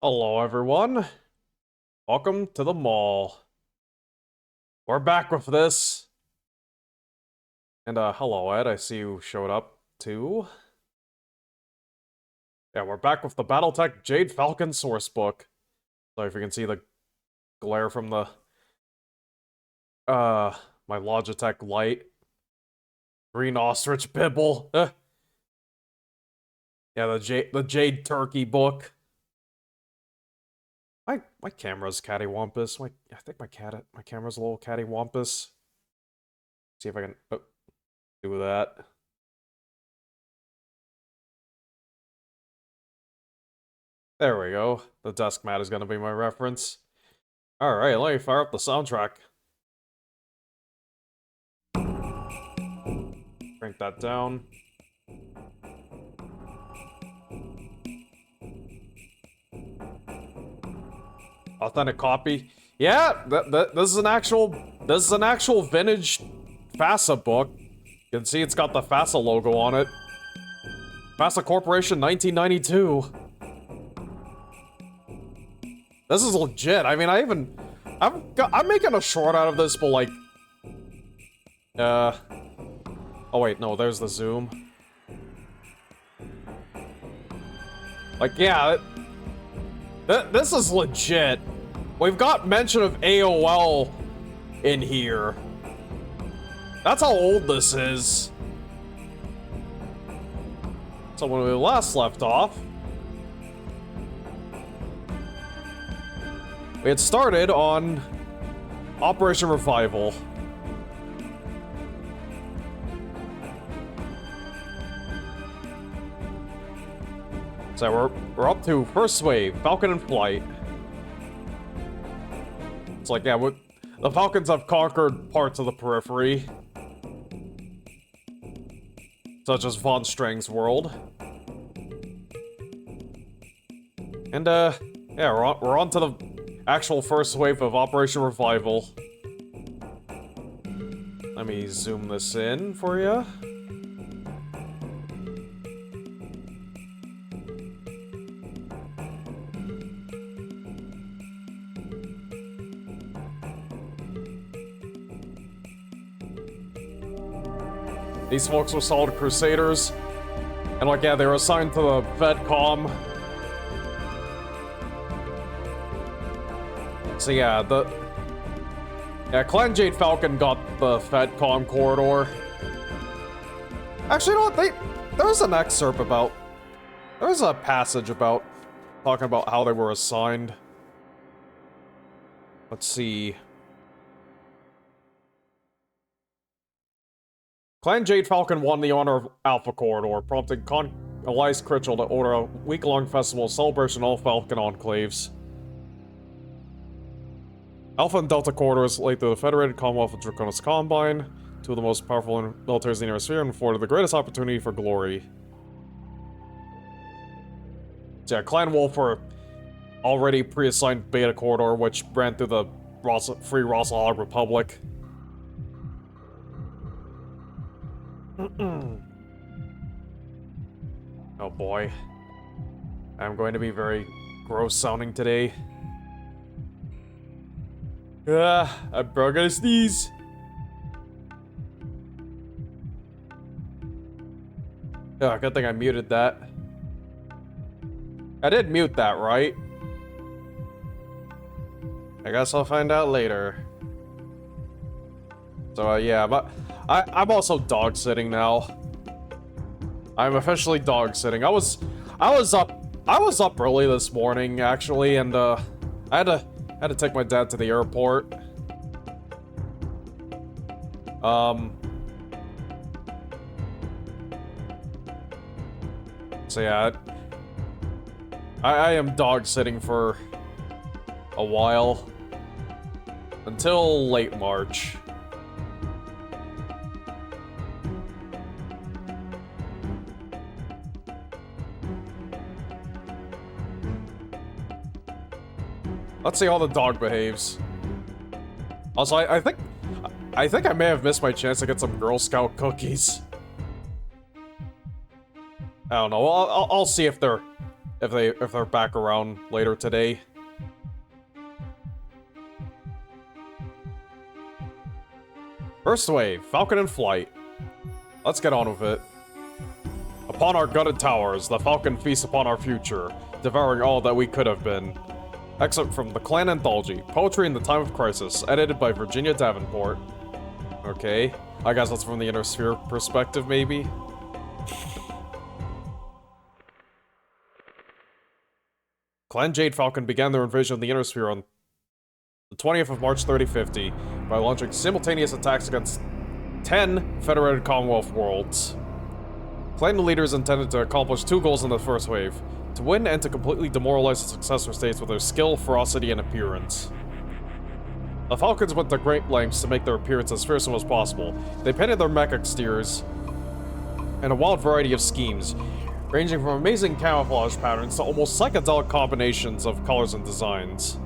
Hello, everyone. Welcome to the mall. We're back with this. And, hello, Ed. I see you showed up, too. Yeah, we're back with the BattleTech Jade Falcon Sourcebook. So if you can see the glare from the, my Logitech light. Green Ostrich Bibble. Yeah, the Jade Turkey book. My camera's cattywampus. I think my camera's a little cattywampus. See if I can do that. There we go. The desk mat is gonna be my reference. Alright, let me fire up the soundtrack. Crank that down. Authentic copy. Yeah, this is an actual vintage FASA book. You can see it's got the FASA logo on it. FASA Corporation 1992. This is legit. I mean, I'm making a short out of this, but like, oh wait, no, there's the zoom. Like, yeah, this is legit. We've got mention of AOL in here. That's how old this is. So when we last left off, we had started on Operation Revival. So we're up to first wave, Falcon in flight. It's like, yeah, the Falcons have conquered parts of the periphery, such as Von Strang's world. And yeah, we're on to the actual first wave of Operation Revival. Let me zoom this in for you. These folks were solid Crusaders. And like, yeah, they were assigned to the VedCom. So yeah, Clan Jade Falcon got the FedCom corridor. Actually, you know what? There's an excerpt about... There's a passage about... talking about how they were assigned. Let's see... Clan Jade Falcon won the honor of Alpha Corridor, prompting Elias Critchell to order a week-long festival celebration of all Falcon enclaves. Alpha and Delta Corridors led to the Federated Commonwealth of Draconis Combine, two of the most powerful militaries in the near sphere, and afforded the greatest opportunity for glory. So yeah, Clan Wolf were already pre-assigned Beta Corridor, which ran through the Free Rossalhog Republic. Oh boy. I'm going to be very gross sounding today. I'm probably gonna sneeze. Oh, good thing I muted that. I did mute that, right? I guess I'll find out later. So, yeah, but I'm also dog sitting now. I'm officially dog sitting. I was up early this morning actually, and I had to take my dad to the airport. So yeah, I am dog sitting for a while until late March. Let's see how the dog behaves. Also, I think I may have missed my chance to get some Girl Scout cookies. I don't know. I'll see if they're if they're back around later today. First wave, Falcon in flight. Let's get on with it. Upon our gutted towers, the Falcon feasts upon our future, devouring all that we could have been. Excerpt from the Clan Anthology, Poetry in the Time of Crisis, edited by Virginia Davenport. Okay, I guess that's from the Inner Sphere perspective, maybe? Clan Jade Falcon began their invasion of the Inner Sphere on the 20th of March 3050 by launching simultaneous attacks against 10 Federated Commonwealth worlds. Clan leaders intended to accomplish 2 goals in the first wave: to win and to completely demoralize the successor states with their skill, ferocity, and appearance. The Falcons went to great lengths to make their appearance as fearsome as possible. They painted their mech exteriors in a wild variety of schemes, ranging from amazing camouflage patterns to almost psychedelic combinations of colors and designs.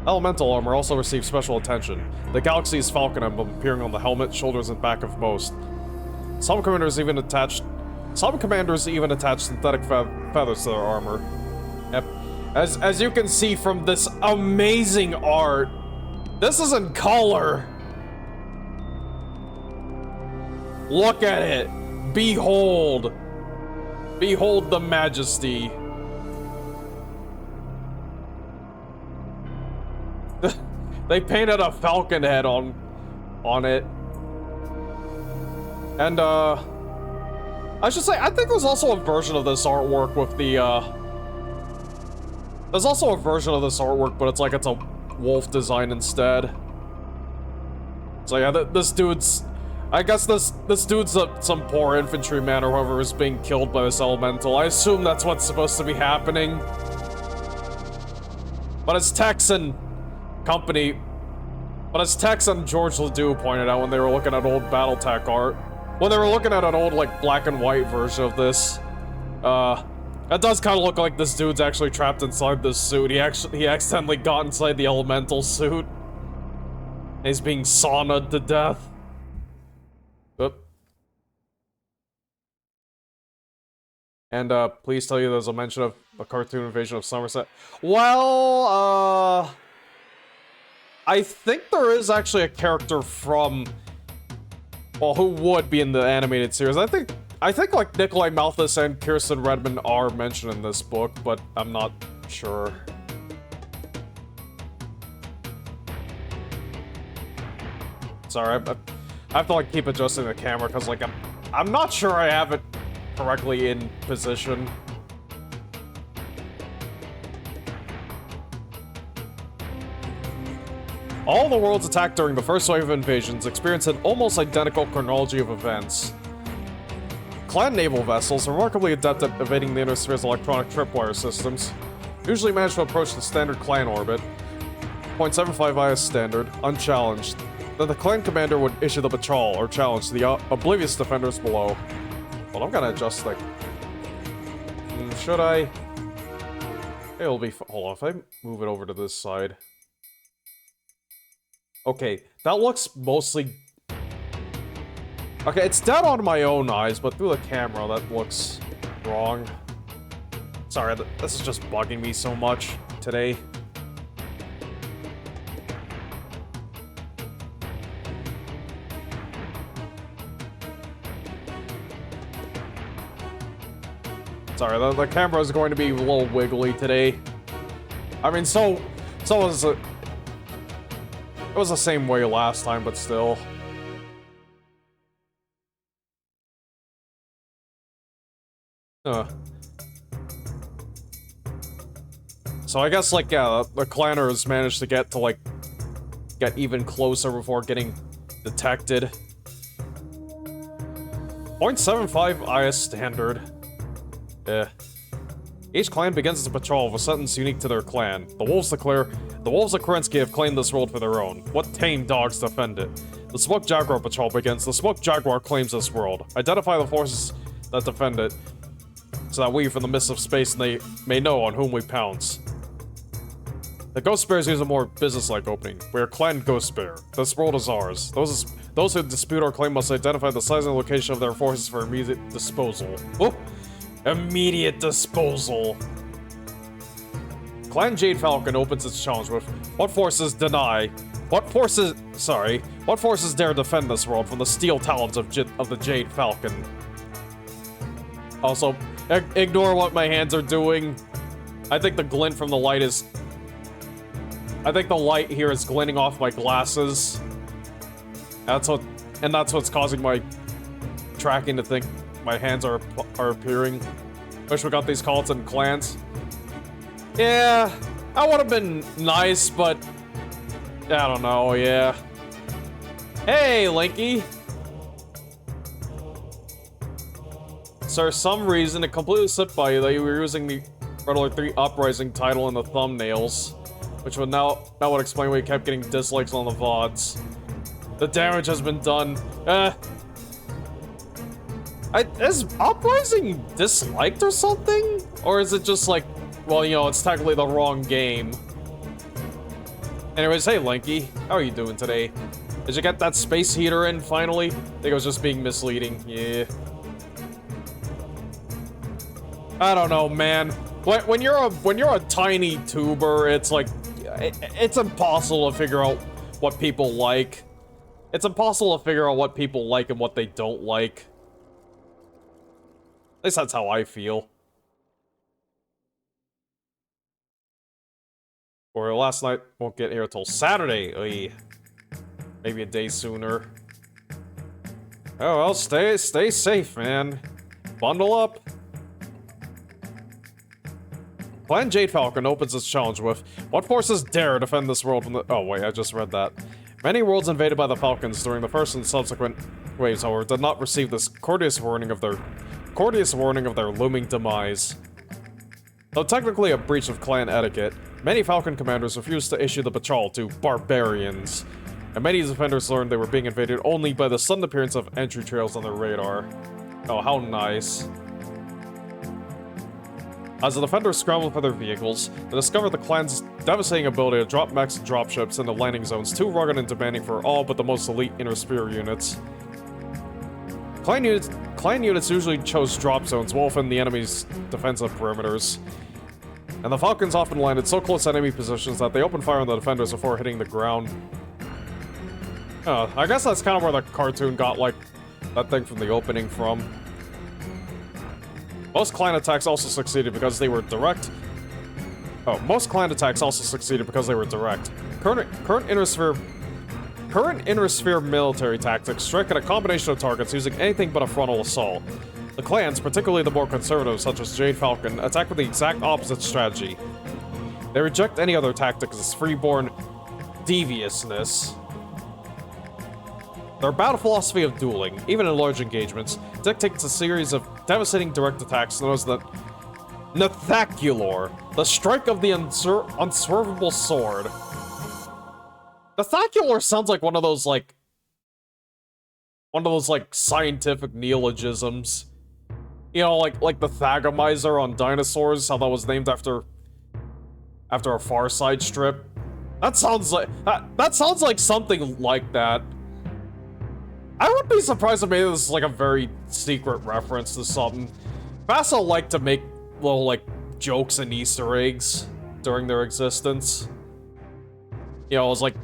Elemental armor also received special attention, the Galaxy's Falcon emblem appearing on the helmet, shoulders, and back of most. Some commanders even attached synthetic feathers to their armor. Yep. As you can see from this amazing art, this is in color. Look at it. Behold. Behold the majesty. They painted a falcon head on it. And, I should say, I think there's also a version of this artwork with the, there's also a version of this artwork, but it's like it's a wolf design instead. So yeah, this dude's... I guess this dude's some poor infantryman or whoever is being killed by this elemental. I assume that's what's supposed to be happening. But as Tex and company... But as Tex and George Ledoux pointed out when they were looking at old BattleTech art, when they were looking at an old, like, black and white version of this, it does kind of look like this dude's actually trapped inside this suit. He accidentally got inside the elemental suit. And he's being saunaed to death. Oop. And, please tell you there's a mention of a cartoon invasion of Somerset. Well, I think there is actually a character from... Well, who would be in the animated series? I think like Nikolai Malthus and Kirsten Redmond are mentioned in this book, but I'm not sure. Sorry, I have to like keep adjusting the camera because like I'm not sure I have it correctly in position. All the worlds attacked during the first wave of invasions experienced an almost identical chronology of events. Clan naval vessels, remarkably adept at evading the Inner Sphere's electronic tripwire systems, usually managed to approach the standard clan orbit, 0.75 IS standard, unchallenged. Then the clan commander would issue the patrol or challenge the oblivious defenders below. Well, I'm gonna adjust the... should I? It'll be... Hold on, if I move it over to this side... Okay, that looks mostly... Okay, it's dead on my own eyes, but through the camera, that looks wrong. Sorry, this is just bugging me so much today. Sorry, the camera is going to be a little wiggly today. I mean, so was it. It was the same way last time, but still. So I guess, like, yeah, the clanners managed to get even closer before getting detected. 0.75 IS standard. Each clan begins as a patrol with a sentence unique to their clan. The wolves declare, the wolves of Kerensky have claimed this world for their own. What tame dogs defend it? The Smoke Jaguar patrol begins. The Smoke Jaguar claims this world. Identify the forces that defend it, so that we, from the mists of space, may know on whom we pounce. The Ghost Bears use a more business-like opening. We are Clan Ghost Bear. This world is ours. Those who dispute our claim must identify the size and location of their forces for immediate disposal. Whoop! Immediate disposal. Clan Jade Falcon opens its challenge with, what forces dare defend this world from the steel talons of the Jade Falcon? Also, ignore what my hands are doing. I think the glint from the light is... I think the light here is glinting off my glasses. That's what's causing my tracking to think my hands are appearing. Wish we got these cults and clans. Yeah, that would have been nice, but I don't know, yeah. Hey, Linky! Sir, some reason it completely slipped by you that you were using the Red Alert 3 Uprising title in the thumbnails, which would now would explain why you kept getting dislikes on the VODs. The damage has been done. Is Uprising disliked or something? Or is it just like, well, you know, it's technically the wrong game. Anyways, hey Linky, how are you doing today? Did you get that space heater in finally? I think it was just being misleading, yeah. I don't know, man. When you're a tiny tuber, it's like, it's impossible to figure out what people like. It's impossible to figure out what people like and what they don't like. At least that's how I feel. Or last night won't get here till Saturday. Oy. Maybe a day sooner. Oh well, stay safe, man. Bundle up. Clan Jade Falcon opens its challenge with, what forces dare defend this world from the— oh wait, I just read that. Many worlds invaded by the Falcons during the first and subsequent waves, however, did not receive this courteous warning of their looming demise. Though technically a breach of clan etiquette, many Falcon commanders refused to issue the patrol to barbarians, and many defenders learned they were being invaded only by the sudden appearance of entry trails on their radar. Oh, how nice. As the defenders scrambled for their vehicles, they discovered the clan's devastating ability to drop mechs and dropships into landing zones too rugged and demanding for all but the most elite inner sphere units. Clan units usually chose drop zones well within the enemy's defensive perimeters, and the Falcons often landed so close to enemy positions that they opened fire on the defenders before hitting the ground. I guess that's kind of where the cartoon got, like, that thing from the opening from. Most clan attacks also succeeded because they were direct. Most clan attacks also succeeded because they were direct. Current inner sphere military tactics strike at a combination of targets using anything but a frontal assault. The clans, particularly the more conservative, such as Jade Falcon, attack with the exact opposite strategy. They reject any other tactic as freeborn deviousness. Their battle philosophy of dueling, even in large engagements, dictates a series of devastating direct attacks known as the Nathaculor, the strike of the unswervable sword. Nathaculor sounds like one of those scientific neologisms. You know, like the Thagomizer on dinosaurs, how that was named after a Far Side strip. That sounds like something like that. I wouldn't be surprised if maybe this is like a very secret reference to something. Vassal like to make little like jokes and Easter eggs during their existence. You know, it was like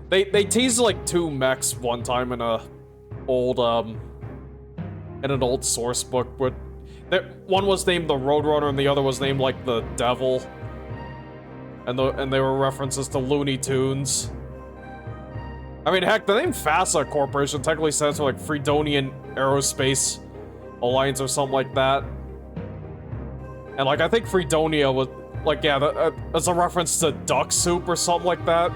they teased like 2 mechs one time in an old source book, but one was named the Roadrunner and the other was named like the Devil, and they were references to Looney Tunes. I mean, heck, the name FASA Corporation technically stands for, like, Fredonian Aerospace Alliance or something like that. And, like, I think Fredonia was, like, yeah, that's a reference to duck soup or something like that.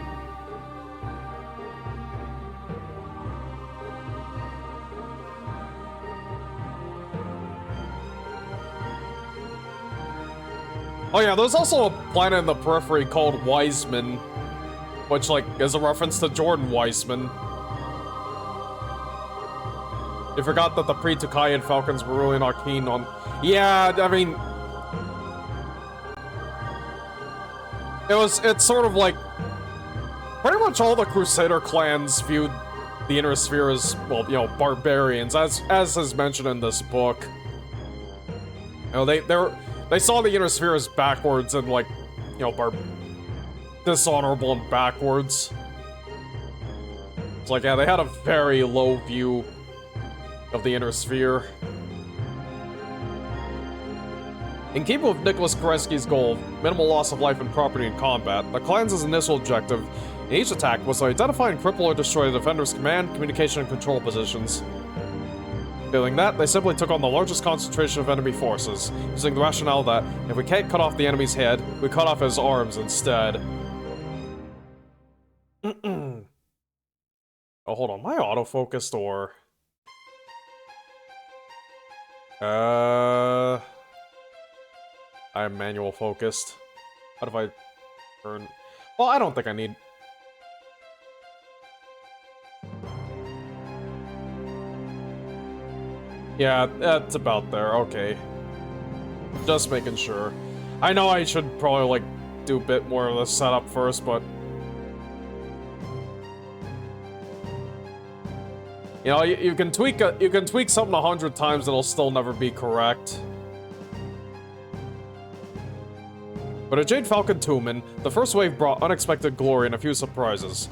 Oh yeah, there's also a planet in the periphery called Wiseman, which, like, is a reference to Jordan Weissman. You forgot that the pre-Tukayyid Falcons were really not keen on... Yeah, I mean... It's sort of like... Pretty much all the Crusader clans viewed the Inner Sphere as, well, you know, barbarians, as is mentioned in this book. You know, they saw the Inner Sphere as backwards and, like, you know, dishonorable and backwards. It's like, yeah, they had a very low view of the Inner Sphere. In keeping with Nicholas Koretsky's goal of minimal loss of life and property in combat, the clan's initial objective in each attack was to identify and cripple or destroy the defender's command, communication, and control positions. Failing that, they simply took on the largest concentration of enemy forces, using the rationale that if we can't cut off the enemy's head, we cut off his arms instead. Oh, hold on, am I autofocused or... I'm manual focused. How do I turn... Well, I don't think I need... Yeah, that's about there, okay. Just making sure. I know I should probably, like, do a bit more of the setup first, but... You know, you can tweak something 100 times, it'll still never be correct. But at Jade Falcon 2, the first wave brought unexpected glory and a few surprises.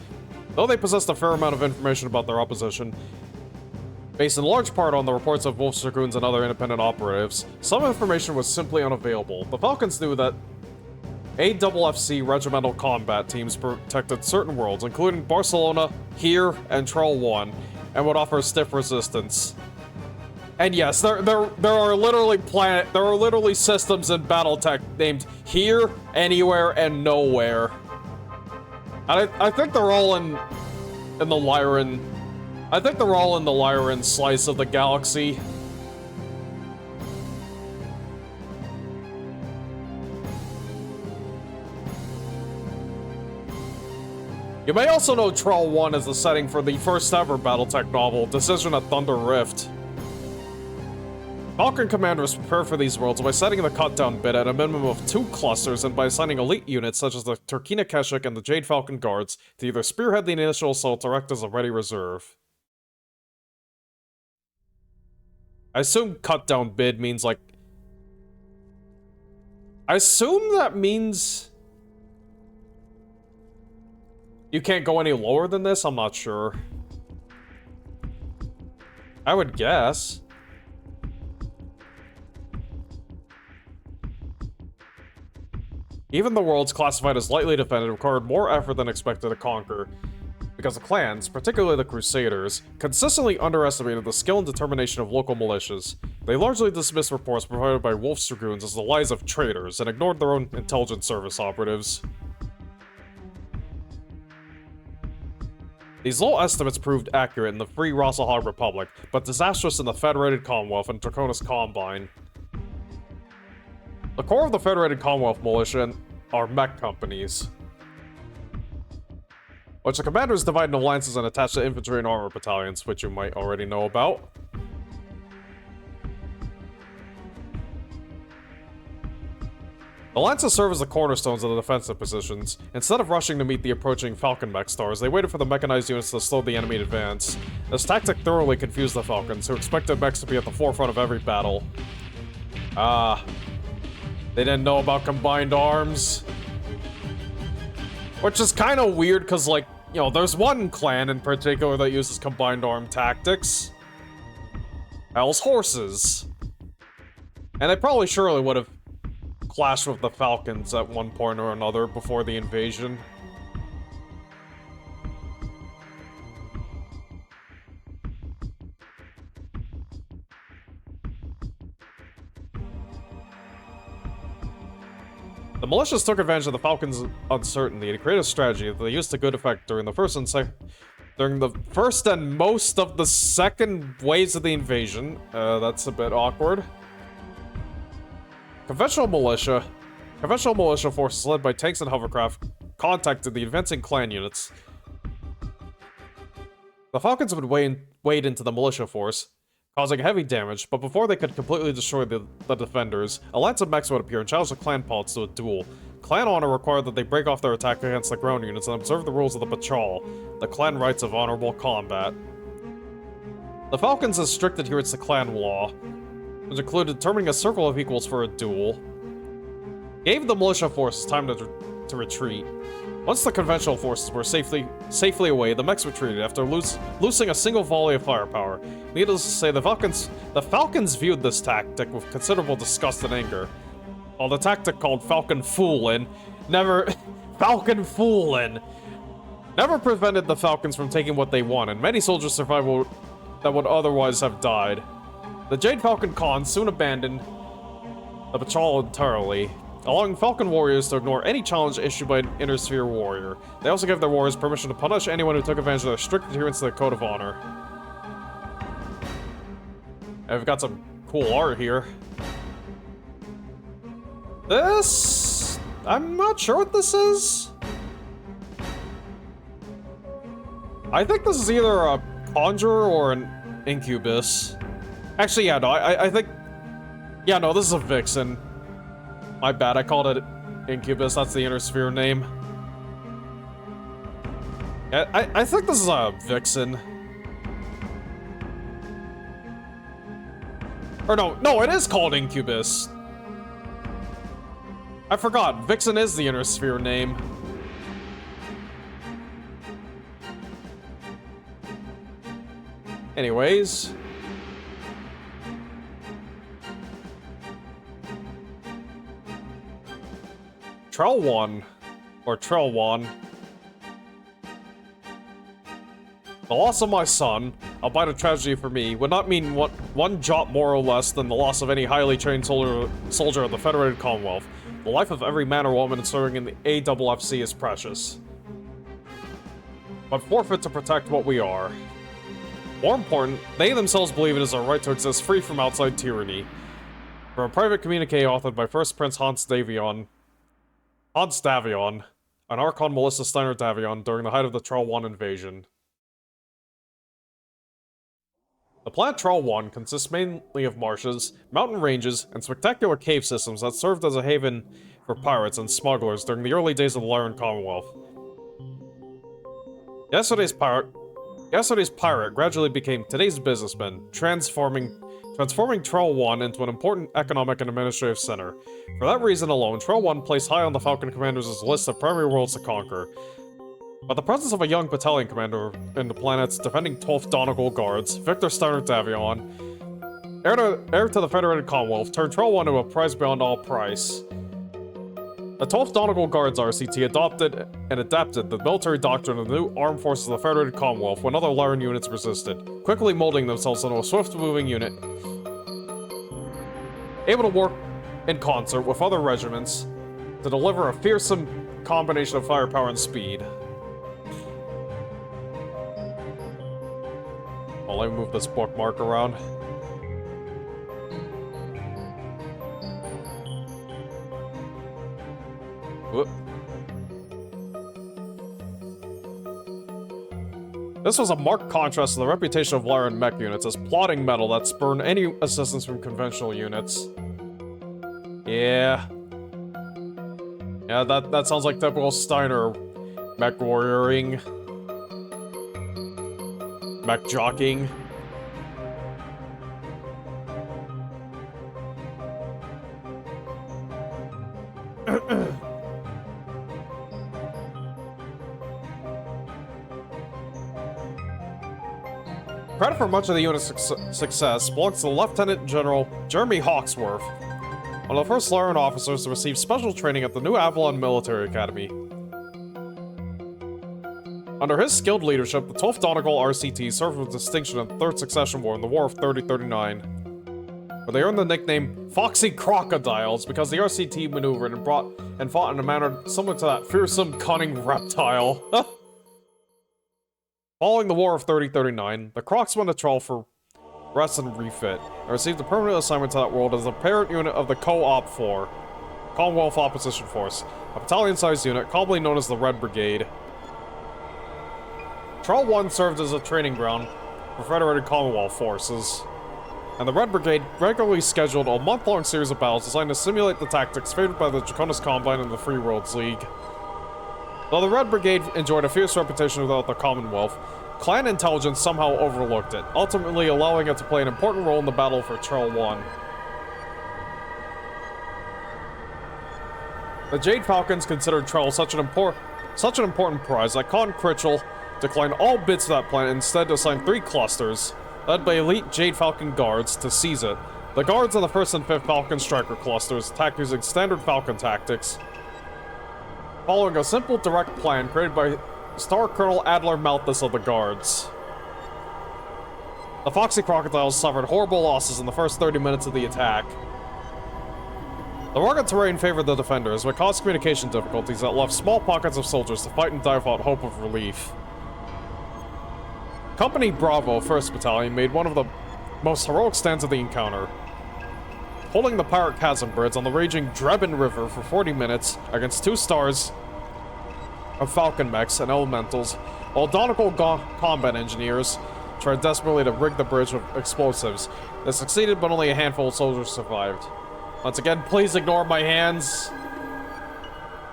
Though they possessed a fair amount of information about their opposition, based in large part on the reports of Wolf's Dragoons and other independent operatives, some information was simply unavailable. The Falcons knew that AFFC regimental combat teams protected certain worlds, including Barcelona, Here, and Troll 1, and would offer stiff resistance. And yes, there are literally systems in BattleTech named Here, Anywhere, and Nowhere. And I think they're all in the Lyran. I think they're all in the Lyran slice of the galaxy. You may also know Troll 1 as the setting for the first ever BattleTech novel, Decision at Thunder Rift. Falcon commanders prepare for these worlds by setting the cut-down bid at a minimum of 2 clusters and by assigning elite units such as the Turkina Keshik and the Jade Falcon Guards to either spearhead the initial assault or act as a ready reserve. I assume cut-down bid means, like... I assume that means... you can't go any lower than this? I'm not sure. I would guess. Even the worlds classified as lightly defended required more effort than expected to conquer, because the clans, particularly the Crusaders, consistently underestimated the skill and determination of local militias. They largely dismissed reports provided by Wolf's Dragoons as the lies of traitors, and ignored their own intelligence service operatives. These low estimates proved accurate in the Free Rasahog Republic, but disastrous in the Federated Commonwealth and Draconis Combine. The core of the Federated Commonwealth militia are mech companies, which the commanders divide into alliances and attach to infantry and armor battalions, which you might already know about. The alliances serve as the cornerstones of the defensive positions. Instead of rushing to meet the approaching Falcon mech stars, they waited for the mechanized units to slow the enemy advance. This tactic thoroughly confused the Falcons, who expected mechs to be at the forefront of every battle. They didn't know about combined arms. Which is kind of weird, because, like, you know, there's one clan in particular that uses combined arm tactics. Hell's Horses. And they probably surely would have clashed with the Falcons at one point or another before the invasion. The militias took advantage of the Falcons' uncertainty to create a strategy that they used to good effect during the first and most of the second waves of the invasion. That's a bit awkward. Conventional militia forces led by tanks and hovercraft contacted the advancing clan units. The Falcons would wade into the militia force, causing heavy damage, but before they could completely destroy the defenders, a lance of mechs would appear and challenge the clan pilots to a duel. Clan honor required that they break off their attack against the ground units and observe the rules of the patrol, the clan rights of honorable combat. The Falcons' strict adherence to clan law which included determining a circle of equals for a duel, gave the militia forces time to retreat. Once the conventional forces were safely away, the mechs retreated after loosing a single volley of firepower. Needless to say, the Falcons viewed this tactic with considerable disgust and anger. While the tactic called Falcon Foolin' never prevented the Falcons from taking what they wanted. Many soldiers survived that would otherwise have died. The Jade Falcon Khans soon abandoned the patrol entirely, allowing Falcon warriors to ignore any challenge issued by an Inner Sphere warrior. They also gave their warriors permission to punish anyone who took advantage of their strict adherence to the Code of Honor. And we've got some cool art here. This... I'm not sure what this is. I think this is either a Conjurer or an Incubus. Actually, yeah, no, I think... Yeah, no, this is a Vixen. My bad, I called it Incubus, that's the Inner Sphere name. Yeah, I think this is a Vixen. Or no, it is called Incubus. I forgot, Vixen is the Inner Sphere name. Anyways. Trelwan, or Trelwan. The loss of my son, albeit a tragedy for me, would not mean one jot more or less than the loss of any highly trained soldier of the Federated Commonwealth. The life of every man or woman serving in the AFFC is precious, but forfeit to protect what we are. More important, they themselves believe it is our right to exist free from outside tyranny. From a private communique authored by First Prince Hans Davion, an Archon Melissa Steiner Davion during the height of the Trelwan invasion. The planet Trelwan consists mainly of marshes, mountain ranges, and spectacular cave systems that served as a haven for pirates and smugglers during the early days of the Lyran Commonwealth. Yesterday's pirate gradually became today's businessman, transforming Trelwan into an important economic and administrative center. For that reason alone, Trelwan placed high on the Falcon Commanders' list of primary worlds to conquer. But the presence of a young battalion commander in the planet's defending 12th Donegal Guards, Victor Steiner Davion, heir to the Federated Commonwealth, turned Trelwan into a prize beyond all price. The 12th Donegal Guards RCT adopted and adapted the military doctrine of the new armed forces of the Federated Commonwealth when other Lyran units resisted, quickly molding themselves into a swift-moving unit, able to work in concert with other regiments to deliver a fearsome combination of firepower and speed. Well, let me move this bookmark around. Whoop. This was a marked contrast to the reputation of Lyran mech units as plotting metal that spurned any assistance from conventional units. Yeah. Yeah, that sounds like typical Steiner mech warrioring. Mech jockeying. Credit for much of the unit's success belongs to Lieutenant General Jeremy Hawksworth, one of the first Lyran officers to receive special training at the New Avalon Military Academy. Under his skilled leadership, the 12th Donegal RCT served with distinction in the Third Succession War in the War of 3039, where they earned the nickname Foxy Crocodiles because the RCT maneuvered and fought in a manner similar to that fearsome, cunning reptile. Following the War of 3039, the Crocs went to Troll for rest and refit, and received a permanent assignment to that world as a parent unit of the Co-Op 4, Commonwealth Opposition Force, a battalion-sized unit commonly known as the Red Brigade. Troll 1 served as a training ground for Federated Commonwealth forces, and the Red Brigade regularly scheduled a month-long series of battles designed to simulate the tactics favored by the Draconis Combine and the Free Worlds League. Though the Red Brigade enjoyed a fierce reputation without the Commonwealth, clan intelligence somehow overlooked it, ultimately allowing it to play an important role in the battle for Troll 1. The Jade Falcons considered travel such an important prize that Con Critchell declined all bids for that plan and instead assigned 3 clusters, led by elite Jade Falcon guards, to seize it. The guards on the 1st and 5th Falcon Striker clusters attacked using standard Falcon tactics, following a simple direct plan created by Star Colonel Adler Malthus of the guards. The Foxy Crocodiles suffered horrible losses in the first 30 minutes of the attack. The rugged terrain favored the defenders, but caused communication difficulties that left small pockets of soldiers to fight and die without hope of relief. Company Bravo, 1st Battalion, made one of the most heroic stands of the encounter, holding the pirate chasm bridge on the raging Drebin River for 40 minutes against 2 stars of Falcon mechs and elementals, while Donegal combat engineers tried desperately to rig the bridge with explosives. They succeeded, but only a handful of soldiers survived. Once again, please ignore my hands.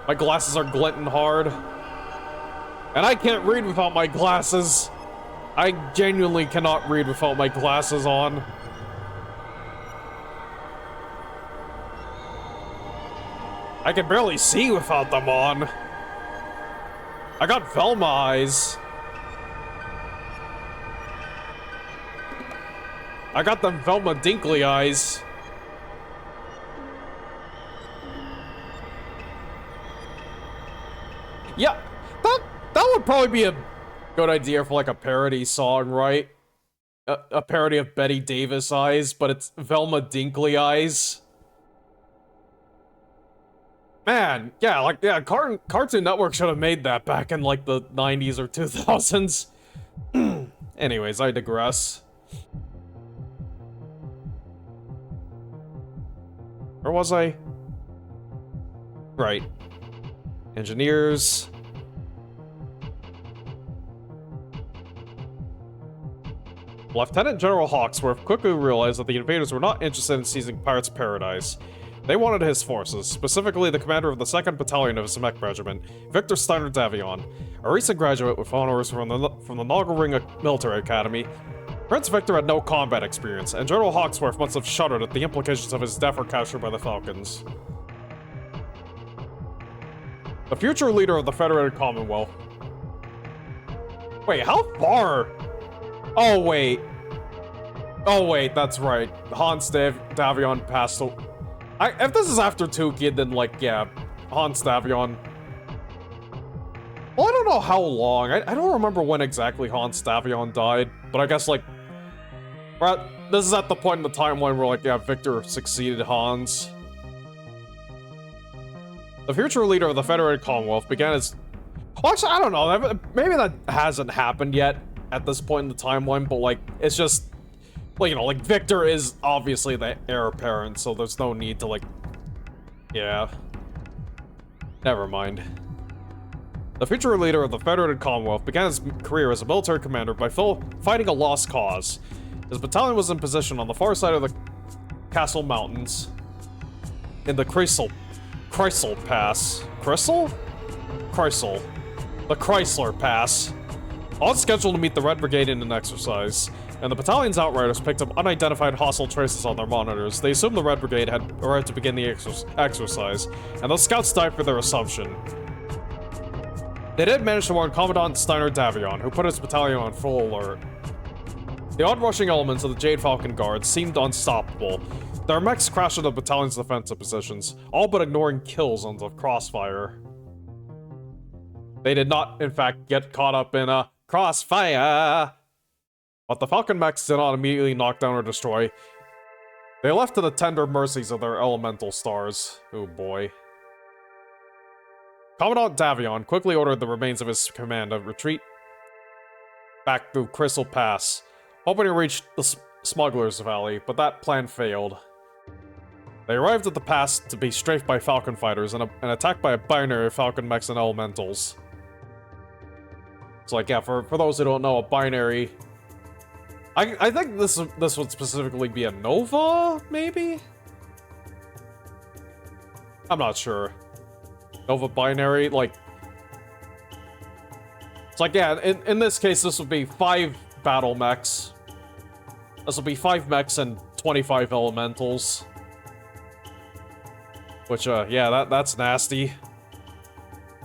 My glasses are glinting hard. And I can't read without my glasses. I genuinely cannot read without my glasses on. I can barely see without them on. I got Velma eyes. I got them Velma Dinkley eyes. Yeah, that would probably be a good idea for like a parody song, right? A parody of Betty Davis eyes, but it's Velma Dinkley eyes. Man, yeah, like, yeah, Cartoon Network should have made that back in like the 90s or 2000s. Anyways, I digress. Where was I? Right. Engineers. Lieutenant General Hawksworth quickly realized that the invaders were not interested in seizing Pirates' Paradise. They wanted his forces, specifically the commander of the 2nd Battalion of his mech regiment, Victor Steiner Davion, a recent graduate with honors from the Nogglering Military Academy. Prince Victor had no combat experience, and General Hawksworth must have shuddered at the implications of his death or capture by the Falcons. The future leader of the Federated Commonwealth. Wait, how far? Oh, wait. Oh, wait, that's right. Hans Davion passed. If this is after Tukayyid, then, like, yeah, Hans Davion. Well, I don't know how long. I don't remember when exactly Hans Davion died, but I guess, like, this is at the point in the timeline where, like, yeah, Victor succeeded Hans. The future leader of the Federated Commonwealth began his... Well, actually, I don't know. Maybe that hasn't happened yet at this point in the timeline, but, like, it's just... Well, you know, like, Victor is obviously the heir apparent, so there's no need to, like... Yeah. Never mind. The future leader of the Federated Commonwealth began his career as a military commander by fighting a lost cause. His battalion was in position on the far side of the Castle Mountains in the Chrysler Pass. Chrysler? Chrysler. The Chrysler Pass. On schedule to meet the Red Brigade in an exercise, and the battalion's outriders picked up unidentified hostile traces on their monitors. They assumed the Red Brigade had arrived to begin the exercise, and the scouts died for their assumption. They did manage to warn Commandant Steiner Davion, who put his battalion on full alert. The onrushing elements of the Jade Falcon Guard seemed unstoppable. Their mechs crashed into the battalion's defensive positions, all but ignoring kills on the crossfire. They did not, in fact, get caught up in a crossfire. But the Falcon mechs did not immediately knock down or destroy. They left to the tender mercies of their elemental stars. Oh boy. Commandant Davion quickly ordered the remains of his command to retreat back through Crystal Pass, hoping to reach the Smuggler's Valley, but that plan failed. They arrived at the pass to be strafed by Falcon fighters and attacked by a binary of Falcon mechs and elementals. It's like, yeah, for those who don't know, a binary... I think this would specifically be a Nova, maybe? I'm not sure. Nova binary, like... It's like, yeah, in this case, this would be 5 battle mechs. This will be 5 mechs and 25 elementals. Which, yeah, that's nasty.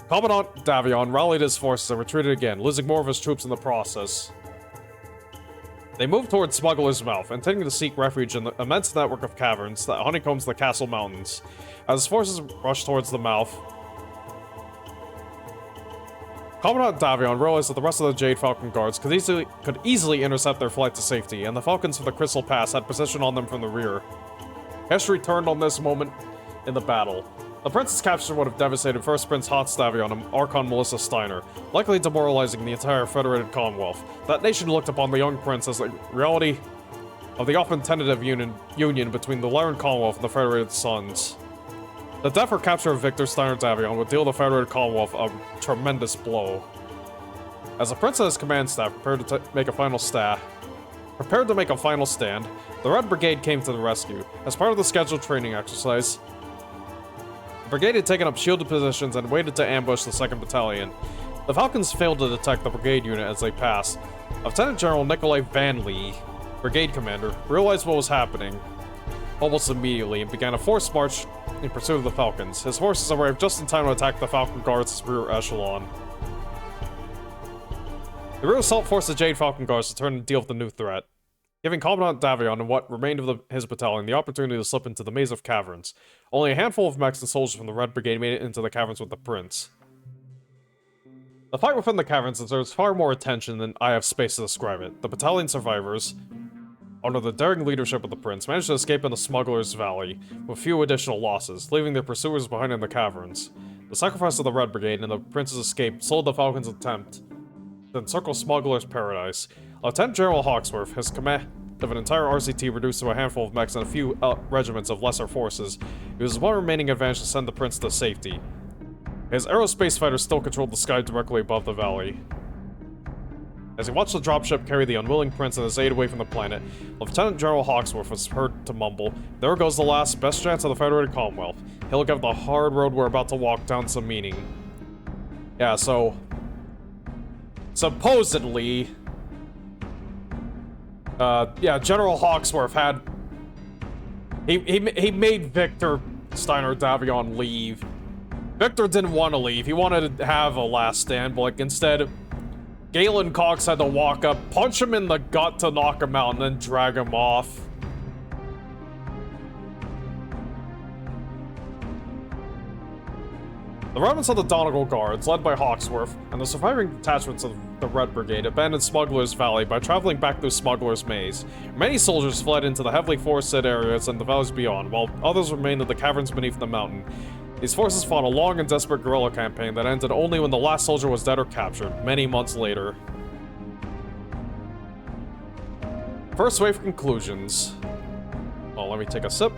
Commandant Davion rallied his forces and retreated again, losing more of his troops in the process. They moved towards Smuggler's Mouth, intending to seek refuge in the immense network of caverns that honeycombs the castle mountains. As his forces rushed towards the mouth, Commandant Davion realized that the rest of the Jade Falcon guards could easily intercept their flight to safety, and the Falcons from the Crystal Pass had position on them from the rear. History turned on this moment in the battle. The prince's capture would have devastated First Prince Hans Davion and Archon Melissa Steiner, likely demoralizing the entire Federated Commonwealth. That nation looked upon the young prince as the reality of the often tentative union between the Lyran Commonwealth and the Federated Sons. The death or capture of Victor Steiner Davion would deal the Federated Commonwealth a tremendous blow. As the prince and his command staff prepared to make a final stand, the Red Brigade came to the rescue. As part of the scheduled training exercise, the brigade had taken up shielded positions and waited to ambush the 2nd Battalion. The Falcons failed to detect the brigade unit as they passed. Lieutenant General Nikolai Van Lee, brigade commander, realized what was happening almost immediately and began a forced march in pursuit of the Falcons. His forces arrived just in time to attack the Falcon Guards' rear echelon. The rear assault forced the Jade Falcon Guards to turn and deal with the new threat, giving Commandant Davion and what remained of his battalion the opportunity to slip into the maze of caverns. Only a handful of mechs and soldiers from the Red Brigade made it into the caverns with the prince. The fight within the caverns deserves far more attention than I have space to describe it. The battalion survivors, under the daring leadership of the prince, managed to escape into Smuggler's Valley with few additional losses, leaving their pursuers behind in the caverns. The sacrifice of the Red Brigade and the prince's escape slowed the Falcons' attempt to encircle Smuggler's Paradise. Lieutenant General Hawksworth, his command of an entire RCT reduced to a handful of mechs and a few regiments of lesser forces, used one remaining advantage to send the prince to safety. His aerospace fighters still controlled the sky directly above the valley. As he watched the dropship carry the unwilling prince and his aide away from the planet, Lieutenant General Hawksworth was heard to mumble, "There goes the last best chance of the Federated Commonwealth. He'll give the hard road we're about to walk down some meaning." Yeah, so supposedly, yeah, General Hawksworth had... He made Victor Steiner Davion leave. Victor didn't want to leave. He wanted to have a last stand, but like, instead, Galen Cox had to walk up, punch him in the gut to knock him out, and then drag him off. The remnants of the Donegal Guards, led by Hawksworth, and the surviving detachments of the Red Brigade abandoned Smuggler's Valley by traveling back through Smuggler's Maze. Many soldiers fled into the heavily forested areas and the valleys beyond, while others remained in the caverns beneath the mountain. These forces fought a long and desperate guerrilla campaign that ended only when the last soldier was dead or captured, many months later. First wave conclusions. Oh, let me take a sip.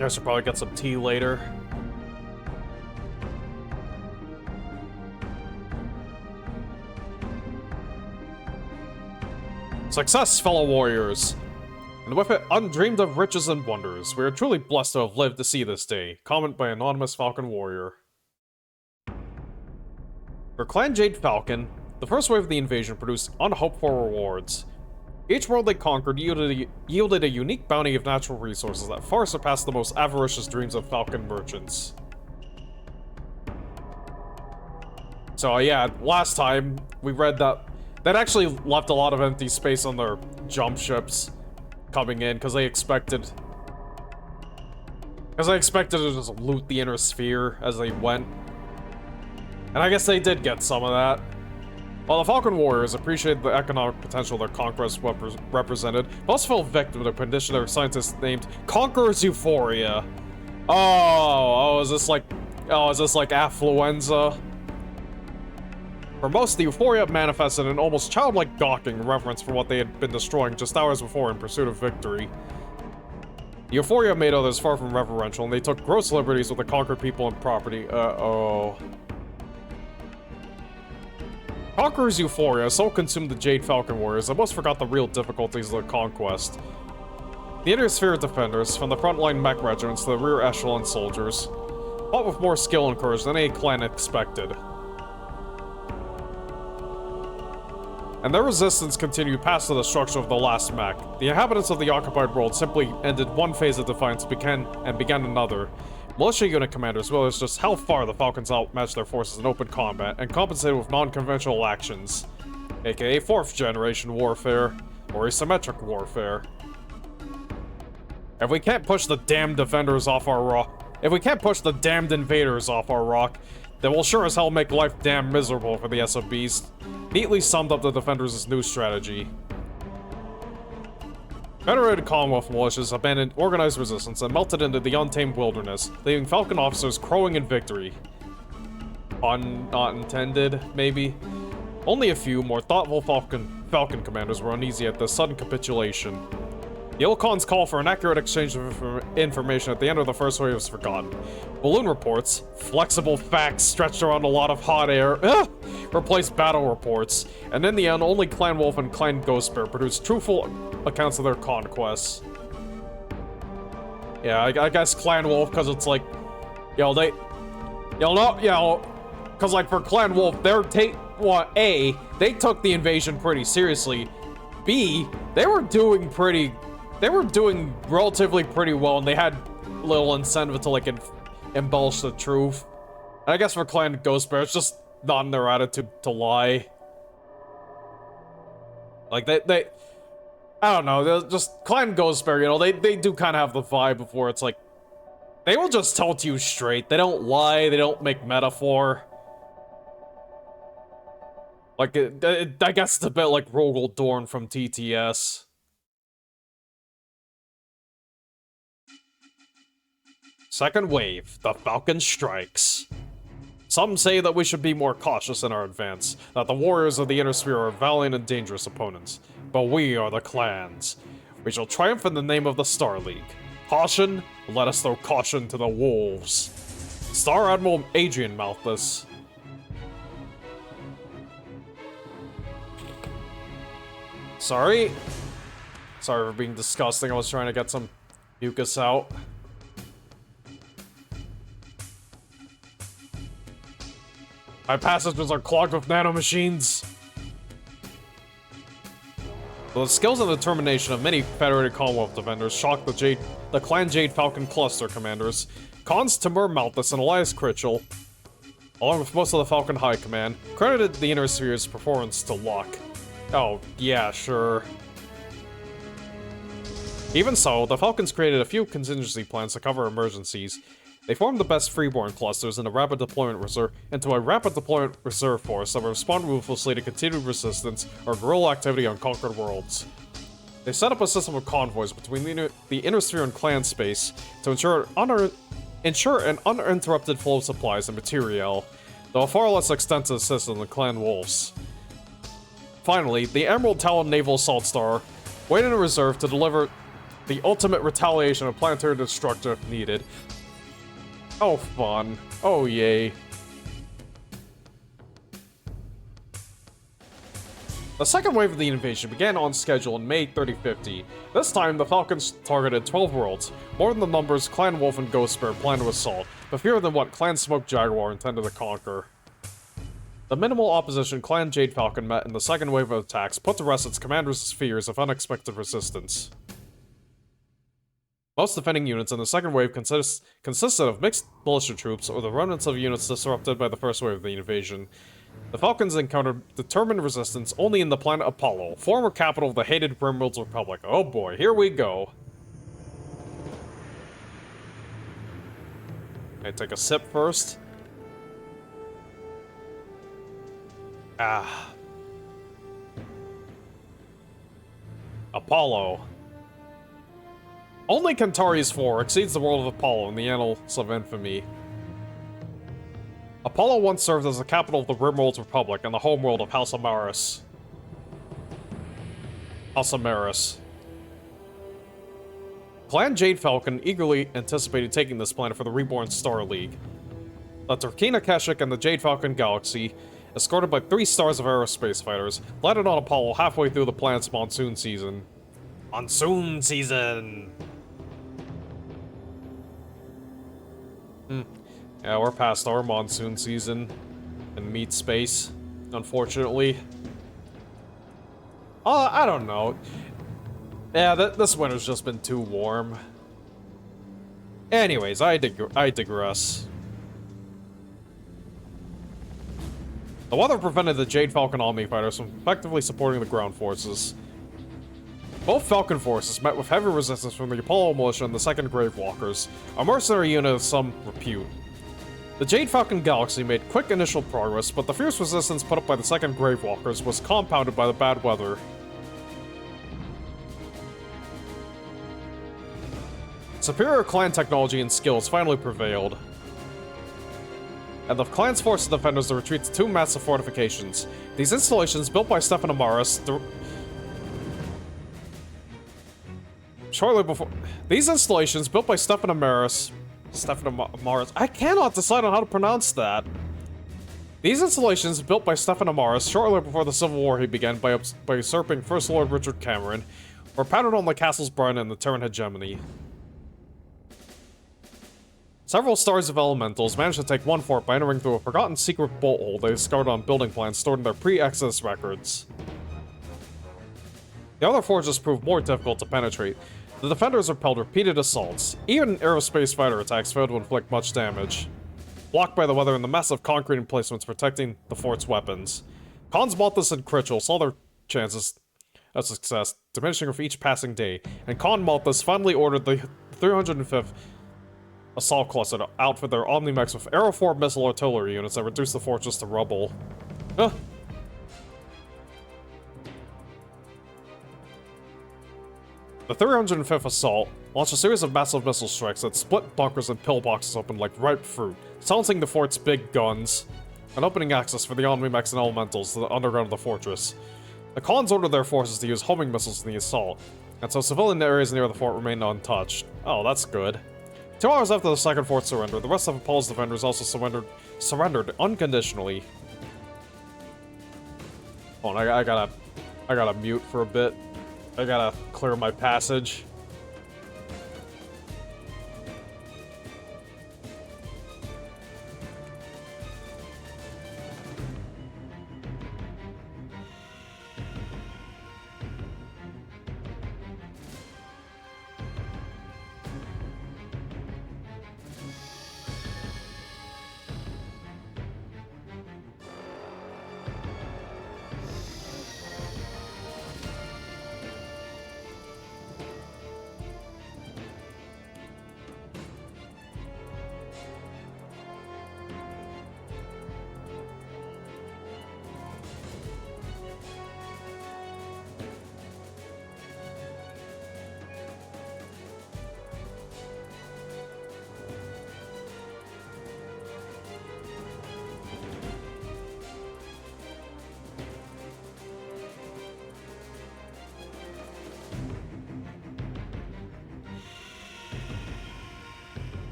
I should probably get some tea later. Success, fellow warriors! And with it, undreamed of riches and wonders. We are truly blessed to have lived to see this day. Comment by Anonymous Falcon Warrior. For Clan Jade Falcon, the first wave of the invasion produced unhoped for rewards. Each world they conquered yielded a unique bounty of natural resources that far surpassed the most avaricious dreams of Falcon merchants. So yeah, last time we read that actually left a lot of empty space on their jump ships coming in, because they expected to just loot the inner sphere as they went. And I guess they did get some of that. While the Falcon Warriors appreciated the economic potential their conquest represented, they also fell victim to a condition their scientists named Conqueror's Euphoria. Is this like affluenza? For most, the euphoria manifested in almost childlike gawking reverence for what they had been destroying just hours before in pursuit of victory. The euphoria made others far from reverential, and they took gross liberties with the conquered people and property. Conqueror's euphoria so consumed the Jade Falcon Warriors that most forgot the real difficulties of the conquest. The inner sphere defenders, from the frontline mech regiments to the rear echelon soldiers, fought with more skill and courage than any clan expected. and their resistance continued past the destruction of the last mech. The inhabitants of the occupied world simply ended one phase of defiance began another. Militia unit commanders realized just how far the Falcons outmatched their forces in open combat and compensated with non-conventional actions, aka 4th generation warfare, or asymmetric warfare. If we can't push the damned defenders off our rock, if we can't push the damned invaders off our rock, then we'll sure as hell make life damn miserable for the SOBs. Neatly summed up the defenders' new strategy. Federated Commonwealth militias abandoned organized resistance and melted into the untamed wilderness, leaving Falcon officers crowing in victory. Pun not intended, maybe? Only a few more thoughtful Falcon commanders were uneasy at this sudden capitulation. The Ilkon's call for an accurate exchange of information at the end of the first wave was forgotten. Balloon reports, flexible facts stretched around a lot of hot air, replaced battle reports, and in the end, only Clan Wolf and Clan Ghostbear produced truthful accounts of their conquests. Yeah, I guess Clan Wolf, because it's like, because like for Clan Wolf, they took the invasion pretty seriously. B, they were doing relatively pretty well, and they had little incentive to like embellish the truth. And I guess for Clan Ghostbear, it's just not in their attitude to lie. Like they I don't know, they're just Clan Ghostbear, you know, they do kind of have the vibe before it's like they will just tell it to you straight. They don't lie, they don't make metaphor. Like I guess it's a bit like Rogel Dorn from TTS. Second wave, the Falcon strikes. Some say that we should be more cautious in our advance, that the warriors of the Inner Sphere are valiant and dangerous opponents, but we are the clans. We shall triumph in the name of the Star League. Caution, let us throw caution to the wolves. Star Admiral Adrian Malthus. Sorry for being disgusting, I was trying to get some mucus out. My passages are clogged with nanomachines. The skills and determination of many Federated Commonwealth defenders shocked the Clan Jade Falcon cluster commanders, Cons Timur Malthus and Elias Critchell, along with most of the Falcon High Command, credited the Inner Sphere's performance to luck. Oh, yeah, sure. Even so, the Falcons created a few contingency plans to cover emergencies. They formed the best freeborn clusters into a rapid deployment reserve force that would respond ruthlessly to continued resistance or guerrilla activity on conquered worlds. They set up a system of convoys between the Inner Sphere and clan space to ensure an uninterrupted flow of supplies and materiel, though a far less extensive system than Clan Wolf's. Finally, the Emerald Talon Naval Assault Star waited in reserve to deliver the ultimate retaliation of planetary destruction if needed. Oh, fun. Oh, yay. The second wave of the invasion began on schedule in May 3050. This time, the Falcons targeted 12 worlds, more than the numbers Clan Wolf and Ghostbear planned to assault, but fewer than what Clan Smoke Jaguar intended to conquer. The minimal opposition Clan Jade Falcon met in the second wave of attacks put to rest its commanders' fears of unexpected resistance. Most defending units in the second wave consisted of mixed militia troops or the remnants of units disrupted by the first wave of the invasion. The Falcons encountered determined resistance only in the planet Apollo, former capital of the hated Grimworld's Republic. Oh boy, here we go. Okay, take a sip first. Apollo. Only Kantari's 4 exceeds the world of Apollo in the annals of infamy. Apollo once served as the capital of the Grimworld's Republic and the homeworld of House Amaris. Clan Jade Falcon eagerly anticipated taking this planet for the reborn Star League. The Turkina Keshik and the Jade Falcon Galaxy, escorted by 3 stars of aerospace fighters, landed on Apollo halfway through the planet's monsoon season. Monsoon season! Yeah, we're past our monsoon season in meat space, unfortunately. I don't know. Yeah, this winter's just been too warm. Anyways, I digress. The weather prevented the Jade Falcon Omni fighters from effectively supporting the ground forces. Both Falcon forces met with heavy resistance from the Apollo Militia and the 2nd Gravewalkers, a mercenary unit of some repute. The Jade Falcon Galaxy made quick initial progress, but the fierce resistance put up by the 2nd Gravewalkers was compounded by the bad weather. Superior clan technology and skills finally prevailed, and the clan's forced the defenders to retreat to 2 massive fortifications. These installations, built by Stefan Amaris, I cannot decide on how to pronounce that. These installations, built by Stefan Amaris shortly before the Civil War he began by usurping First Lord Richard Cameron, were patterned on the castle's burn and the Terran hegemony. Several stars of elementals managed to take one fort by entering through a forgotten secret bolt hole they discovered on building plans stored in their pre-Exodus records. The other forges proved more difficult to penetrate. The defenders repelled repeated assaults. Even aerospace fighter attacks failed to inflict much damage, blocked by the weather and the massive concrete emplacements protecting the fort's weapons. Khans Malthus and Critchell saw their chances of success diminishing with each passing day, and Khan Malthus finally ordered the 305th Assault Cluster to outfit their Omnimex with Aeroform missile artillery units that reduced the fortress to rubble. The 305th Assault launched a series of massive missile strikes that split bunkers and pillboxes open like ripe fruit, silencing the fort's big guns, and opening access for the Omnimex and Elementals to the underground of the fortress. The Khans ordered their forces to use homing missiles in the assault, and so civilian areas near the fort remained untouched. Oh, that's good. 2 hours after the 2nd fort surrendered, the rest of Apollo's defenders also surrendered unconditionally. Hold on, I gotta mute for a bit. I gotta clear my passage.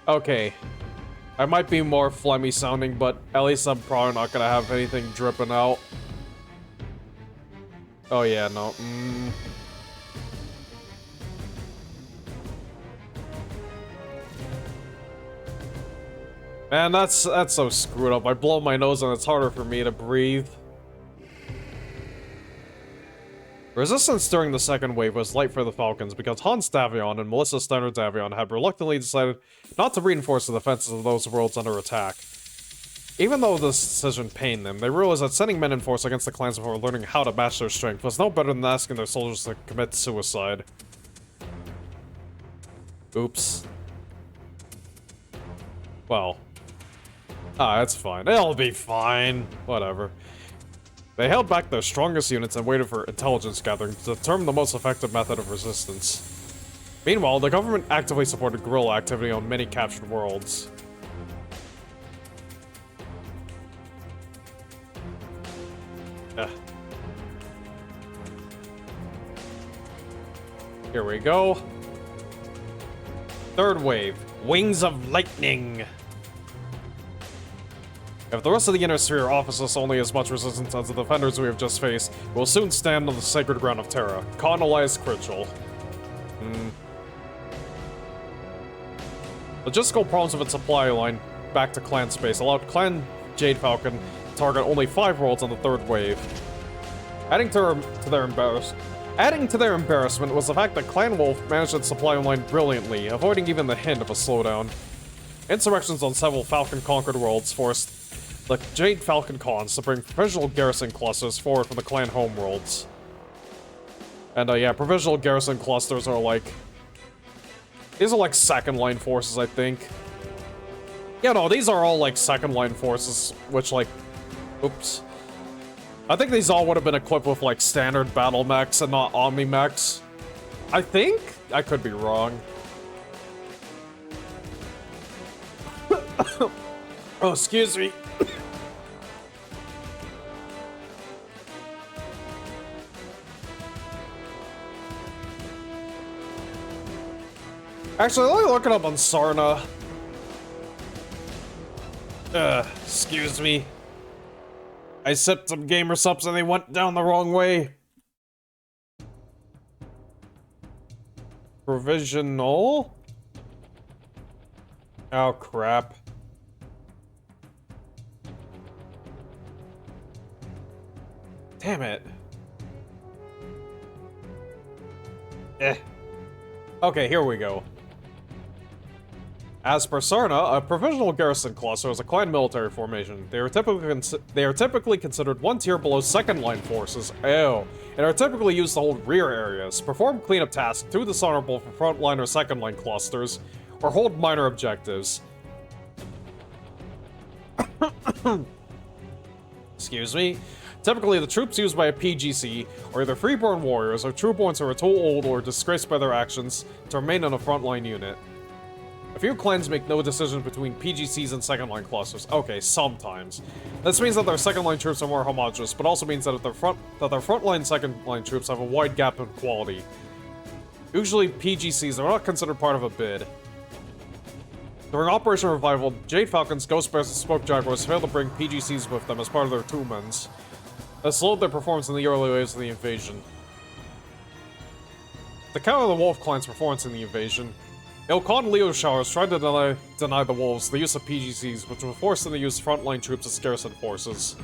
Okay. I might be more phlegmy sounding, but at least I'm probably not gonna have anything dripping out. Oh yeah, no. Man, that's so screwed up. I blow my nose and it's harder for me to breathe. Resistance during the 2nd wave was light for the Falcons because Hans Davion and Melissa Steiner Davion had reluctantly decided not to reinforce the defenses of those worlds under attack. Even though this decision pained them, they realized that sending men in force against the clans before learning how to match their strength was no better than asking their soldiers to commit suicide. Oops. Well. It's fine. It'll be fine. Whatever. They held back their strongest units and waited for intelligence gathering to determine the most effective method of resistance. Meanwhile, the government actively supported guerrilla activity on many captured worlds. Here we go. 3rd wave. Wings of Lightning. If the rest of the Inner Sphere offers us only as much resistance as the defenders we have just faced, we'll soon stand on the sacred ground of Terra. Colonize Critchell. Logistical problems with its supply line back to clan space allowed Clan Jade Falcon to target only 5 worlds on the 3rd wave. Adding to their embarrassment was the fact that Clan Wolf managed its supply line brilliantly, avoiding even the hint of a slowdown. Insurrections on several Falcon-conquered worlds forced the Jade Falcon Cons to bring provisional garrison clusters forward from the Clan homeworlds. And yeah, provisional garrison clusters are like... These are like second-line forces, I think. Yeah, no, these are all like second-line forces, which like... Oops. I think these all would have been equipped with like standard battle mechs and not Omni mechs. I think? I could be wrong. Oh, excuse me. Actually, let me look it up on Sarna. Excuse me. I sipped some gamer subs and they went down the wrong way. Provisional? Oh, crap. Damn it. Okay, here we go. As per Sarna, a provisional garrison cluster is a clan military formation. They are typically considered one tier below second-line forces, and are typically used to hold rear areas, perform cleanup tasks too dishonorable for front-line or second-line clusters, or hold minor objectives. Excuse me. Typically, the troops used by a PGC are either freeborn warriors or trueborns who are too old or disgraced by their actions to remain in a frontline unit. A few clans make no decision between PGCs and second-line clusters. Okay, sometimes. This means that their second-line troops are more homogeneous, but also means that their front-line second-line troops have a wide gap in quality. Usually, PGCs are not considered part of a bid. During Operation Revival, Jade Falcons, Ghost Bears, and Smoke Jaguars failed to bring PGCs with them as part of their two-mans. That slowed their performance in the early waves of the invasion. To counter the Wolf Clan's performance in the invasion, Ilkhan Leo Showers tried to deny the Wolves the use of PGCs, which would force them to use frontline troops as garrison forces.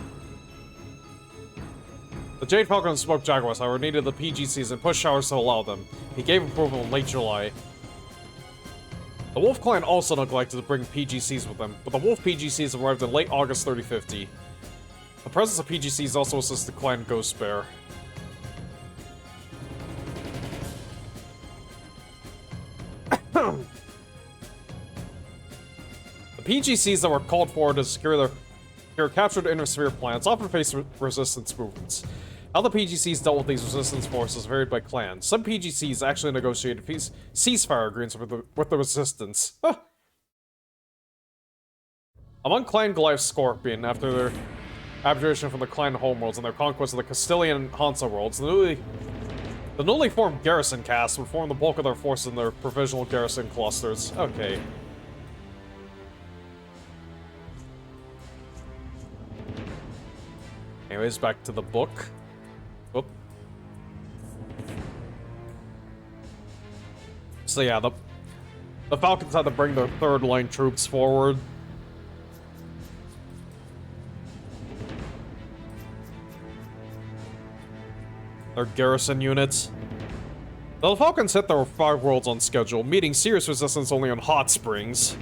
The Jade Falcon and Smoke Jaguars, however, needed the PGCs and pushed Showers to allow them. He gave approval in late July. The Wolf Clan also neglected to bring PGCs with them, but the Wolf PGCs arrived in late August 3050. The presence of PGCs also assisted Clan Ghost Bear. The PGCs that were called for to secure their captured inner sphere planets often faced resistance movements. How the PGCs dealt with these resistance forces varied by clan. Some PGCs actually negotiated ceasefire agreements with the resistance. Huh. Among Clan Goliath Scorpion, after their abjuration from the clan homeworlds and their conquest of the Castilian and Hansa worlds, the newly formed garrison caste would form the bulk of their forces in their provisional garrison clusters. Okay. Anyways, back to the book. Whoop. So yeah, the Falcons had to bring their third-line troops forward. Their garrison units. The Falcons hit their 5 worlds on schedule, meeting serious resistance only on Hot Springs.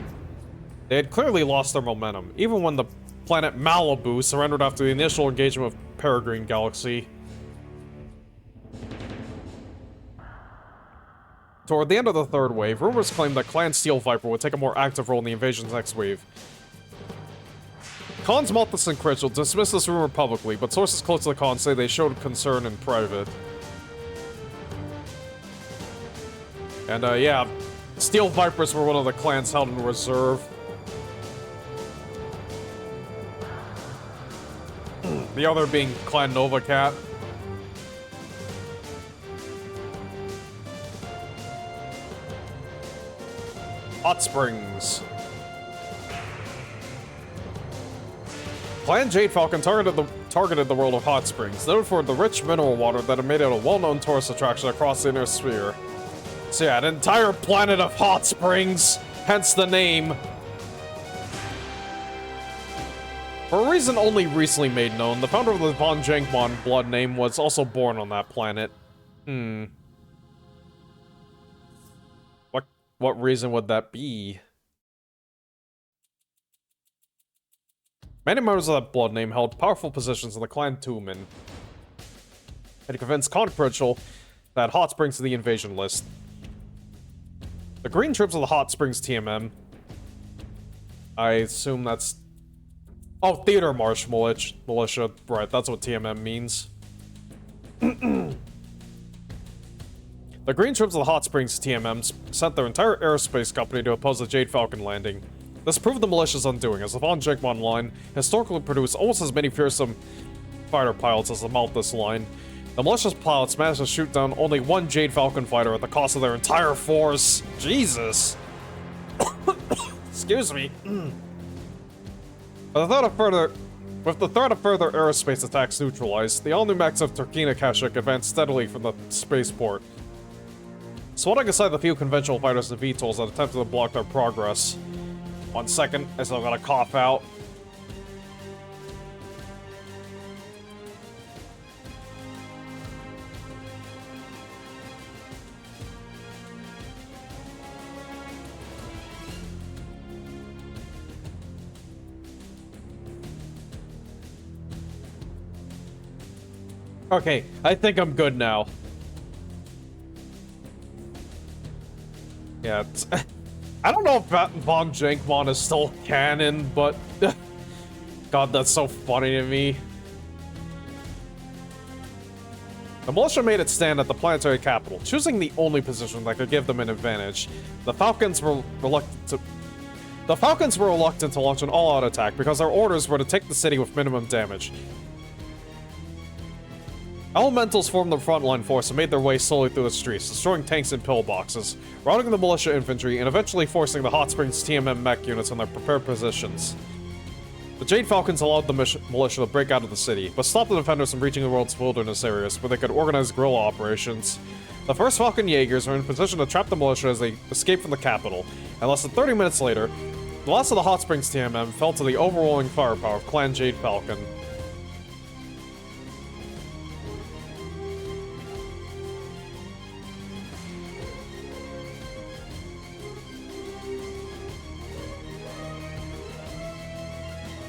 They had clearly lost their momentum, even when the planet Malibu surrendered after the initial engagement with Peregrine Galaxy. Toward the end of the third wave, rumors claimed that Clan Steel Viper would take a more active role in the invasion's next wave. Khans Malthus and Critchell dismissed this rumor publicly, but sources close to the Khans say they showed concern in private. And yeah, Steel Vipers were one of the clans held in reserve. The other being Clan Nova Cat. Hot Springs. Clan Jade Falcon targeted the world of Hot Springs, noted for the rich mineral water that had made it a well-known tourist attraction across the inner sphere. So yeah, an entire planet of hot springs, hence the name. For a reason only recently made known, the founder of the von Jankmon blood name was also born on that planet. What reason would that be? Many members of that blood name held powerful positions in the clan Tumen, and convinced Confidential that Hot Springs to the invasion list. The green troops of the Hot Springs TMM. I assume that's... Oh, Theater March Militia. Right, that's what TMM means. The green troops of the Hot Springs TMMs sent their entire aerospace company to oppose the Jade Falcon landing. This proved the militia's undoing, as the von Jankmon line historically produced almost as many fearsome fighter pilots as the Malthus line. The militia's pilots managed to shoot down only one Jade Falcon fighter at the cost of their entire force. Jesus. Excuse me. With the threat of further aerospace attacks neutralized, the all-new mechs of Turkina Kashuk advanced steadily from the spaceport. Swatting aside the few conventional fighters and VTOLs that attempted to block their progress. 1 second, I still gotta cough out. Okay, I think I'm good now. Yeah, I don't know if von Jankmon is still canon, but... God, that's so funny to me. The militia made its stand at the planetary capital, choosing the only position that could give them an advantage. The Falcons were reluctant to launch an all-out attack because their orders were to take the city with minimum damage. Elementals formed the frontline force and made their way slowly through the streets, destroying tanks and pillboxes, routing the militia infantry, and eventually forcing the Hot Springs TMM mech units in their prepared positions. The Jade Falcons allowed the militia to break out of the city, but stopped the defenders from reaching the world's wilderness areas where they could organize guerrilla operations. The first Falcon Jaegers were in position to trap the militia as they escaped from the capital, and less than 30 minutes later, the last of the Hot Springs TMM fell to the overwhelming firepower of Clan Jade Falcon.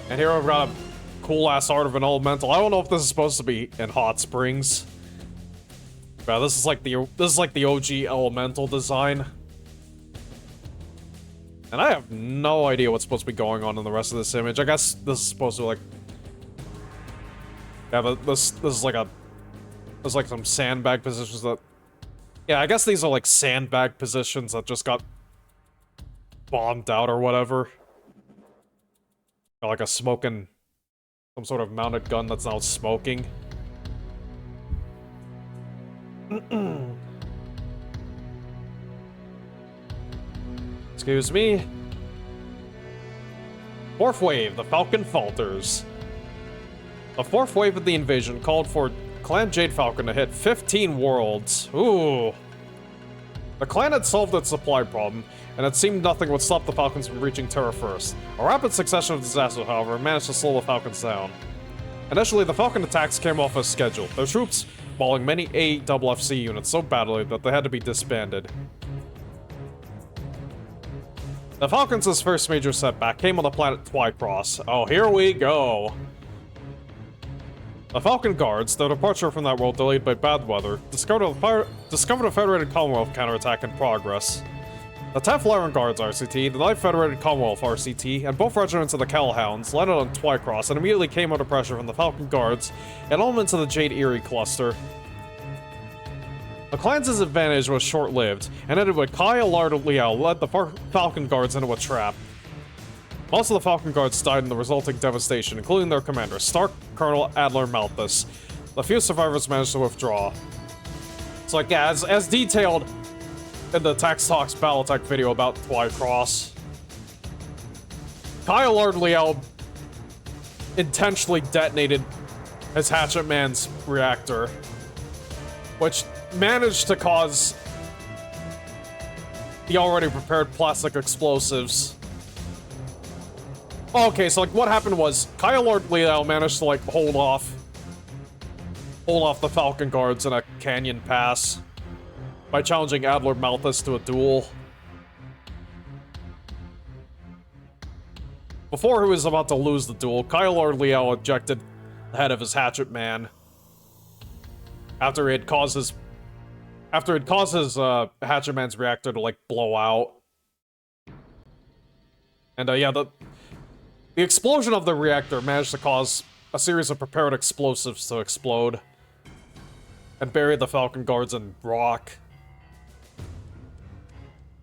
And here we've got a cool-ass art of an elemental. I don't know if this is supposed to be in Hot Springs. Yeah, this is like the OG elemental design. And I have no idea what's supposed to be going on in the rest of this image. I guess this is supposed to like... Yeah, but this is like a... There's like some sandbag positions that... Yeah, I guess these are like sandbag positions that just got bombed out or whatever. Like a smoking... Some sort of mounted gun that's now smoking. Excuse me. Fourth wave, the Falcon falters. The fourth wave of the invasion called for Clan Jade Falcon to hit 15 worlds. Ooh. The clan had solved its supply problem, and it seemed nothing would stop the Falcons from reaching Terra first. A rapid succession of disasters, however, managed to slow the Falcons down. Initially, the Falcon attacks came off as scheduled, their troops mauling many AFFC units so badly that they had to be disbanded. The Falcons' first major setback came on the planet Twycross. Oh, here we go! The Falcon Guards, their departure from that world delayed by bad weather, discovered a Federated Commonwealth counterattack in progress. The 10th Lyran Guards RCT, the 9th Federated Commonwealth RCT, and both regiments of the Calhounds landed on Twycross and immediately came under pressure from the Falcon Guards and elements of the Jade Eerie cluster. The clan's advantage was short-lived, and ended when Kai Alard Liao led the Falcon Guards into a trap. Most of the Falcon Guards died in the resulting devastation, including their commander, Stark Colonel Adler Malthus. The few survivors managed to withdraw. So like, yeah, as detailed in the Tax Talks BattleTech video about Twycross, Kai Alard Liao intentionally detonated his Hatchet Man's reactor, which managed to cause the already prepared plastic explosives. Okay, so like what happened was Kyle Lord Leo managed to like hold off the Falcon Guards in a canyon pass by challenging Adler Malthus to a duel. Before he was about to lose the duel, Kyle Lord Leo ejected the head of his hatchet man after it caused his hatchet man's reactor to like blow out. And yeah, the explosion of the reactor managed to cause a series of prepared explosives to explode and bury the Falcon Guards in rock.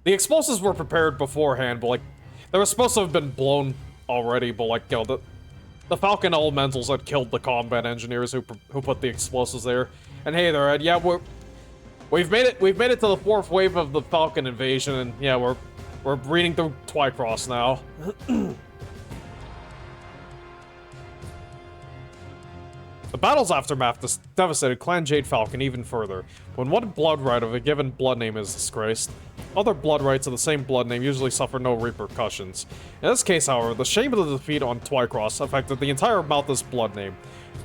The explosives were prepared beforehand, but like they were supposed to have been blown already, but like, you know, the Falcon Elementals had killed the combat engineers who put the explosives there. And hey there, Ed, yeah, we've made it to the 4th wave of the Falcon invasion, and yeah, we're reading through Twycross now. The battle's aftermath devastated Clan Jade Falcon even further. When one blood right of a given blood name is disgraced, other blood rights of the same blood name usually suffer no repercussions. In this case, however, the shame of the defeat on Twycross affected the entire Malthus blood name.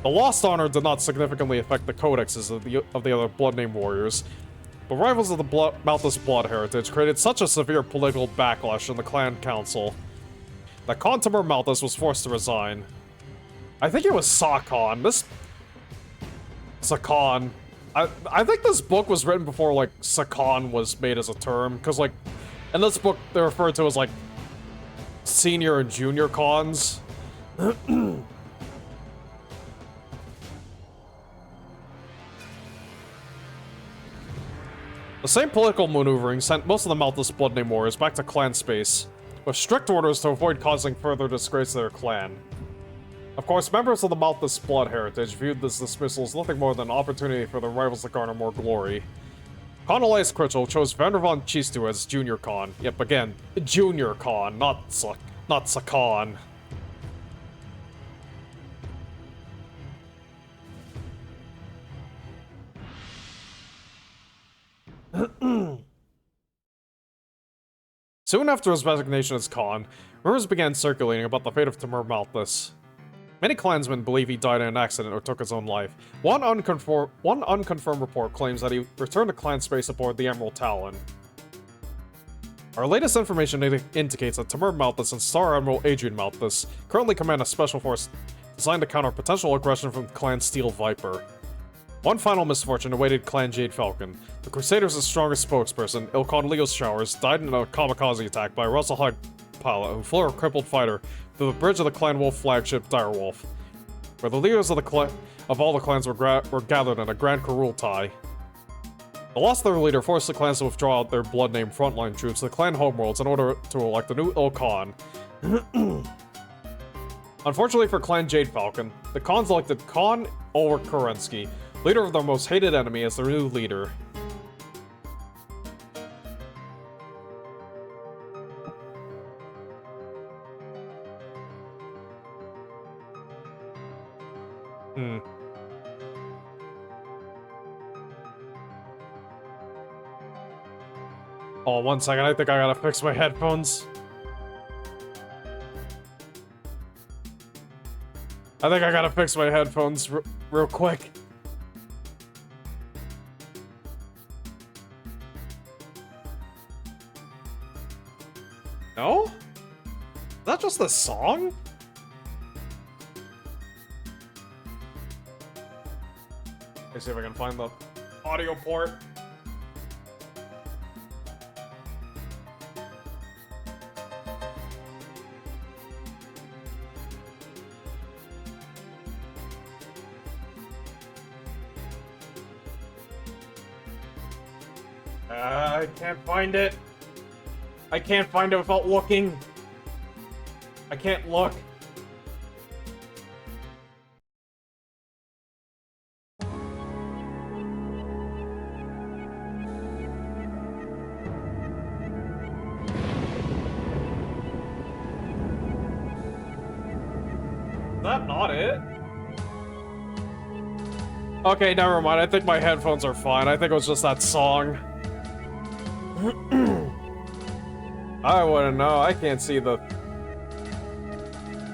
The lost honor did not significantly affect the codexes of the other blood name warriors. The rivals of the Malthus blood heritage created such a severe political backlash in the clan council that Contamur Malthus was forced to resign. I think it was Sakon. Sakon. I think this book was written before, like, Sakon was made as a term, because, like, in this book, they're referred to as, like, senior and junior cons. The same political maneuvering sent most of the Malthus blood name warriors back to clan space, with strict orders to avoid causing further disgrace to their clan. Of course, members of the Malthus blood heritage viewed this dismissal as nothing more than an opportunity for their rivals to garner more glory. Con Elias Critchell chose Vander von Chistu as Junior Con. Yep, again, Junior Con, not Sakon. Soon after his resignation as Khan, rumors began circulating about the fate of Timur Malthus. Many clansmen believe he died in an accident or took his own life. One unconfirmed report claims that he returned to clan space aboard the Emerald Talon. Our latest information indicates that Timur Malthus and Star Admiral Adrian Malthus currently command a special force designed to counter potential aggression from Clan Steel Viper. One final misfortune awaited Clan Jade Falcon. The Crusaders' strongest spokesperson, Ilkhan Leos Showers, died in a kamikaze attack by a Russell Hyde pilot who flew a crippled fighter through the bridge of the Clan Wolf flagship Direwolf, where the leaders of all the clans were gathered in a grand Kurultai. The loss of their leader forced the clans to withdraw out their blood-named frontline troops to the clan homeworlds in order to elect a new Ilkhan. Unfortunately for Clan Jade Falcon, the Khans elected Khan Ulrich Kerensky, leader of their most hated enemy, as their new leader. Oh, 1 second, I think I gotta fix my headphones. I think I gotta fix my headphones real quick. No? Is that just a song? Let me see if I can find the audio port. I can't find it. I can't find it without looking. I can't look. Is that not it? Okay, never mind. I think my headphones are fine. I think it was just that song. I wouldn't know. I can't see the...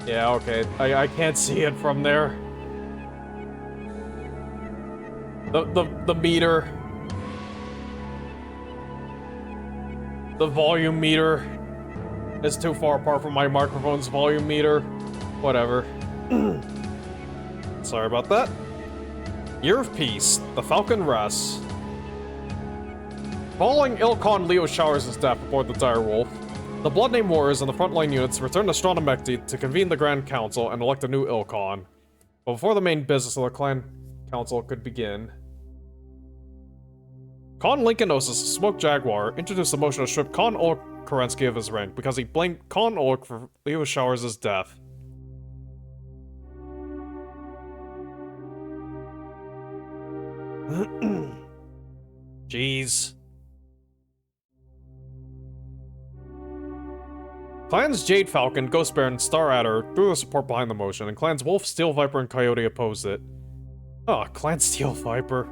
Yeah, okay. I can't see it from there. The meter. The volume meter is too far apart from my microphone's volume meter. Whatever. Sorry about that. Year of Peace. The Falcon rests. Following Ilkhan Leo Showers' death aboard the Direwolf, the Blood-Named Warriors and the frontline units returned to Stronamekti to convene the Grand Council and elect a new Ilkhan. But before the main business of the Clan Council could begin, Khan Lincolnosis, a Smoke Jaguar, introduced the motion to strip Khan Ulk Kerensky of his rank because he blamed Khan Ulk for Leo Showers' death. Jeez. Clans Jade Falcon, Ghost Bear, and Star Adder threw their support behind the motion, and clans Wolf, Steel Viper, and Coyote opposed it. Ah, Clan Steel Viper.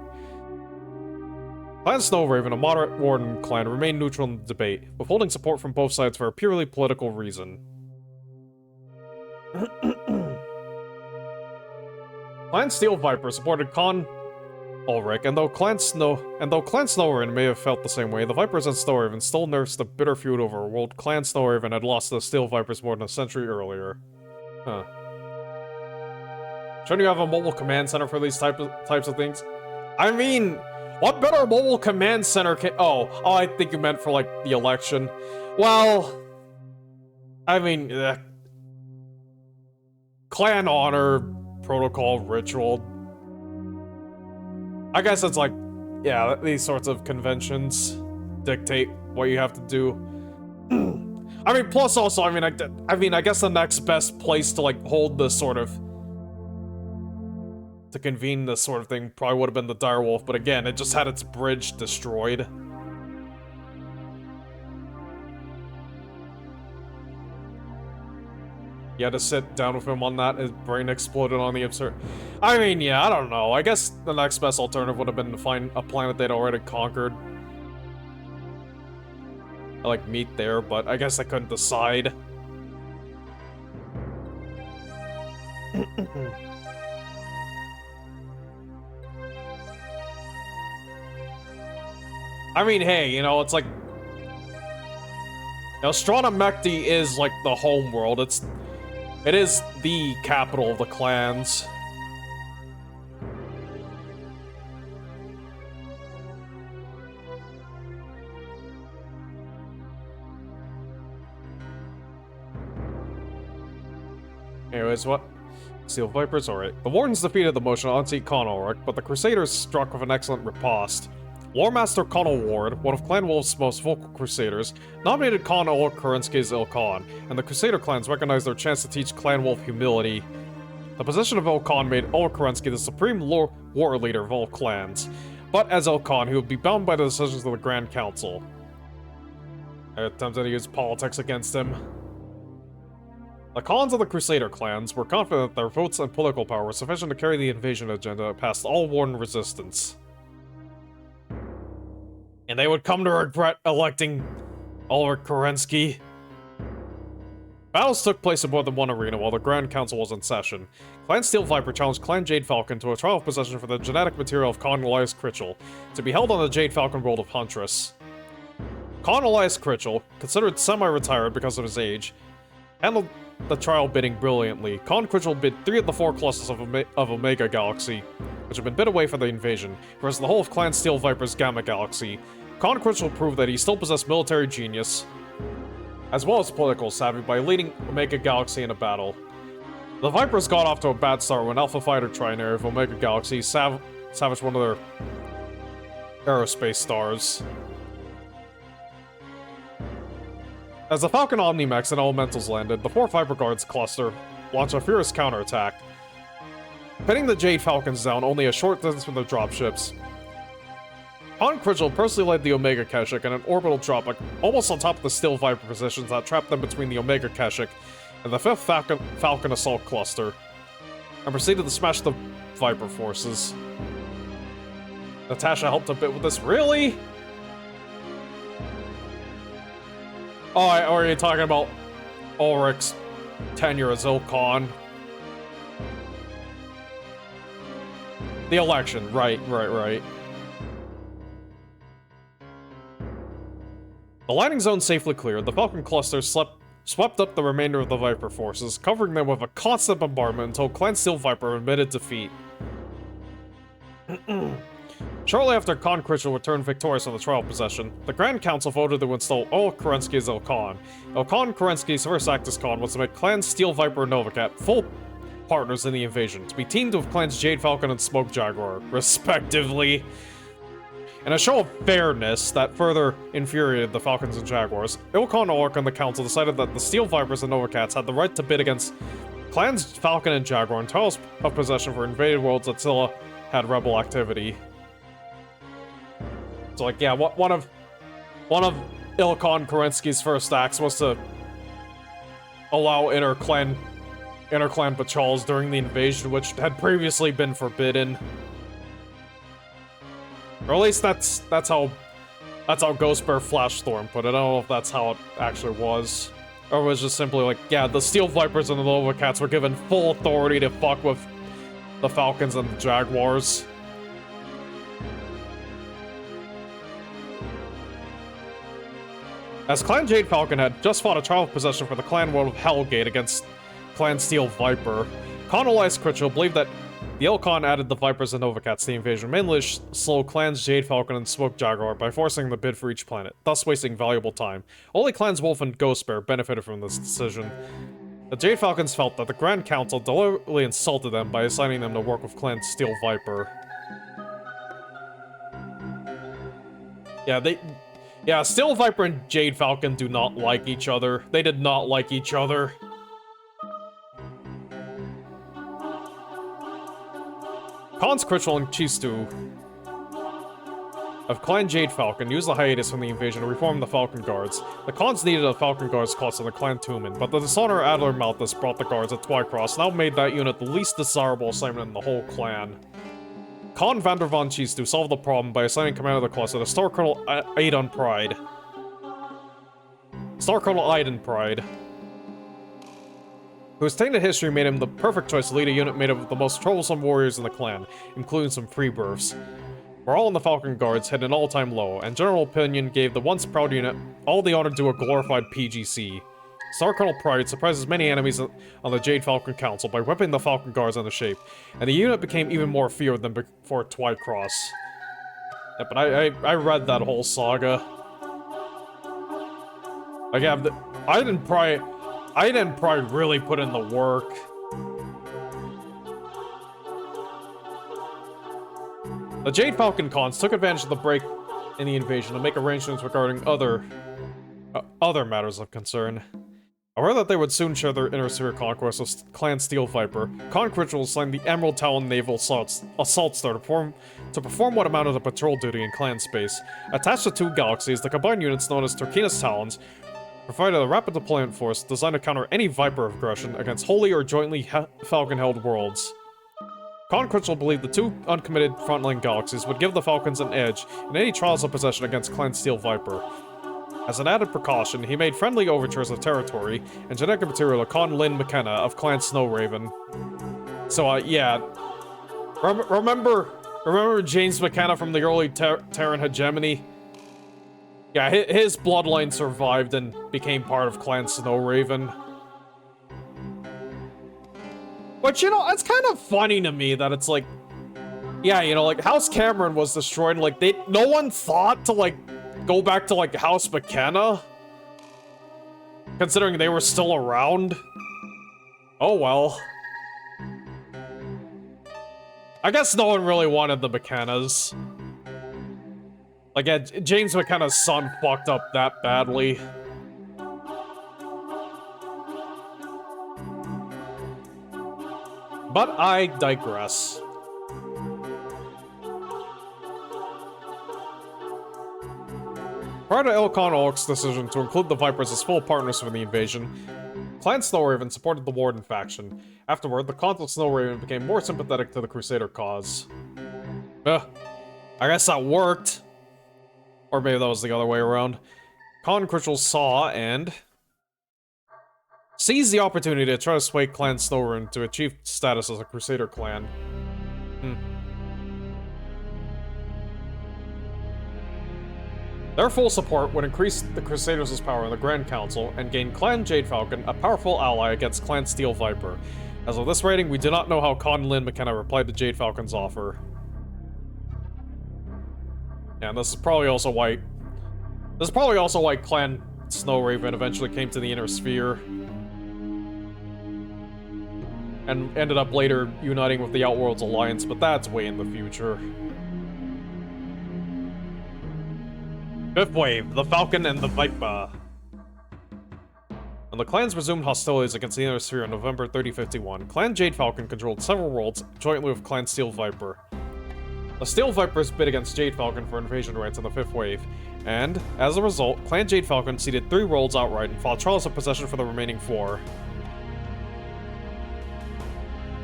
Clan Snow Raven, a moderate warden clan, remained neutral in the debate, withholding support from both sides for a purely political reason. Clan Steel Viper supported Khan Ulrich, and though Clan Snow Raven may have felt the same way, the Vipers and Snow Raven still nursed a bitter feud over a world Clan Snow Raven had lost to the Steel Vipers more than a century earlier. Huh. Shouldn't you have a mobile command center for these types of things? I mean, what better mobile command center can— Oh, I think you meant for, like, the election. Well, I mean, clan honor, protocol, ritual. I guess it's like, yeah, these sorts of conventions dictate what you have to do. I mean, plus also, I mean, I guess the next best place to, like, hold this sort of— to convene this sort of thing probably would have been the Direwolf, but again, it just had its bridge destroyed. You had to sit down with him on that, his brain exploded on the absurd— I mean, yeah, I don't know. I guess the next best alternative would have been to find a planet they'd already conquered. I like meet there, but I guess I couldn't decide. I mean, hey, you know, it's like— you know, Stronamekti is, like, the home world. It is the capital of the clans. Anyways, what? Steel Vipers, alright. The Wardens defeated the motion on unseat Khan Ulrich, but the Crusaders struck with an excellent riposte. Warmaster Connell Ward, one of Clan Wolf's most vocal Crusaders, nominated Khan Ulrich Kerensky as Ilkhan, and the Crusader clans recognized their chance to teach Clan Wolf humility. The position of Ilkhan made Ulrich Kerensky the supreme war leader of all clans, but as Ilkhan, he would be bound by the decisions of the Grand Council. I attempted to use politics against him. The Khans of the Crusader clans were confident that their votes and political power were sufficient to carry the invasion agenda past all Warden resistance. And they would come to regret electing Ulrich Kerensky. Battles took place in more than one arena while the Grand Council was in session. Clan Steel Viper challenged Clan Jade Falcon to a trial of possession for the genetic material of Khan Elias Critchell, to be held on the Jade Falcon world of Huntress. Khan Elias Critchell, considered semi-retired because of his age, handled the trial bidding brilliantly. Khan Critchell bid 3 of the 4 clusters of Omega Galaxy, which had been bid away for the invasion, whereas the whole of Clan Steel Viper's Gamma Galaxy. Khan Critchell proved that he still possessed military genius, as well as political savvy, by leading Omega Galaxy in a battle. The Vipers got off to a bad start when Alpha Fighter Trinary of Omega Galaxy savaged one of their aerospace stars. As the Falcon Omnimax and Elementals landed, the 4 Viper Guards cluster launched a furious counterattack, pinning the Jade Falcons down only a short distance from their dropships. Khan Critchell personally led the Omega Keshik in an orbital drop almost on top of the Steel Viper positions that trapped them between the Omega Keshik and the 5th Falcon Assault Cluster, and proceeded to smash the Viper forces. Natasha helped a bit with this. Really? Oh, are you talking about Ulrich's tenure as Ilkhan. The election, right. The landing zone safely cleared, the Falcon cluster swept up the remainder of the Viper forces, covering them with a constant bombardment until Clan Steel Viper admitted defeat. Shortly after Khan Critchell returned victorious in the trial possession, the Grand Council voted to install all Kerensky as Ilkhan. Ilkhan Kerensky's first act as Khan was to make Clan Steel Viper and Novacat full partners in the invasion, to be teamed with Clans Jade Falcon and Smoke Jaguar, respectively. In a show of fairness that further infuriated the Falcons and Jaguars, Ilkhan Orc and the Council decided that the Steel Vipers and Novacats had the right to bid against Clans Falcon and Jaguar in trials of possession for invaded worlds that still had rebel activity. So, like, yeah, one of Ilkhan Kerensky's first acts was to allow inter-clan patrols during the invasion, which had previously been forbidden. Or at least that's how Ghost Bear Flashstorm put it. I don't know if that's how it actually was. Or it was just simply like, yeah, the Steel Vipers and the Novacats were given full authority to fuck with the Falcons and the Jaguars. As Clan Jade Falcon had just fought a trial of possession for the Clan World of Hellgate against Clan Steel Viper, Khan Elias Critchell believed that the Ilkhan added the Vipers and Novacats to the invasion, mainly to slow Clans Jade Falcon and Smoke Jaguar by forcing the bid for each planet, thus wasting valuable time. Only Clans Wolf and Ghost Bear benefited from this decision. The Jade Falcons felt that the Grand Council deliberately insulted them by assigning them to work with Clan Steel Viper. Yeah, Steel Viper and Jade Falcon do not like each other. They did not like each other. Khans Critchell and Chistu of Clan Jade Falcon used the hiatus from the invasion to reform the Falcon Guards. The Khans needed a Falcon Guards class in the Clan Tumen, but the Dishonor Adler Malthus brought the Guards at Twycross, now made that unit the least desirable assignment in the whole clan. Khan Vander von Chistu solved the problem by assigning command of the cluster to Star Colonel Aidan Pride. Whose tainted history made him the perfect choice to lead a unit made up of the most troublesome warriors in the clan, including some free births. Morale in the Falcon Guards hit an all-time low, and general opinion gave the once proud unit all the honor due a glorified PGC. Star Colonel Pride surprises many enemies on the Jade Falcon Council by whipping the Falcon Guards into shape, and the unit became even more feared than before Twycross. Yeah, but I read that whole saga. Like, yeah, Aidan Pride really put in the work. The Jade Falcon Khans took advantage of the break in the invasion to make arrangements regarding other matters of concern. Aware that they would soon share their inner sphere conquest with Clan Steel Viper, Khan Critchell assigned the Emerald Talon Naval Assault Star to perform what amounted to patrol duty in clan space. Attached to two galaxies, the combined units known as Turkinus Talons provided a rapid deployment force designed to counter any Viper aggression against wholly or jointly Falcon-held worlds. Khan Critchell believed the two uncommitted frontline galaxies would give the Falcons an edge in any trials of possession against Clan Steel Viper. As an added precaution, he made friendly overtures of territory and genetic material to Khan Lyn McKenna of Clan Snowraven. So, yeah. Remember James McKenna from the early Terran hegemony? Yeah, his bloodline survived and became part of Clan Snowraven. But, you know, it's kind of funny to me that it's like... Yeah, you know, like, House Cameron was destroyed, like, no one thought to, like, go back to, like, House McKenna? Considering they were still around? Oh, well. I guess no one really wanted the McKennas. Like, yeah, James McKenna's son fucked up that badly. But I digress. Prior to Ilkhan Orc's decision to include the Vipers as full partners for the invasion, Clan Snowraven supported the Warden faction. Afterward, the Khans of Snowraven became more sympathetic to the Crusader cause. I guess that worked. Or maybe that was the other way around. Khan Critchell saw and... seize the opportunity to try to sway Clan Snowrune to achieve status as a Crusader clan. Their full support would increase the Crusaders' power in the Grand Council and gain Clan Jade Falcon a powerful ally against Clan Steel Viper. As of this rating, we do not know how Con Lin McKenna replied to Jade Falcon's offer. Yeah, and this is probably also why Clan Snowraven eventually came to the Inner Sphere and ended up later uniting with the Outworlds Alliance, but that's way in the future. Fifth Wave, the Falcon and the Viper. When the clans resumed hostilities against the Inner Sphere in November 3051, Clan Jade Falcon controlled several worlds jointly with Clan Steel Viper. The Steel Vipers bid against Jade Falcon for invasion rights in the Fifth Wave, and, as a result, Clan Jade Falcon ceded 3 worlds outright and fought trials of possession for the remaining 4.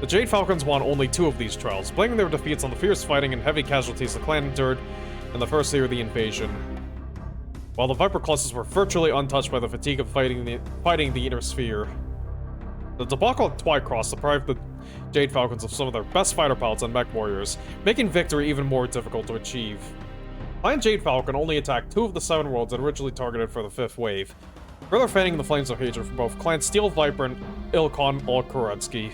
The Jade Falcons won only 2 of these trials, blaming their defeats on the fierce fighting and heavy casualties the clan endured in the first year of the invasion. While the Viper classes were virtually untouched by the fatigue of fighting the Inner Sphere. The debacle at Twycross deprived the Jade Falcons of some of their best fighter pilots and mech warriors, making victory even more difficult to achieve. Clan Jade Falcon only attacked 2 of the 7 worlds originally targeted for the Fifth Wave, further fanning the flames of hatred for both Clan Steel Viper and Ilkhan Olkoretsky.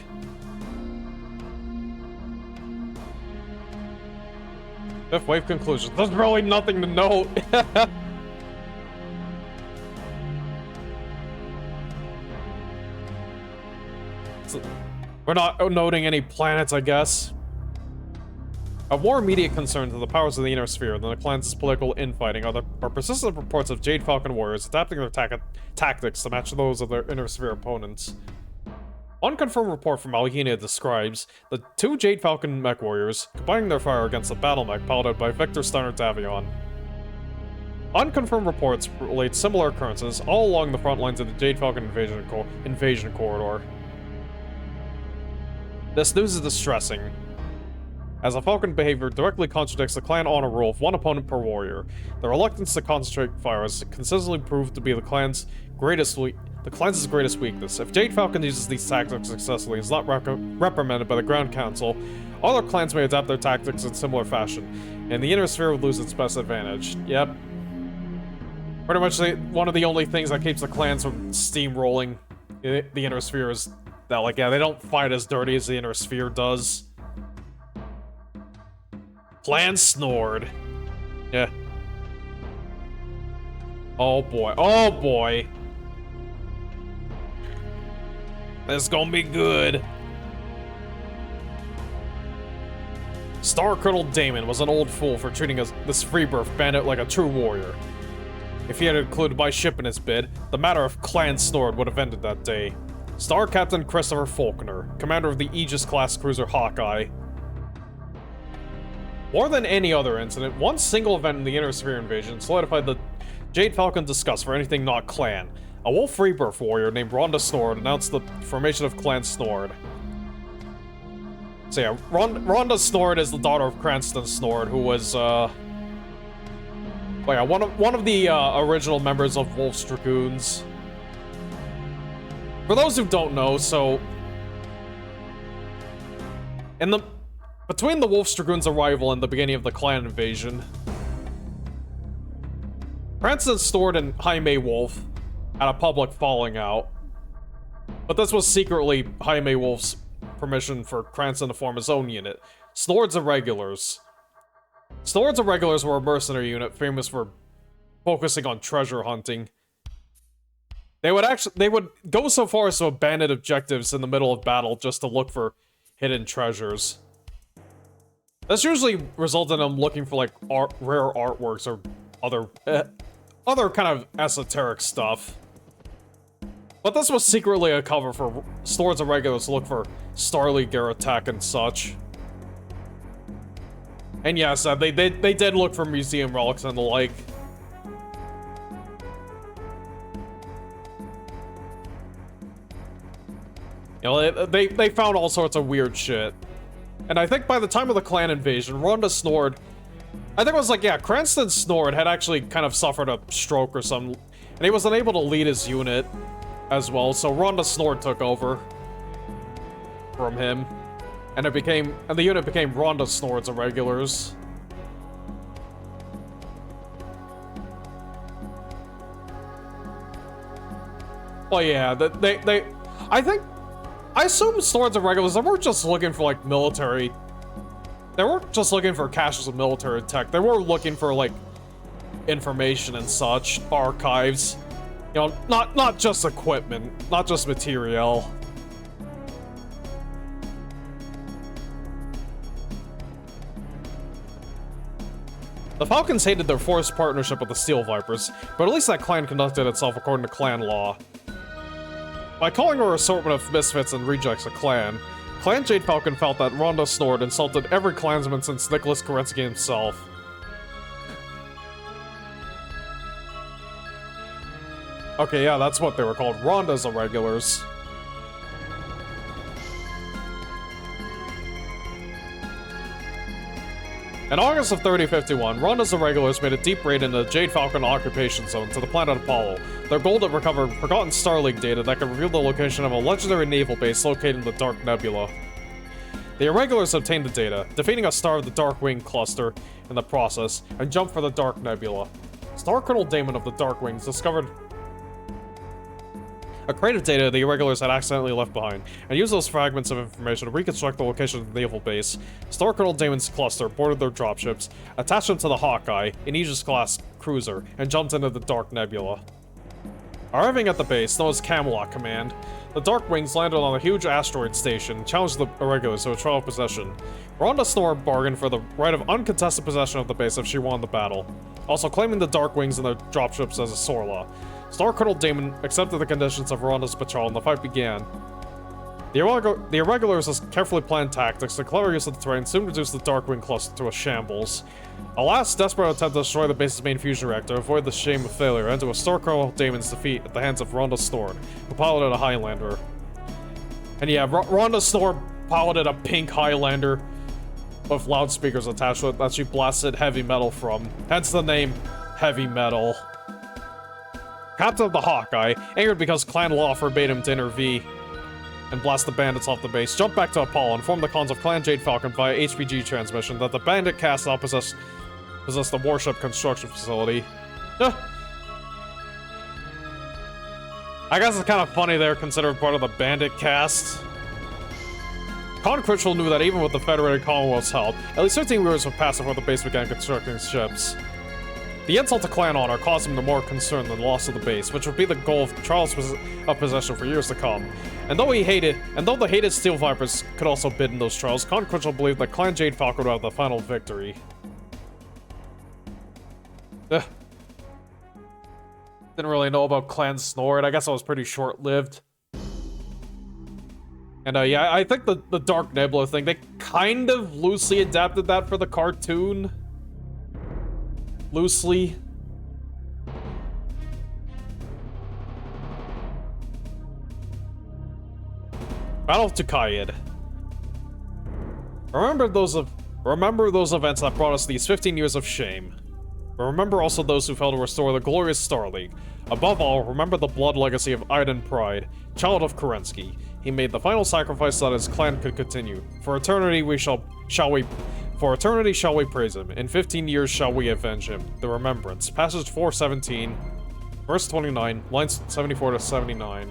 Fifth Wave conclusion. There's really nothing to note. We're not noting any planets, I guess. Of more immediate concern to the powers of the Inner Sphere than the clans' political infighting are persistent reports of Jade Falcon warriors adapting their tactics to match those of their Inner Sphere opponents. Unconfirmed report from Algenia describes the 2 Jade Falcon mech warriors combining their fire against a battle mech piloted by Victor Steiner Davion. Unconfirmed reports relate similar occurrences all along the front lines of the Jade Falcon invasion corridor. This news is distressing, as the Falcon behavior directly contradicts the clan honor rule of 1 opponent per warrior. The reluctance to concentrate fire has consistently proved to be the clan's greatest weakness. If Jade Falcon uses these tactics successfully and is not reprimanded by the Ground Council, other clans may adapt their tactics in similar fashion, and the Inner Sphere would lose its best advantage. Yep. Pretty much one of the only things that keeps the clans from steamrolling the Inner Sphere is that, like, yeah, they don't fight as dirty as the Inner Sphere does. Clan Snord. Yeah. Oh boy. Oh boy. This is gonna be good. Star-Curdled Damon was an old fool for treating this Freebirth bandit like a true warrior. If he had included my ship in his bid, the matter of Clan Snord would have ended that day. Star Captain Christopher Faulkner, commander of the Aegis-class cruiser Hawkeye. More than any other incident, one single event in the Inner Sphere invasion solidified the Jade Falcon disgust for anything not clan. A wolf rebirth warrior named Rhonda Snord announced the formation of Clan Snord. So yeah, Rhonda Snord is the daughter of Cranston Snord, who was, one of the original members of Wolf's Dragoons. For those who don't know, so between the Wolf's Dragoon's arrival and the beginning of the clan invasion, Cranston Snord and Jaime Wolf had a public falling out. But this was secretly Jaime Wolf's permission for Cranston to form his own unit, Snord's Irregulars. Snord's Irregulars were a mercenary unit famous for focusing on treasure hunting. They would go so far as to abandon objectives in the middle of battle just to look for hidden treasures. This usually resulted in them looking for, like, rare artworks or other kind of esoteric stuff. But this was secretly a cover for Snord's Irregulars to look for Starly Garatak and such. And yes, they did look for museum relics and the like. You know, they found all sorts of weird shit. And I think by the time of the clan invasion, Rhonda Snord, I think it was like, yeah, Cranston Snord had actually kind of suffered a stroke or something, and he was unable to lead his unit. as well, so Rhonda Snort took over from him. And the unit became Rhonda Snort's Irregulars. Well, yeah, I assume Snort's Irregulars, they weren't just looking for, like, military. They weren't just looking for caches of military tech. They were looking for, like, information and such, archives. You know, not just equipment, not just material. The Falcons hated their forced partnership with the Steel Vipers, but at least that clan conducted itself according to clan law. By calling her assortment of misfits and rejects a clan, Clan Jade Falcon felt that Rhonda Snort insulted every clansman since Nicholas Kerensky himself. Okay, yeah, that's what they were called, Rhonda's Irregulars. In August of 3051, Rhonda's Irregulars made a deep raid into the Jade Falcon occupation zone to the planet Apollo. Their goal to recover forgotten Starlink data that could reveal the location of a legendary naval base located in the Dark Nebula. The Irregulars obtained the data, defeating a star of the Darkwing cluster in the process, and jumped for the Dark Nebula. Star Colonel Damon of the Darkwings discovered a crate of data the Irregulars had accidentally left behind, and used those fragments of information to reconstruct the location of the naval base. Star Colonel Damon's cluster boarded their dropships, attached them to the Hawkeye, an Aegis-class cruiser, and jumped into the Dark Nebula. Arriving at the base, known as Camelot Command, the Darkwings landed on a huge asteroid station and challenged the Irregulars to a trial of possession. Rhonda Snort bargained for the right of uncontested possession of the base if she won the battle, also claiming the Darkwings and their dropships as a Sorla. Star Colonel Damon accepted the conditions of Rhonda's patrol and the fight began. The Irregulars' carefully planned tactics and clever use of the terrain soon reduced the Darkwing cluster to a shambles. A last desperate attempt to destroy the base's main fusion reactor to avoid the shame of failure ended with Star Colonel Damon's defeat at the hands of Rhonda Snort, who piloted a Highlander. And yeah, Rhonda Snort piloted a pink Highlander with loudspeakers attached to it that she blasted heavy metal from, hence the name Heavy Metal. Captain of the Hawkeye, angered because clan law forbade him to intervene and blast the bandits off the base, jumped back to Apollo and informed the cons of Clan Jade Falcon via HPG transmission that the bandit cast now possessed the warship construction facility. I guess it's kind of funny they're considered part of the bandit cast. Con Critchell knew that even with the Federated Commonwealth's help, at least 15 years would pass before the base began constructing ships. The insult to clan honor caused him to more concern than the loss of the base, which would be the goal of trials of possession for years to come. And though the hated Steel Vipers could also bid in those trials, Con Critchell believed that Clan Jade Falcon would have the final victory. Didn't really know about Clan Snort. I guess I was pretty short-lived. And yeah, I think the Dark Nebula thing, they kind of loosely adapted that for the cartoon. Loosely. Battle of Tukayyid. Remember those events that brought us these 15 years of shame. But remember also those who failed to restore the glorious Star League. Above all, remember the blood legacy of Iden Pride, child of Kerensky. He made the final sacrifice so that his clan could continue. For eternity For eternity shall we praise him. In 15 years shall we avenge him. The Remembrance. Passage 417, verse 29, lines 74 to 79.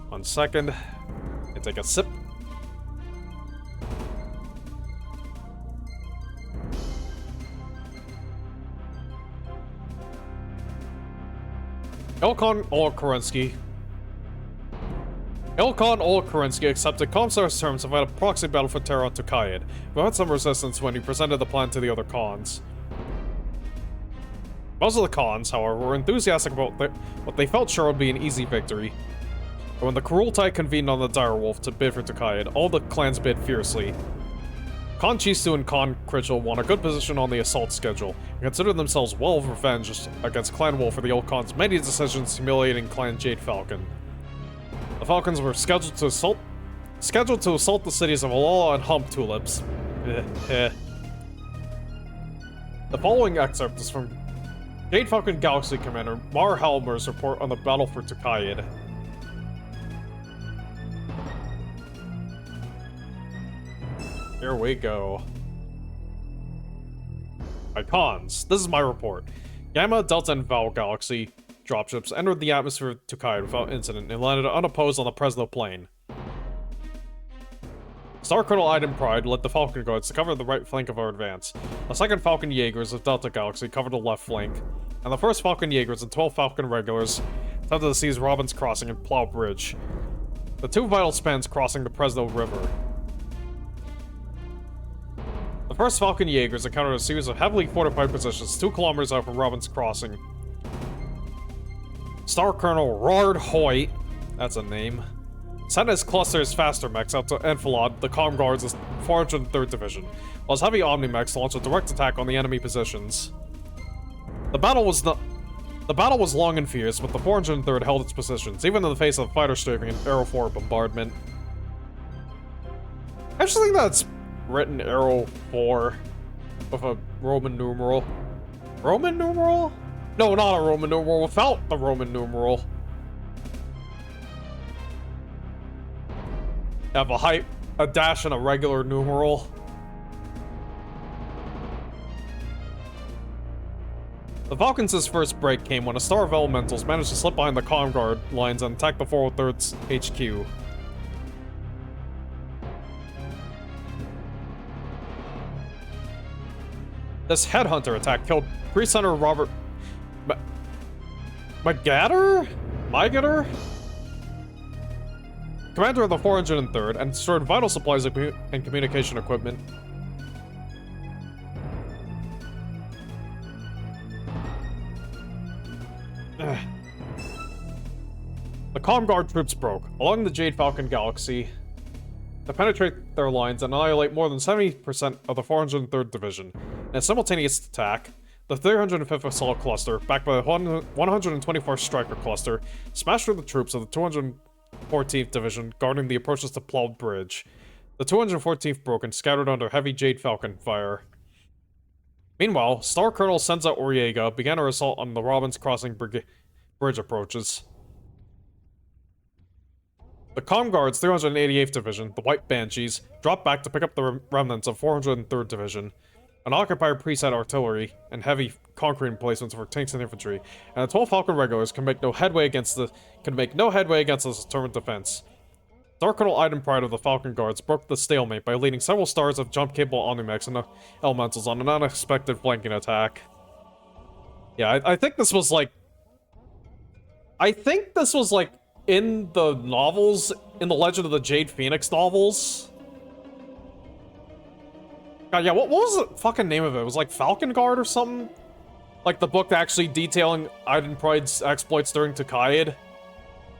1 second. I take a sip. Ilkhan Kerensky accepted Comstar's terms to fight a proxy battle for terror on Tukayyid, but had some resistance when he presented the plan to the other Khans. Most of the Khans, however, were enthusiastic about what they felt sure would be an easy victory. But when the Kurultai convened on the Direwolf to bid for Tukayyid, all the clans bid fiercely. Khan Chistu and Khan Critchell won a good position on the assault schedule, and considered themselves well revenged against Clan Wolf for the old Khan's many decisions humiliating Clan Jade Falcon. The Falcons were scheduled to assault the cities of Alala and Hump Tulips. The following excerpt is from Jade Falcon Galaxy Commander Mar Helmer's report on the battle for Tukayyid. Here we go. Icons. This is my report. Gamma, Delta, and Val Galaxy dropships entered the atmosphere of Tukayyid without incident and landed unopposed on the Presno Plain. Star Colonel Iden Pride led the Falcon Guards to cover the right flank of our advance. The 2nd Falcon Jaegers of Delta Galaxy covered the left flank, and the 1st Falcon Jaegers and 12 Falcon Regulars attempted to seize Robbins Crossing and Plow Bridge, the 2 vital spans crossing the Presno River. The 1st Falcon Jaegers encountered a series of heavily fortified positions 2 kilometers out from Robbins Crossing. Star Colonel Rard Hoyt, that's a name, sent his cluster's faster mechs out to Enfilade, the Comm Guards' 403rd Division, while his heavy Omni-mechs launched a direct attack on the enemy positions. The battle was long and fierce, but the 403rd held its positions, even in the face of fighter strafing and Aero-4 bombardment. I actually think that's written Aero-4 with a Roman numeral. Roman numeral? No, not a Roman numeral, without the Roman numeral. Have a dash and a regular numeral. The Falcons' first break came when a star of elementals managed to slip behind the Comm Guard lines and attack the 403rd's HQ. This headhunter attack killed Pre-Senator Robert Magatter? Commander of the 403rd, and destroyed vital supplies and communication equipment. The Comm Guard troops broke along the Jade Falcon Galaxy to penetrate their lines and annihilate more than 70% of the 403rd Division. In a simultaneous attack, the 305th Assault Cluster, backed by the 124th Striker Cluster, smashed through the troops of the 214th Division guarding the approaches to Plowed Bridge. The 214th broke and scattered under heavy Jade Falcon fire. Meanwhile, Star Colonel Senza Oriega began her assault on the Robbins Crossing bridge approaches. The Comm Guard's 388th Division, the White Banshees, dropped back to pick up the remnants of 403rd Division. An occupied preset artillery and heavy concrete emplacements for tanks and infantry, and the 12 Falcon Regulars can make no headway against this determined defense. Star Colonel Iden Pride of the Falcon Guards broke the stalemate by leading several stars of jump-capable Omni-mechs and Elementals on an unexpected flanking attack. Yeah, I think this was like... in the novels, in the Legend of the Jade Phoenix novels. God, yeah, what was the fucking name of it? It was like Falcon Guard or something? Like the book actually detailing Iden Pride's exploits during Tukayyid.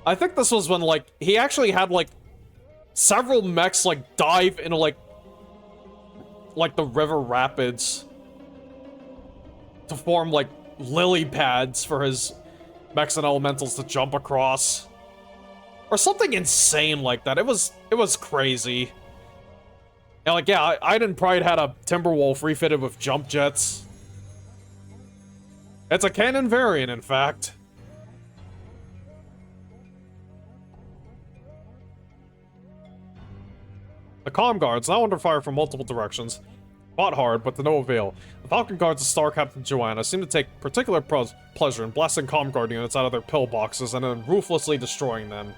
I think this was when, like, he actually had, like, several mechs, like, dive into, like the river rapids to form, like, lily pads for his mechs and elementals to jump across. Or something insane like that. It was crazy. And, like, yeah, Iden Pride had a Timberwolf refitted with jump jets. It's a canon variant, in fact. The Comm Guards, now under fire from multiple directions, fought hard, but to no avail. The Falcon Guards of Star Captain Joanna seemed to take particular pleasure in blasting Comm Guard units out of their pillboxes and then ruthlessly destroying them.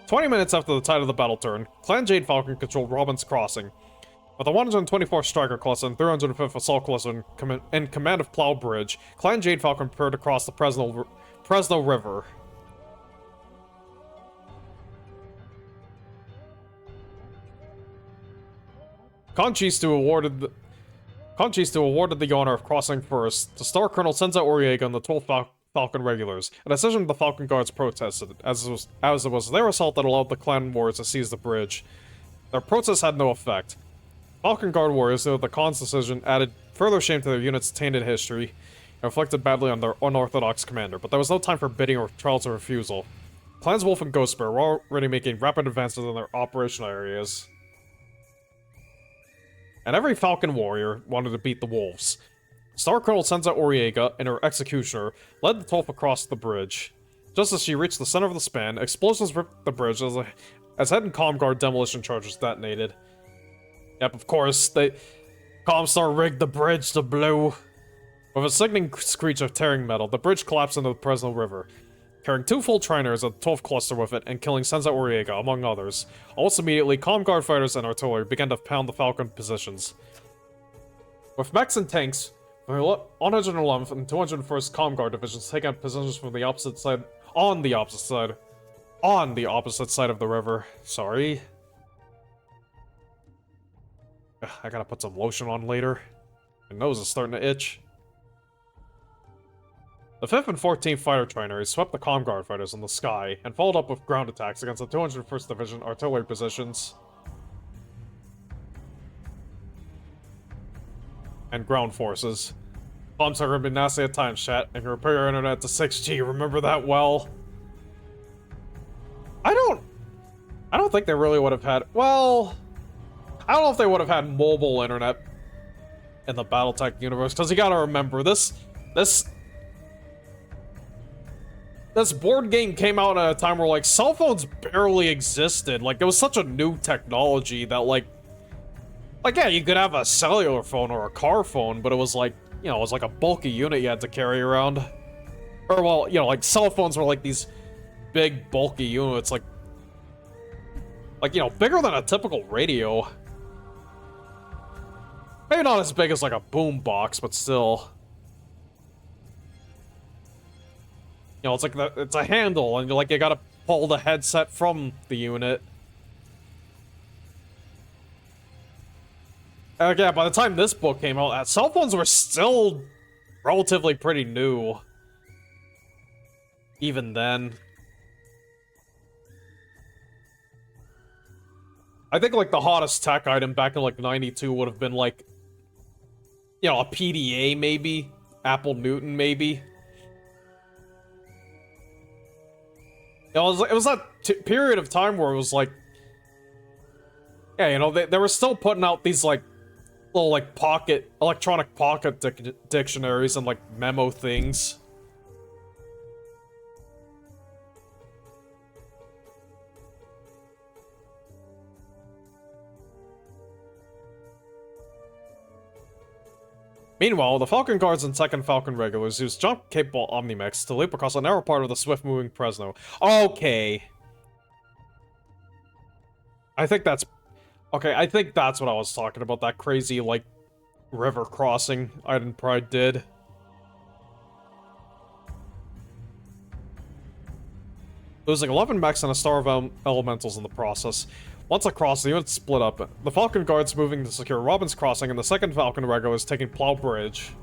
20 minutes after the tide of the battle turned, Clan Jade Falcon controlled Robbins Crossing. With the 124th Striker Cluster and 305th Assault Cluster in command of Plow Bridge, Clan Jade Falcon prepared to cross the Presno River. Conchistu awarded the honor of crossing first to Star Colonel Senza Oriega and the 12th Falcon Regulars, a decision the Falcon Guards protested, as it was their assault that allowed the clan warriors to seize the bridge. Their protest had no effect. Falcon Guard warriors knew that the Khan's decision added further shame to their unit's tainted history, and reflected badly on their unorthodox commander, but there was no time for bidding or trials of refusal. Clans Wolf and Ghost Bear were already making rapid advances in their operational areas. And every Falcon warrior wanted to beat the Wolves. Star Colonel Senza Oriega and her executioner led the 12th across the bridge. Just as she reached the center of the span, explosions ripped the bridge as head and comm guard demolition charges detonated. Yep, of course, Comstar rigged the bridge to blow. With a sickening screech of tearing metal, the bridge collapsed into the Fresno River, carrying 2 full trainers of the 12th cluster with it and killing Senza Oriega, among others. Almost immediately, comm guard fighters and artillery began to pound the Falcon positions. With mechs and tanks, the 111th and 201st comm guard divisions taking up positions from the opposite side, on the opposite side of the river. Sorry. Ugh, I gotta put some lotion on later. My nose is starting to itch. The 5th and 14th fighter trainers swept the comm guard fighters in the sky and followed up with ground attacks against the 201st Division artillery positions and ground forces. Comms have been nasty at times, chat, and can repair your internet to 6G. Remember that well. I don't think they really would have had. Well, I don't know if they would have had mobile internet in the BattleTech universe, because you gotta remember this board game came out at a time where, like, cell phones barely existed. Like, it was such a new technology that, like, yeah, you could have a cellular phone or a car phone, but it was like, you know, it was like a bulky unit you had to carry around. Or, well, you know, like, cell phones were like these big, bulky units, like, you know, bigger than a typical radio. Maybe not as big as, like, a boom box, but still. You know, it's like it's a handle, and you gotta pull the headset from the unit. Yeah, by the time this book came out, cell phones were still relatively pretty new. Even then. I think, like, the hottest tech item back in, like, 92 would have been, like, you know, a PDA, maybe? Apple Newton, maybe? You know, it was that period of time where it was, like... Yeah, you know, they were still putting out these, like, little, like, electronic pocket dictionaries and, like, memo things. Meanwhile, the Falcon Guards and 2nd Falcon Regulars used jump-capable Omnimex to leap across a narrow part of the swift-moving Fresno. Okay. I think that's what I was talking about, that crazy, like, river crossing Iden Pride did. Losing 11 mechs and a star of elementals in the process. Once across, the units split up. The Falcon Guards moving to secure Robbins Crossing, and the 2nd Falcon Regulars taking Plow Bridge.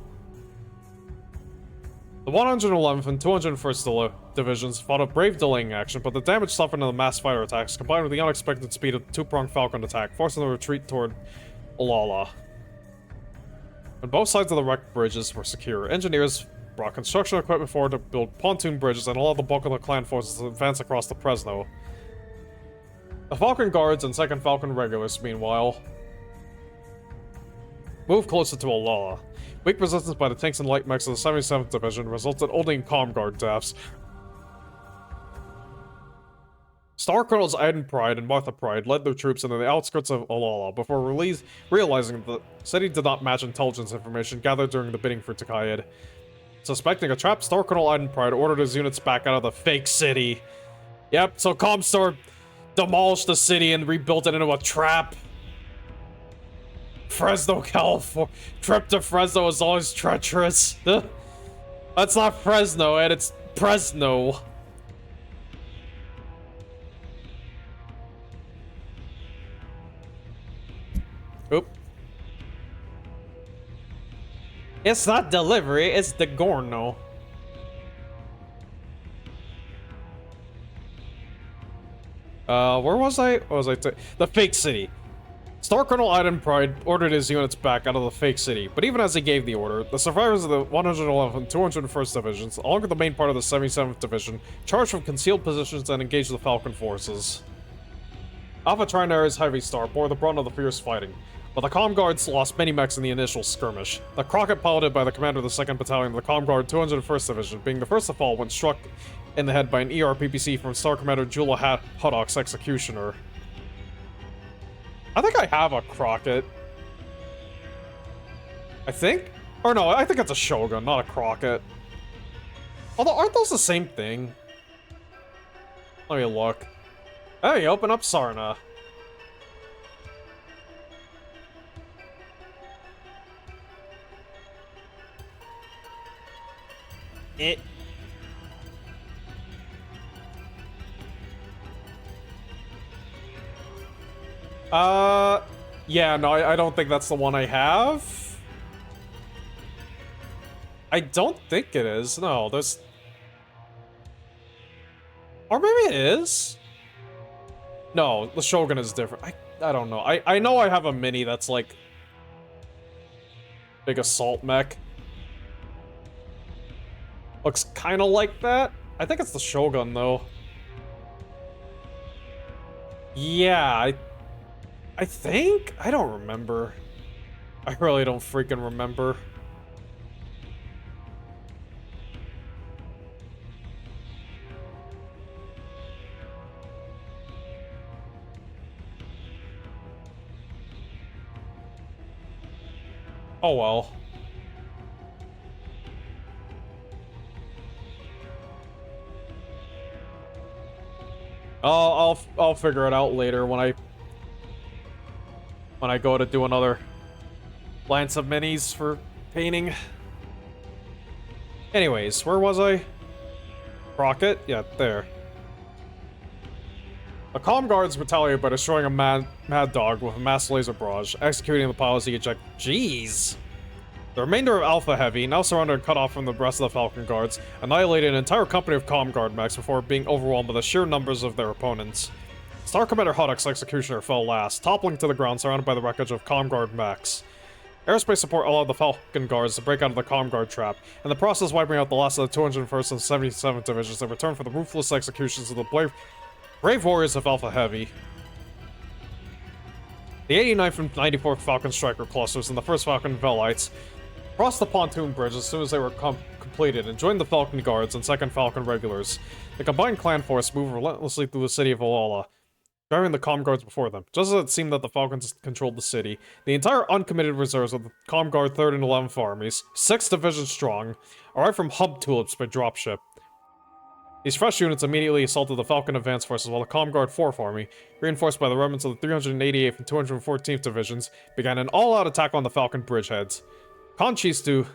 The 111th and 201st Divisions fought a brave delaying action, but the damage suffered in the mass fighter attacks, combined with the unexpected speed of the 2-pronged Falcon attack, forcing them to retreat toward Olala. When both sides of the wrecked bridges were secure, engineers brought construction equipment forward to build pontoon bridges and allow the bulk of the clan forces to advance across the Fresno. The Falcon Guards and 2nd Falcon Regulars, meanwhile, moved closer to Olala. Weak resistance by the tanks and light mechs of the 77th Division resulted only in comm guard deaths. Star Colonels Iden Pride and Martha Pride led their troops into the outskirts of Olala before realizing that the city did not match intelligence information gathered during the bidding for Tukayyid. Suspecting a trap, Star Colonel Iden Pride ordered his units back out of the fake city. Yep, so Comstar demolished the city and rebuilt it into a trap. Fresno, California. Trip to Fresno is always treacherous. That's not Fresno, Ed. It's Fresno. Oop. It's not delivery, it's DiGiorno. Where was I? What was I? The fake city. Star Colonel Iden Pride ordered his units back out of the fake city, but even as he gave the order, the survivors of the 111th and 201st Divisions, along with the main part of the 77th Division, charged from concealed positions and engaged the Falcon forces. Alpha Trinari's Heavy Star bore the brunt of the fierce fighting. but the Comm Guards lost many mechs in the initial skirmish. The Crockett, piloted by the commander of the 2nd Battalion of the Comm Guard 201st Division, being the first to fall when struck in the head by an ER-PPC from Star Commander Jula Huddock's Executioner. I think I have a Crockett. I think? Or no, I think it's a Shogun, not a Crockett. Although, aren't those the same thing? Let me look. Hey, open up Sarna. Yeah, no, I don't think that's the one I have. I don't think it is. No, there's... Or maybe it is? No, the Shogun is different. I don't know. I know I have a mini that's like... big assault mech. Looks kind of like that. I think it's the Shogun, though. Yeah, I think? I don't remember. I really don't freaking remember. Oh well. I'll figure it out later when I go to do another Lance of Minis for painting. Anyways, where was I? Rocket? Yeah, there. The Comm Guards retaliate by destroying a mad dog with a mass laser barrage, executing the policy eject. Jeez! The remainder of Alpha Heavy, now surrounded and cut off from the rest of the Falcon Guards, annihilated an entire company of Comm Guard mechs before being overwhelmed by the sheer numbers of their opponents. Star Commander Huddock's Executioner fell last, toppling to the ground surrounded by the wreckage of Comm Guard mechs. Aerospace support allowed the Falcon Guards to break out of the Comm Guard trap, in the process wiping out the last of the 201st and 77th Divisions that returned for the ruthless executions of the brave warriors of Alpha Heavy. The 89th and 94th Falcon Striker clusters and the 1st Falcon Velites crossed the pontoon bridge as soon as they were completed and joined the Falcon Guards and 2nd Falcon Regulars. The combined clan force moved relentlessly through the city of Valhalla, driving the Comm Guards before them. Just as it seemed that the Falcons controlled the city, the entire uncommitted reserves of the Comm Guard 3rd and 11th Armies, 6 divisions strong, arrived from Hub Tulips by dropship. These fresh units immediately assaulted the Falcon advance forces while the Comm Guard 4th Army, reinforced by the remnants of the 388th and 214th Divisions, began an all-out attack on the Falcon bridgeheads. Conchistu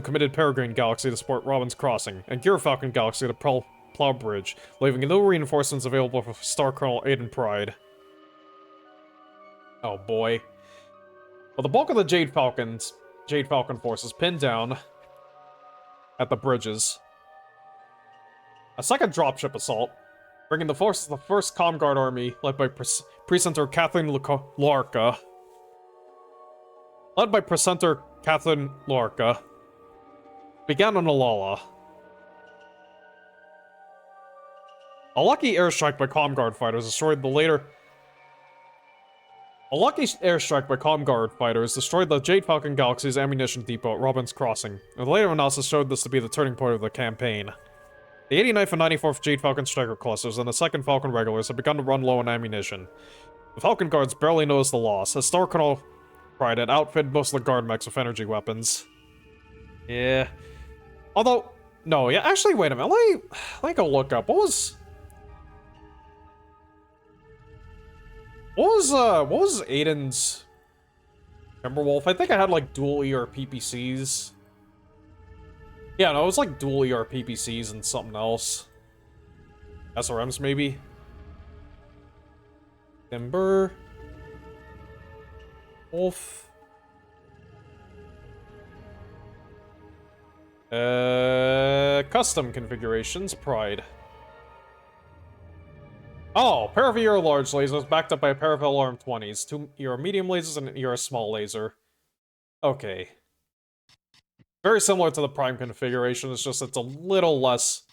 committed Peregrine Galaxy to support Robin's Crossing, and Gear Falcon Galaxy to Plow Bridge, leaving no reinforcements available for Star Colonel Aiden Pride. Oh boy. Well, the bulk of the Jade Falcon forces pinned down at the bridges. A second dropship assault, bringing the force of the 1st Comm Guard Army, led by Precentor Kathleen Lorca, began on Alala. A lucky airstrike by Comm Guard fighters destroyed the Jade Falcon Galaxy's ammunition depot at Robin's Crossing, and the later analysis showed this to be the turning point of the campaign. The 89th and 94th Jade Falcon Striker clusters and the 2nd Falcon Regulars had begun to run low on ammunition. The Falcon Guards barely noticed the loss, as Star Colonel Pride had outfitted most of the guard mechs with energy weapons. Yeah. Although, no, yeah, actually, wait a minute, let me go look up. What was Aiden's Timberwolf? I think I had, like, dual ER PPCs. Yeah, no, it was, like, dual ER PPCs and something else. SRMs, maybe? Timber... Wolf. Custom configurations, Pride. Oh, pair of ER large lasers backed up by a pair of LRM 20s, 2 ER medium lasers and an ER small laser. Okay. Very similar to the Prime configuration, it's just it's a little less...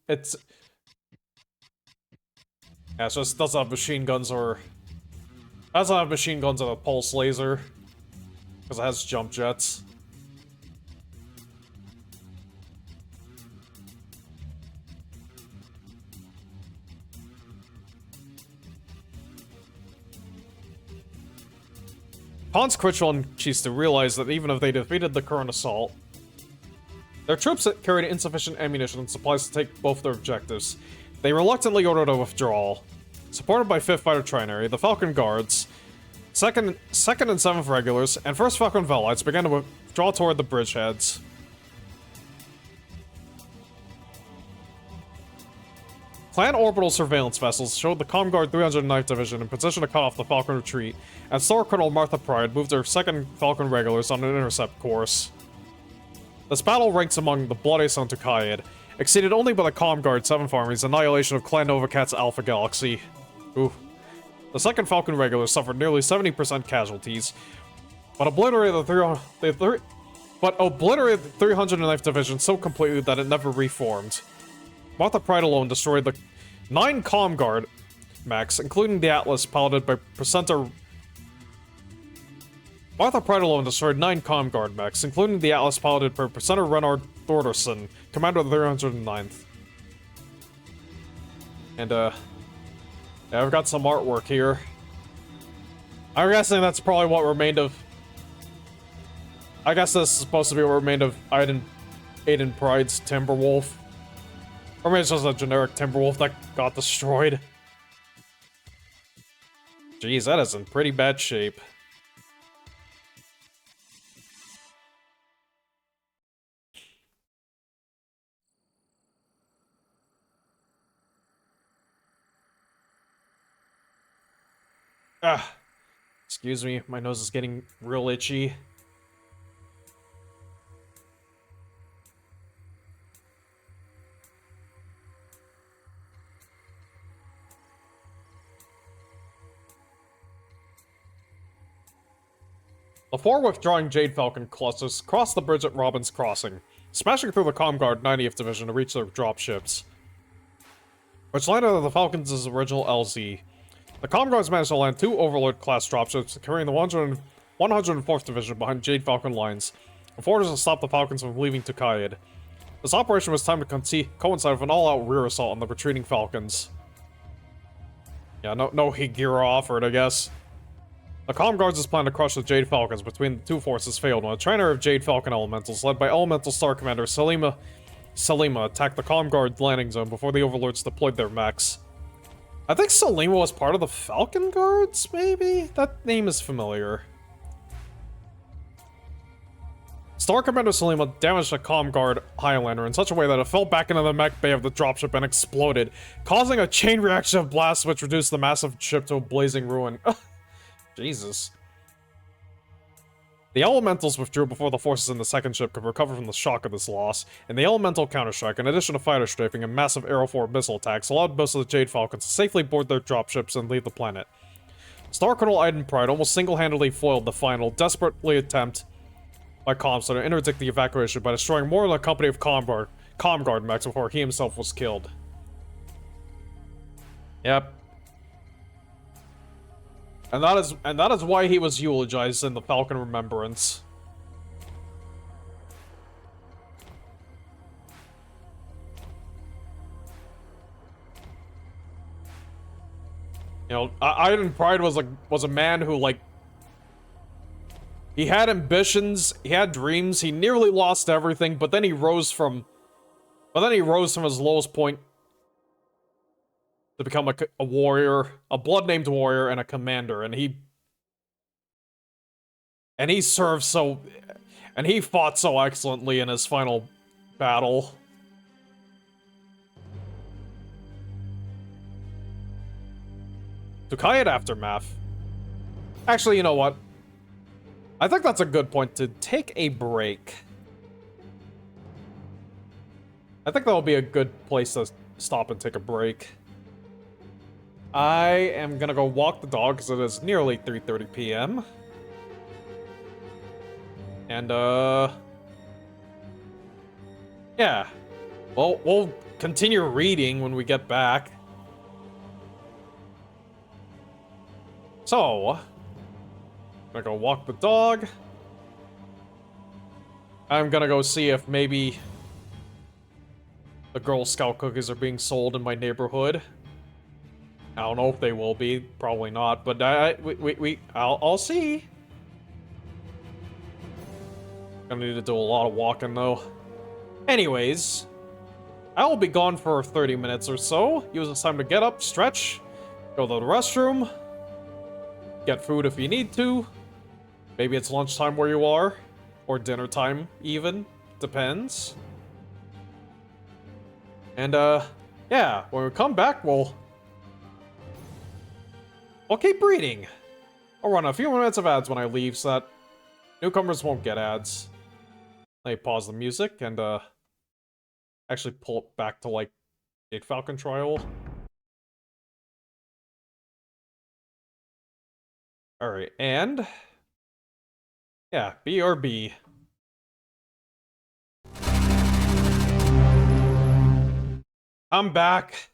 It's... Yeah, it just doesn't have machine guns or It doesn't have machine guns and a pulse laser. Because it has jump jets. Hans Critchell and Chista realized that even if they defeated the current assault, their troops carried insufficient ammunition and supplies to take both their objectives. They reluctantly ordered a withdrawal. Supported by 5th Fighter Trinary, the Falcon Guards, 2nd and 7th Regulars, and 1st Falcon Velites began to withdraw toward the bridgeheads. Clan orbital surveillance vessels showed the Comguard 309th Division in position to cut off the Falcon retreat, and Star Colonel Martha Pride moved her 2nd Falcon Regulars on an intercept course. This battle ranks among the bloodiest on Tukayyid, exceeded only by the Comguard 7th Army's annihilation of Clan Nova Cat's Alpha Galaxy. Ooh. The 2nd Falcon Regulars suffered nearly 70% casualties, but obliterated the 309th Division so completely that it never reformed. Martha Pride alone destroyed the 9 Comguard mechs, including the Atlas piloted by Presenter. Martha Pride alone destroyed 9 Comguard mechs, including the Atlas piloted by Presenter Renard Thorderson, commander of the 309th. And, yeah, I've got some artwork here. I'm guessing that's probably what remained of... I guess this is supposed to be what remained of Aiden Pride's Timberwolf. Or maybe it's just a generic Timberwolf that got destroyed. Jeez, that is in pretty bad shape. Ah, excuse me, my nose is getting real itchy. The 4 withdrawing Jade Falcon clusters crossed the bridge at Robbins Crossing, smashing through the Comguard 90th Division to reach their dropships, which landed on the Falcons' original LZ. The Comguards managed to land 2 Overlord-class dropships, carrying the 104th Division behind Jade Falcon lines, in order to stop the Falcons from leaving Tukayyid. This operation was timed to coincide with an all-out rear assault on the retreating Falcons. Yeah, no Higira offered, I guess. The Comguards' plan to crush the Jade Falcons between the 2 forces failed when a trainer of Jade Falcon Elementals, led by Elemental Star Commander Salima, attacked the Comguard landing zone before the Overlords deployed their mechs. I think Salima was part of the Falcon Guards, maybe? That name is familiar. Star Commander Salima damaged a Comguard Highlander in such a way that it fell back into the mech bay of the dropship and exploded, causing a chain reaction of blasts which reduced the massive ship to a blazing ruin. Jesus. The Elementals withdrew before the forces in the second ship could recover from the shock of this loss, and the Elemental counterstrike, in addition to fighter strafing and massive Aeroforce missile attacks, allowed most of the Jade Falcons to safely board their dropships and leave the planet. Star Colonel Aiden Pride almost single-handedly foiled the final, desperately attempt by Comstar to interdict the evacuation by destroying more than a company of Comguard mechs before he himself was killed. Yep. And that is why he was eulogized in the Falcon Remembrance. You know, Aiden Pride was a man who, like, he had ambitions, he had dreams, he nearly lost everything, but then he rose from his lowest point to become a warrior, a blood-named warrior, and a commander, and he served so, and he fought so excellently in his final battle. Tukayyid Aftermath. Actually, you know what? I think that's a good point to take a break. I think that'll be a good place to stop and take a break. I am gonna go walk the dog because it is nearly 3:30 p.m. And, yeah. Well, we'll continue reading when we get back. So, I'm gonna go walk the dog. I'm gonna go see if maybe the Girl Scout cookies are being sold in my neighborhood. I don't know if they will be, probably not, but I'll see. Gonna need to do a lot of walking though. Anyways, I will be gone for 30 minutes or so. Use this time to get up, stretch, go to the restroom, get food if you need to. Maybe it's lunchtime where you are, or dinner time even, depends. And yeah, when we come back, we'll keep reading. I'll run a few minutes of ads when I leave so that newcomers won't get ads. Let me pause the music and actually pull it back to like Jade Falcon trial. Alright, and yeah, BRB. I'm back.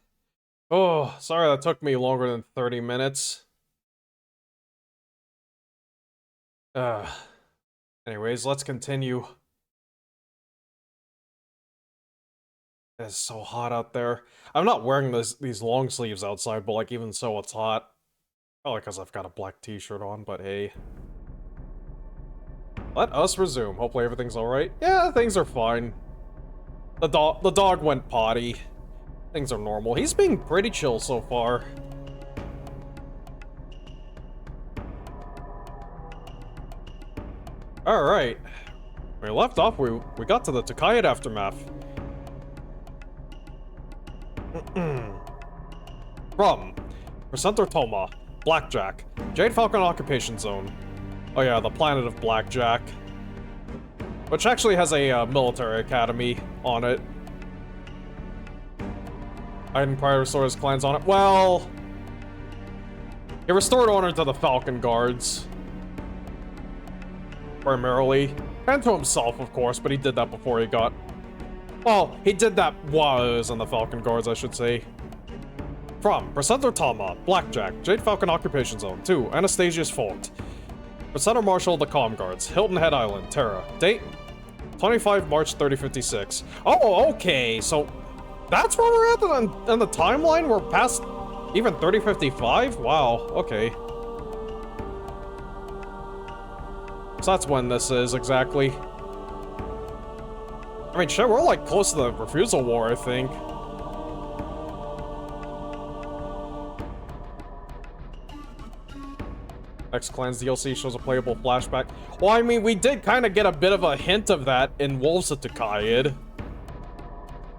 Oh, sorry that took me longer than 30 minutes. Anyways, let's continue. It's so hot out there. I'm not wearing these long sleeves outside, but like even so, it's hot. Probably because I've got a black t-shirt on, but hey. Let us resume. Hopefully everything's alright. Yeah, things are fine. The dog went potty. Things are normal. He's being pretty chill so far. Alright. When we left off, we got to the Tukayyid aftermath. From Presenter Toma, Blackjack, Jade Falcon Occupation Zone. Oh yeah, the planet of Blackjack. Which actually has a military academy on it. Iden Pryor restores clans on it. Well, he restored honor to the Falcon Guards. Primarily. And to himself, of course, but he did that before he got... Well, he did that while he was in the Falcon Guards, I should say. From Presenter Tama, Blackjack, Jade Falcon Occupation Zone. To Anastasia's Fault. Presenter Marshal of the Comm Guards, Hilton Head Island, Terra. Date? 25 March 3056. Oh, okay, so... That's where we're at in the timeline? We're past even 3055? Wow, okay. So that's when this is, exactly. I mean, shit, we're like close to the Refusal War, I think. X-Clan's DLC shows a playable flashback. Well, I mean, we did kind of get a bit of a hint of that in Wolves of Tukayyid.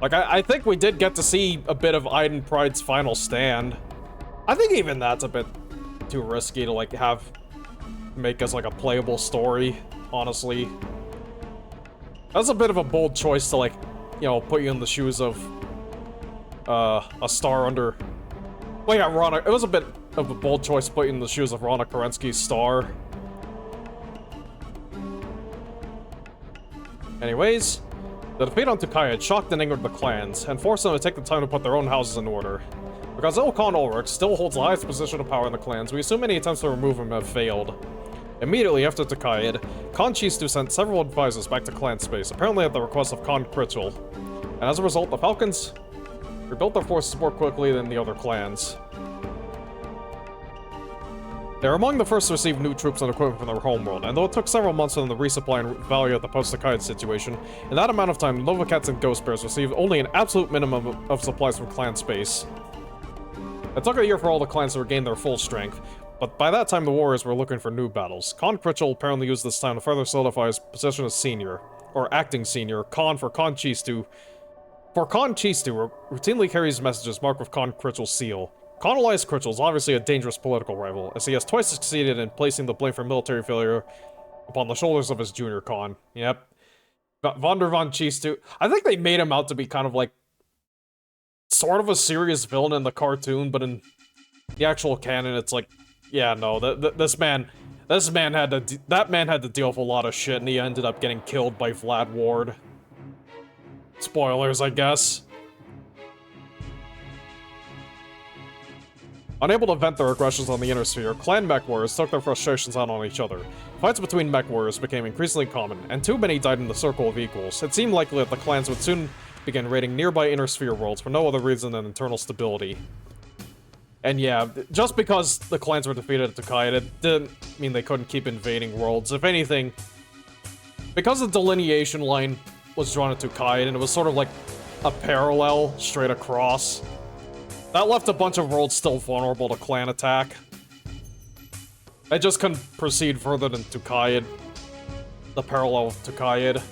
Like, I think we did get to see a bit of Iden Pride's final stand. I think even that's a bit too risky to, like, make us, like, a playable story, honestly. That's a bit of a bold choice to, like, you know, put you in the shoes of, a star under... Well, yeah, Rana... It was a bit of a bold choice to put you in the shoes of Rana Kerensky's star. Anyways... The defeat on Tukayyid shocked and angered the clans, and forced them to take the time to put their own houses in order. Because Ilkhan Ulrich still holds the highest position of power in the clans, we assume any attempts to remove him have failed. Immediately after Tukayyid, Khan Chistu sent several advisors back to clan space, apparently at the request of Khan Critchell. And as a result, the Falcons rebuilt their forces more quickly than the other clans. They're among the first to receive new troops and equipment from their homeworld, and though it took several months for them to resupply and evaluate the post-Tukayyid situation, in that amount of time, Nova Cats and Ghost Bears received only an absolute minimum of supplies from clan space. It took a year for all the clans to regain their full strength, but by that time the warriors were looking for new battles. Khan Critchell apparently used this time to further solidify his position as senior, or acting senior, Khan for Khan Chistu. For Khan Chistu routinely carries messages marked with Khan Critchell's seal. Khan Elias Critchell is obviously a dangerous political rival, as he has twice succeeded in placing the blame for military failure upon the shoulders of his junior Khan. Yep. Vander von Chistu. I think they made him out to be kind of like sort of a serious villain in the cartoon, but in the actual canon, it's like, yeah, no, that man had to deal with a lot of shit, and he ended up getting killed by Vlad Ward. Spoilers, I guess. Unable to vent their aggressions on the Inner Sphere, clan mech warriors took their frustrations out on each other. Fights between mech warriors became increasingly common, and too many died in the circle of equals. It seemed likely that the clans would soon begin raiding nearby Inner Sphere worlds for no other reason than internal stability. And yeah, just because the clans were defeated at Tukayyid, it didn't mean they couldn't keep invading worlds. If anything, because the delineation line was drawn at Tukayyid, and it was sort of like a parallel straight across, that left a bunch of worlds still vulnerable to clan attack. They just couldn't proceed further than Tukayyid. The parallel of Tukayyid.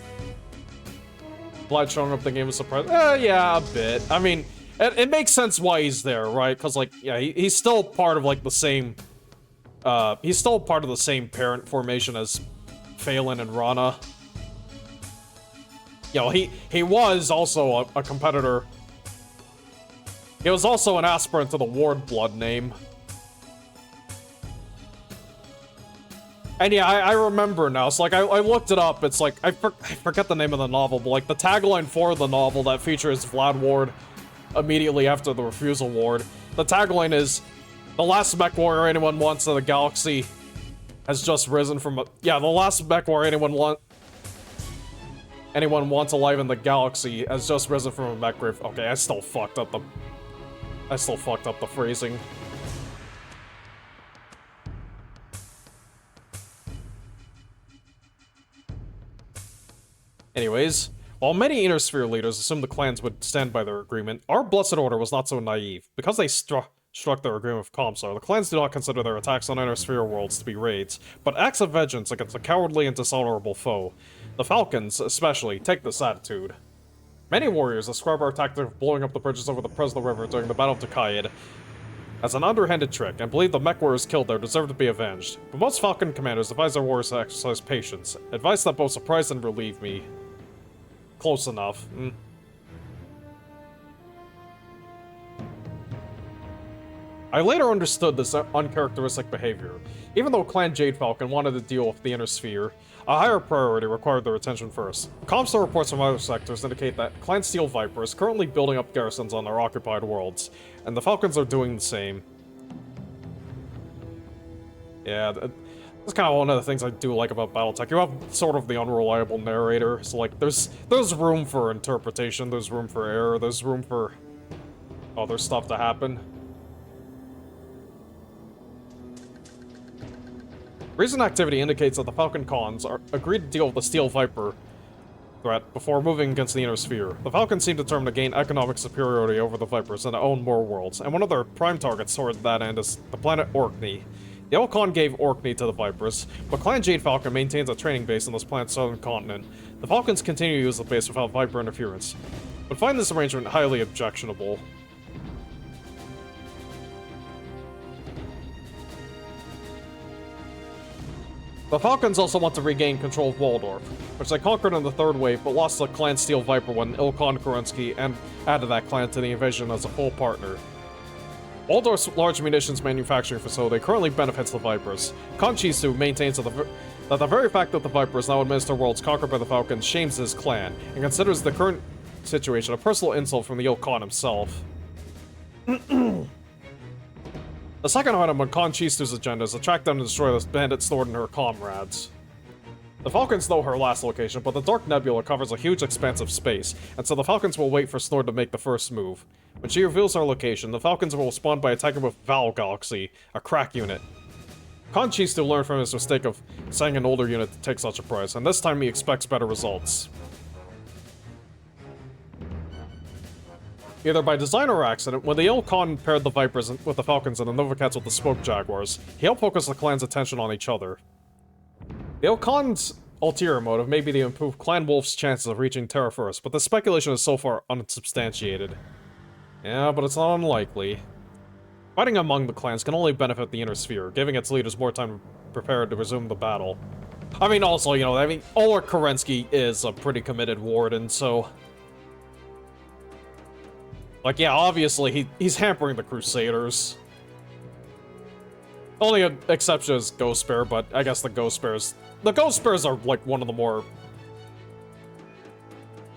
Vlad showing up the game is surprised. Yeah, a bit. I mean, it makes sense why he's there, right? Because, like, yeah, he's still part of, like, the same... he's still part of the same parent formation as Phelan and Rana. You know, he was also a competitor. He was also an aspirant to the Ward blood name. And yeah, I remember now. So, like, I looked it up. It's like, I forget the name of the novel, but, like, the tagline for the novel that features Vlad Ward immediately after the Refusal Ward. The tagline is, "The last mech warrior anyone wants in the galaxy has just risen from a..." Yeah, the last mech warrior anyone wants alive in the galaxy has just risen from a mech grave. Okay, I still fucked up the phrasing. Anyways, while many Inner Sphere leaders assumed the clans would stand by their agreement, our Blessed Order was not so naive. Because they struck their agreement with Comstar, the clans do not consider their attacks on Inner Sphere worlds to be raids, but acts of vengeance against a cowardly and dishonorable foe. The Falcons, especially, take this attitude. Many warriors describe our tactic of blowing up the bridges over the Presno River during the Battle of Tukayyid as an underhanded trick, and believe the mech warriors killed there deserve to be avenged. But most Falcon commanders advise their warriors to exercise patience, advice that both surprised and relieved me. Close enough. I later understood this uncharacteristic behavior. Even though Clan Jade Falcon wanted to deal with the Inner Sphere, a higher priority required their attention first. Comstar reports from other sectors indicate that Clan Steel Viper is currently building up garrisons on their occupied worlds, and the Falcons are doing the same. Yeah, that's kind of one of the things I do like about BattleTech. You have sort of the unreliable narrator, so like, there's room for interpretation, there's room for error, there's room for other stuff to happen. Recent activity indicates that the Falcon Khans agreed to deal with the Steel Viper threat before moving against the Inner Sphere. The Falcons seem determined to gain economic superiority over the Vipers and to own more worlds, and one of their prime targets toward that end is the planet Orkney. The Elcon gave Orkney to the Vipers, but Clan Jade Falcon maintains a training base on this planet's southern continent. The Falcons continue to use the base without Viper interference, but find this arrangement highly objectionable. The Falcons also want to regain control of Waldorf, which they conquered in the third wave, but lost to Clan Steel Viper when Ilkhan Kerensky and added that clan to the invasion as a full partner. Waldorf's large munitions manufacturing facility currently benefits the Vipers. Khan Chisu maintains that the very fact that the Vipers now administer worlds conquered by the Falcons shames his clan, and considers the current situation a personal insult from the Ilkhan himself. The second item on Khan Chisu's agenda is to track down and destroy the bandit Snord and her comrades. The Falcons know her last location, but the Dark Nebula covers a huge expanse of space, and so the Falcons will wait for Snord to make the first move. When she reveals her location, the Falcons will respond by attacking with Val Galaxy, a crack unit. Khan Chisu learned from his mistake of sending an older unit to take such a prize, and this time he expects better results. Either by design or accident, when the Ilkhan paired the Vipers with the Falcons and the Novacats with the Smoke Jaguars, he helped focus the clan's attention on each other. The Ilkhan's ulterior motive may be to improve Clan Wolf's chances of reaching Terra first, but the speculation is so far unsubstantiated. Yeah, but it's not unlikely. Fighting among the clans can only benefit the Inner Sphere, giving its leaders more time to prepare to resume the battle. I mean, also, you know, Oleg Kerensky is a pretty committed warden, so... Like, yeah, obviously, he's hampering the Crusaders. Only an exception is Ghost Bear, but I guess the Ghost Bears are, like, one of the more...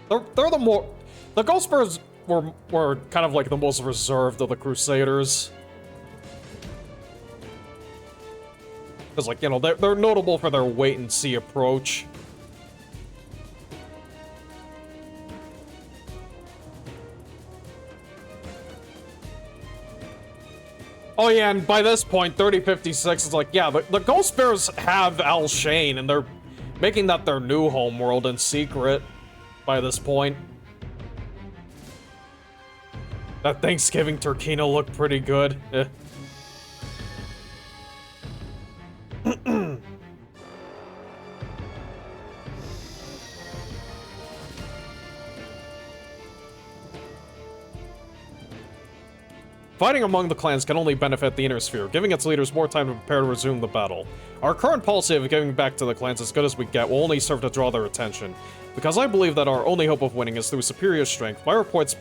They're the more... The Ghost Bears were kind of, like, the most reserved of the Crusaders. Because, like, you know, they're notable for their wait-and-see approach. Oh yeah, and by this point, 3056 is like, yeah, the Ghost Bears have Al Shane, and they're making that their new homeworld in secret by this point. That Thanksgiving Turkina looked pretty good. Fighting among the clans can only benefit the Inner Sphere, giving its leaders more time to prepare to resume the battle. Our current policy of giving back to the clans as good as we get will only serve to draw their attention. Because I believe that our only hope of winning is through superior strength, my reports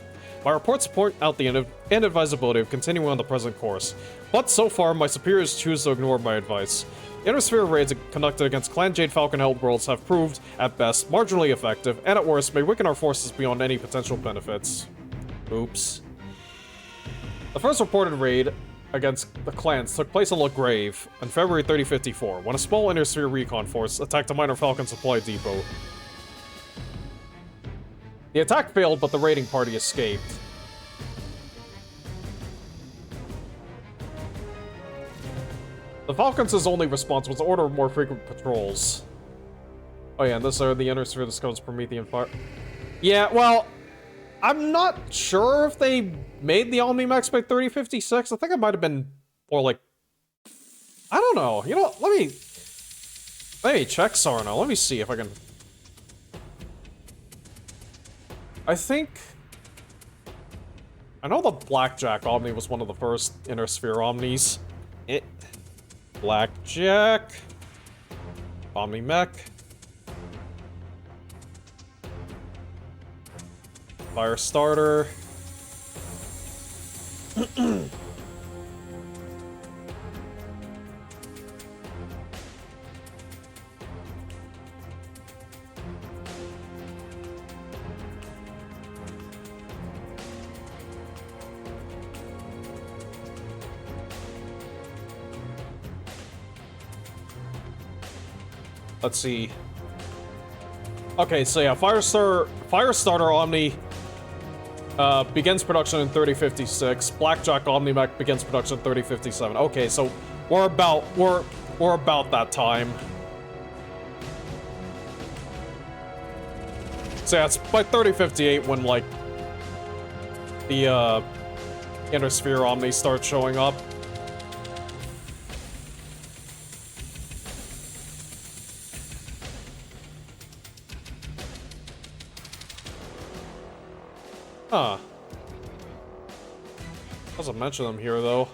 point out the inadvisability of continuing on the present course. But so far, my superiors choose to ignore my advice. Inner Sphere raids conducted against Clan Jade Falcon held worlds have proved, at best, marginally effective, and at worst, may weaken our forces beyond any potential benefits. Oops. The first reported raid against the clans took place in Le Grave on February 3054, when a small Inner Sphere recon force attacked a minor Falcon supply depot. The attack failed, but the raiding party escaped. The Falcons' only response was to order more frequent patrols. Oh yeah, and this are the Inner Sphere discovers Promethean fire. Yeah, well, I'm not sure if they made the Omnimax by 3056. I think it might have been more like... I don't know. You know what? Let me check Sarna. Let me see if I can... I think... I know the Blackjack Omni was one of the first Inner Sphere Omnis. Blackjack... Omni-Mech... Firestarter... Let's see. Okay, so yeah, Firestarter Omni begins production in 3056. Blackjack Omni-Mech begins production in 3057. Okay, so we're about that time. So yeah, it's by 3058 when like the Inner Sphere Omni starts showing up. Huh. Doesn't mention them here, though.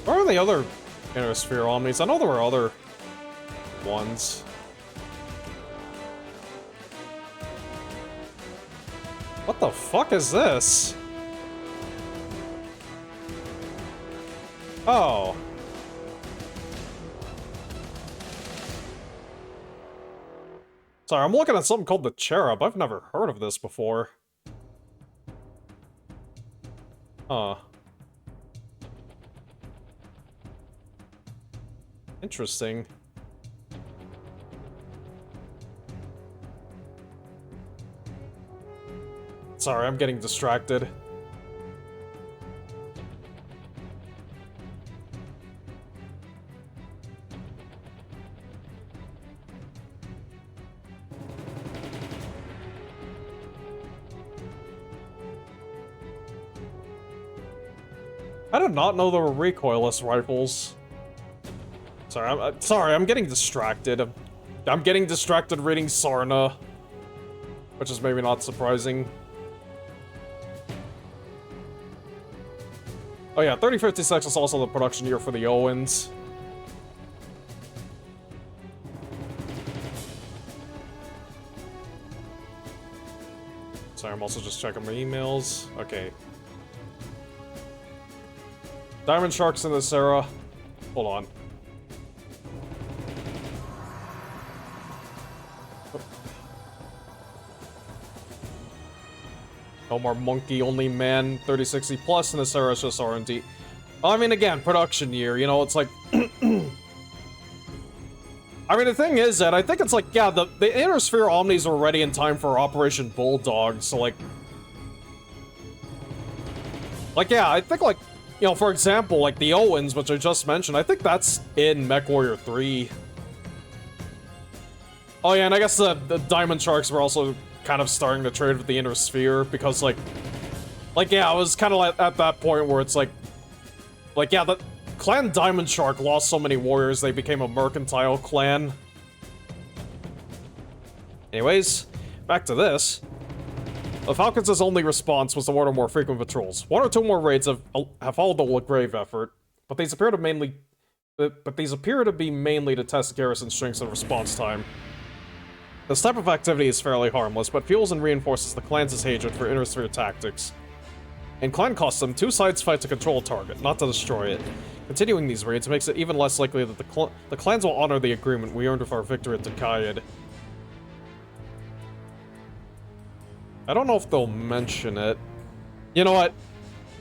Where are the other Inner Sphere Omnis? I know there were other ones. What the fuck is this? Oh. Sorry, I'm looking at something called the Cherub. I've never heard of this before. Huh. Interesting. Sorry, I'm getting distracted. I did not know there were recoilless rifles. Sorry, I'm getting distracted. I'm getting distracted reading Sarna, which is maybe not surprising. Oh yeah, 3056 is also the production year for the Owens. Sorry, I'm also just checking my emails. Okay. Diamond Sharks in this era. Hold on. No more monkey, only man, 3060 plus, and this era is just R&D. I mean, again, production year, you know, it's like... I mean, the thing is that I think it's like, yeah, the Inner Sphere Omnis were ready in time for Operation Bulldog, so like... Like, yeah, I think like, you know, for example, like the Owens, which I just mentioned, I think that's in MechWarrior 3. Oh yeah, and I guess the Diamond Sharks were also kind of starting to trade with the Inner Sphere, because like yeah, I was kind of like at that point where it's like, yeah, the Clan Diamond Shark lost so many warriors, they became a mercantile clan. Anyways, back to this. The Falcons' only response was to order more frequent patrols. 1 or 2 more raids have followed the Grave effort, but these appear to be mainly to test garrison strengths and response time. This type of activity is fairly harmless, but fuels and reinforces the clans' hatred for Inner Sphere tactics. In clan custom, 2 sides fight to control a target, not to destroy it. Continuing these raids makes it even less likely that the clans will honor the agreement we earned with our victory at Tukayyid. I don't know if they'll mention it. You know what?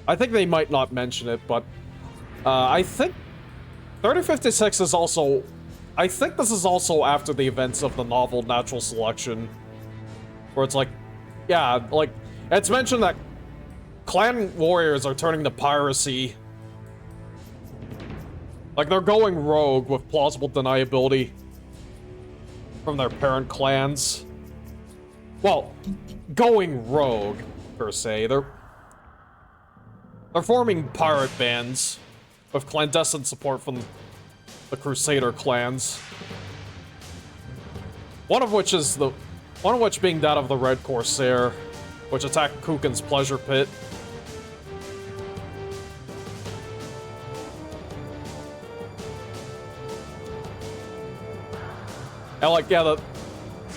I think they might not mention it, but... I think... 3056 is also... I think this is also after the events of the novel Natural Selection. Where it's like... Yeah, like... It's mentioned that clan warriors are turning to piracy. Like, they're going rogue with plausible deniability from their parent clans. Well, going rogue, per se. They're forming pirate bands with clandestine support from the Crusader clans. One of which being that of the Red Corsair, which attacked Kukin's Pleasure Pit. And like, yeah, the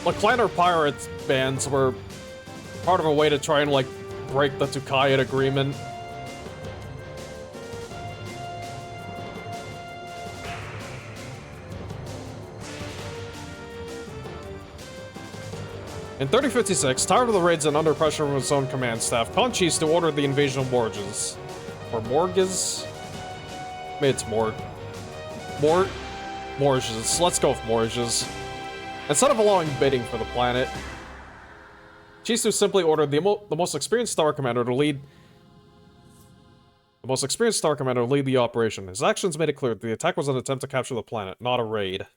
Clanner Pirates bands were part of a way to try and, like, break the Tukayyid agreement. In 3056, tired of the raids and under pressure from his own command staff, Conquests ordered the invasion of Morges. Or Morges? Maybe it's Morges. Let's go with Morges. Instead of allowing bidding for the planet, Chisu simply ordered the most experienced Star Commander to lead the operation. His actions made it clear that the attack was an attempt to capture the planet, not a raid.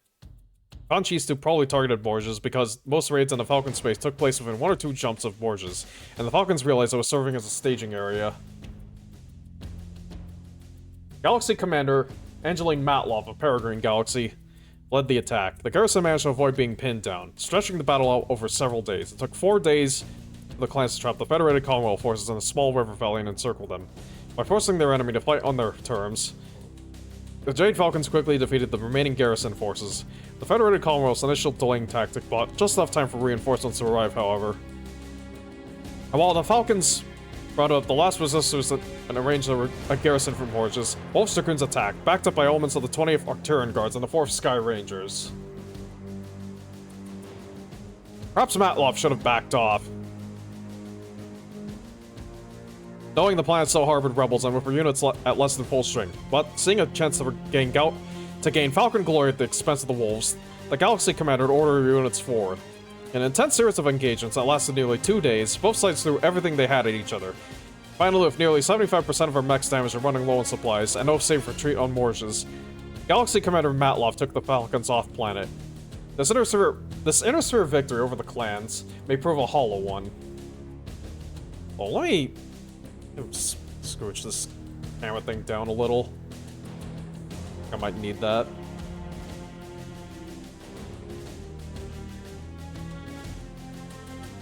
Chisu probably targeted Morges because most raids in the Falcon space took place within 1 or 2 jumps of Morges, and the Falcons realized it was serving as a staging area. Galaxy Commander Angeline Matloff of Peregrine Galaxy led the attack. The garrison managed to avoid being pinned down, stretching the battle out over several days. It took 4 days for the clans to trap the Federated Commonwealth forces in a small river valley and encircle them. By forcing their enemy to fight on their terms, the Jade Falcons quickly defeated the remaining garrison forces. The Federated Commonwealth's initial delaying tactic bought just enough time for reinforcements to arrive, however. And while the Falcons brought up the last resistors and arranged a garrison from Morges, Wolf Dragoons attacked, backed up by elements of the 20th Arcturian Guards and the 4th Sky Rangers. Perhaps Matloff should have backed off, knowing the planet still harbored rebels and with her units at less than full strength, but seeing a chance to gain Falcon glory at the expense of the Wolves, the Galaxy Commander ordered her units forward. In an intense series of engagements that lasted nearly 2 days, both sides threw everything they had at each other. Finally, with nearly 75% of our mechs damaged and running low on supplies, and no safe retreat on Morges, Galaxy Commander Matloff took the Falcons off planet. This Inner Sphere victory over the clans may prove a hollow one. Well, let me scooch this camera thing down a little. I might need that.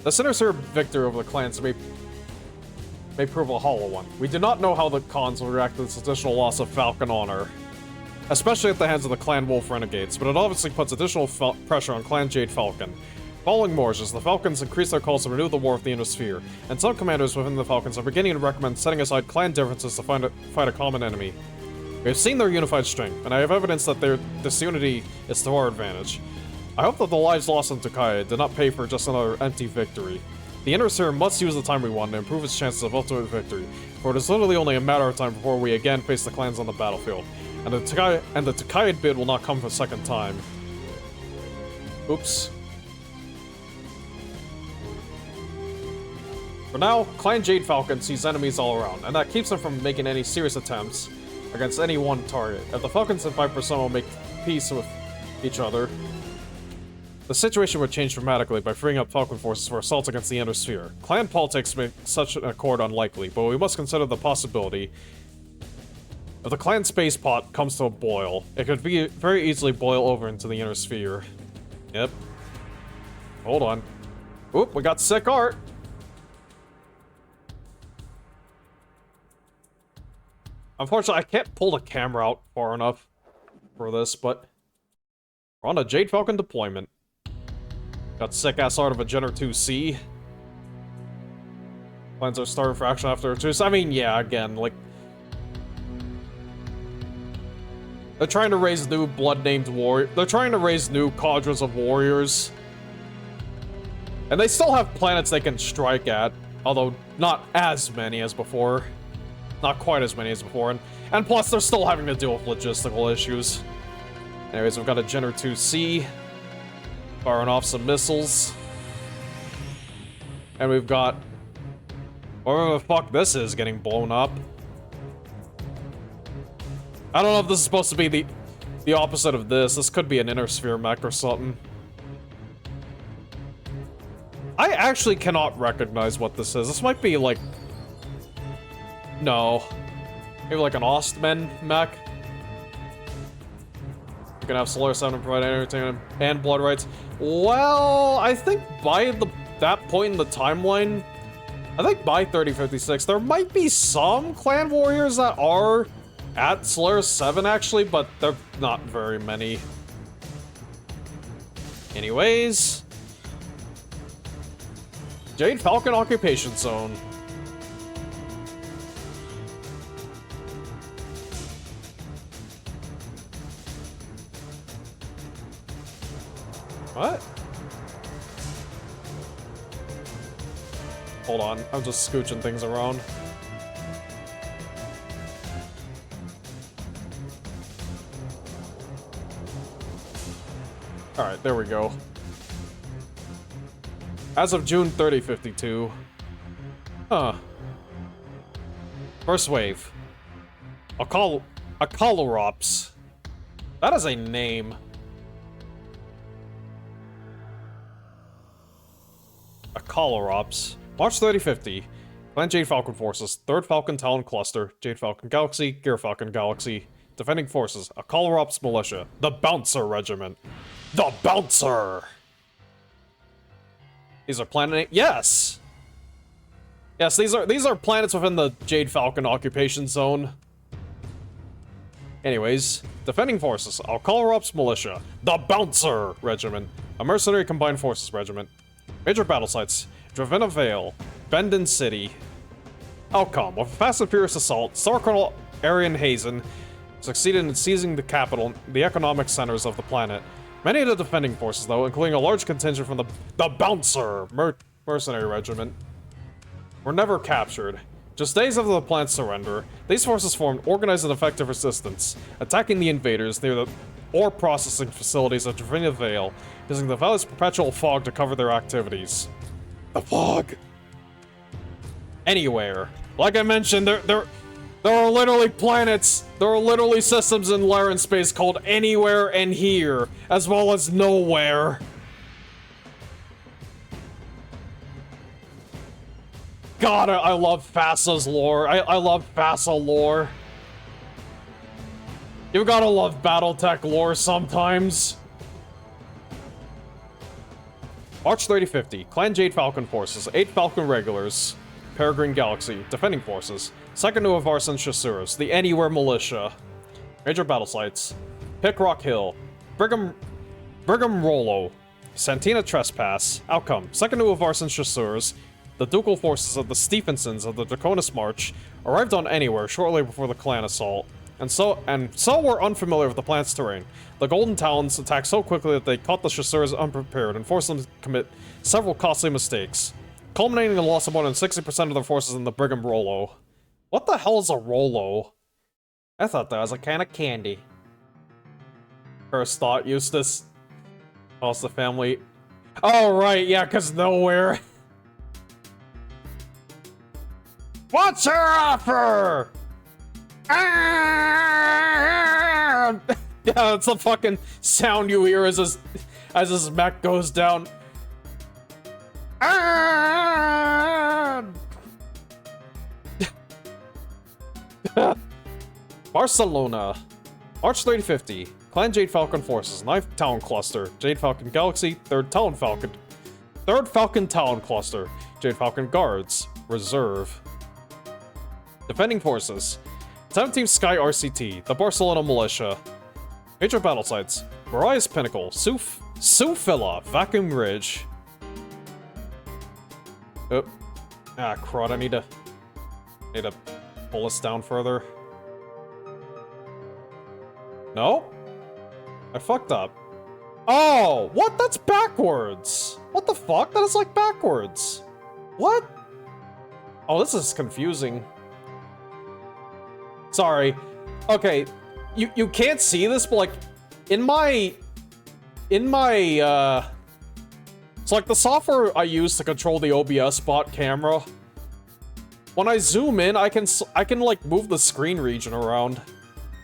The Inner Sphere victory over the clans may prove a hollow one. We do not know how the Khans will react to this additional loss of Falcon honor, especially at the hands of the Clan Wolf Renegades, but it obviously puts additional pressure on Clan Jade Falcon. Following Morges, the Falcons increased their calls to renew the war with the Inner Sphere, and some commanders within the Falcons are beginning to recommend setting aside clan differences to fight a common enemy. We have seen their unified strength, and I have evidence that their disunity is to our advantage. I hope that the lives lost in Tukayyid did not pay for just another empty victory. The Inner Sphere must use the time we won to improve its chances of ultimate victory, for it is literally only a matter of time before we again face the clans on the battlefield, and the Tukayyid bid will not come for a second time. Oops. For now, Clan Jade Falcon sees enemies all around, and that keeps them from making any serious attempts against any one target. If the Falcons and Viper Sun will make peace with each other, the situation would change dramatically by freeing up Falcon forces for assaults against the Inner Sphere. Clan politics make such an accord unlikely, but we must consider the possibility. If the clan space pot comes to a boil, it could very easily boil over into the Inner Sphere. Yep. Hold on. Oop, we got sick art! Unfortunately, I can't pull the camera out far enough for this, but we're on a Jade Falcon deployment. Got sick-ass art of a Jenner 2C. Plans are started for action after a truce. I mean, yeah, again, like... They're trying to raise new blood-named warriors. They're trying to raise new cadres of warriors. And they still have planets they can strike at, although not as many as before. Not quite as many as before, and plus they're still having to deal with logistical issues. Anyways, we've got a Jenner 2C firing off some missiles. And we've got whatever the fuck this is getting blown up. I don't know if this is supposed to be the opposite of this. This could be an Inner Sphere mech or something. I actually cannot recognize what this is. This might be like... No. Maybe like an Ostman mech? You can have Solaris 7 and provide entertainment and blood rights. Well, I think by that point in the timeline, I think by 3056, there might be some clan warriors that are at Solaris 7 actually, but they're not very many. Anyways. Jade Falcon Occupation Zone. What? Hold on, I'm just scooching things around. Alright, there we go. As of June 3052. Huh. First wave. Akalorops. That is a name. Akalorops. March 3050. Clan Jade Falcon Forces. 3rd Falcon Talon Cluster. Jade Falcon Galaxy. Gear Falcon Galaxy. Defending Forces. Akalorops Militia. The Bouncer Regiment. The Bouncer! These are planet... Yes! Yes, these are planets within the Jade Falcon Occupation Zone. Anyways, Defending Forces. Akalorops Militia. The Bouncer Regiment. A Mercenary Combined Forces Regiment. Major battle sites: Dravina Vale, Bendon City. Outcome: with a fast and furious assault, Star Colonel Arian Hazen succeeded in seizing the capital, the economic centers of the planet. Many of the defending forces, though, including a large contingent from the Bouncer Mercenary Regiment, were never captured. Just days after the planet's surrender, these forces formed organized and effective resistance, attacking the invaders near the ore processing facilities of Dravina Vale, using the valley's perpetual fog to cover their activities. The fog! Anywhere. Like I mentioned, there are literally planets, there are literally systems in Laren space called Anywhere and Here, as well as Nowhere. God, I love FASA's lore. I love FASA lore. You gotta love BattleTech lore sometimes. March 3050. Clan Jade Falcon Forces. 8 Falcon Regulars. Peregrine Galaxy. Defending Forces. 2nd New Avarsan Chasseurs. The Anywhere Militia. Major battle sites: Pickrock Hill. Brigham Rollo. Santina Trespass. Outcome: 2nd New Avarsan Chasseurs, the ducal forces of the Stephensons of the Draconis March, arrived on Anywhere shortly before the clan assault. and so were unfamiliar with the planet's terrain. The Golden Talons attacked so quickly that they caught the chasseurs unprepared and forced them to commit several costly mistakes, culminating in the loss of more than 60% of their forces in the Brigham Rolo. What the hell is a Rolo? I thought that was a can of candy. First thought, Eustace. Lost the family. Oh, right, yeah, because nowhere. What's your offer? Yeah, that's the fucking sound you hear as his mech goes down. Barcelona. March 3050. Clan Jade Falcon Forces. 9th Talon Cluster. Jade Falcon Galaxy. 3rd Talon Falcon. 3rd Falcon Talon Cluster. Jade Falcon Guards. Reserve. Defending Forces. 17th Sky RCT. The Barcelona Militia. Major battle sites. Mariah's Pinnacle. Sufilla. Vacuum Ridge. Oh. Ah, crud. I need to pull this down further. No? I fucked up. Oh! What? That's backwards! What the fuck? That is like backwards. What? Oh, this is confusing. Sorry. Okay, you can't see this, but like, in my, it's like the software I use to control the OBS bot camera. When I zoom in, I can like move the screen region around.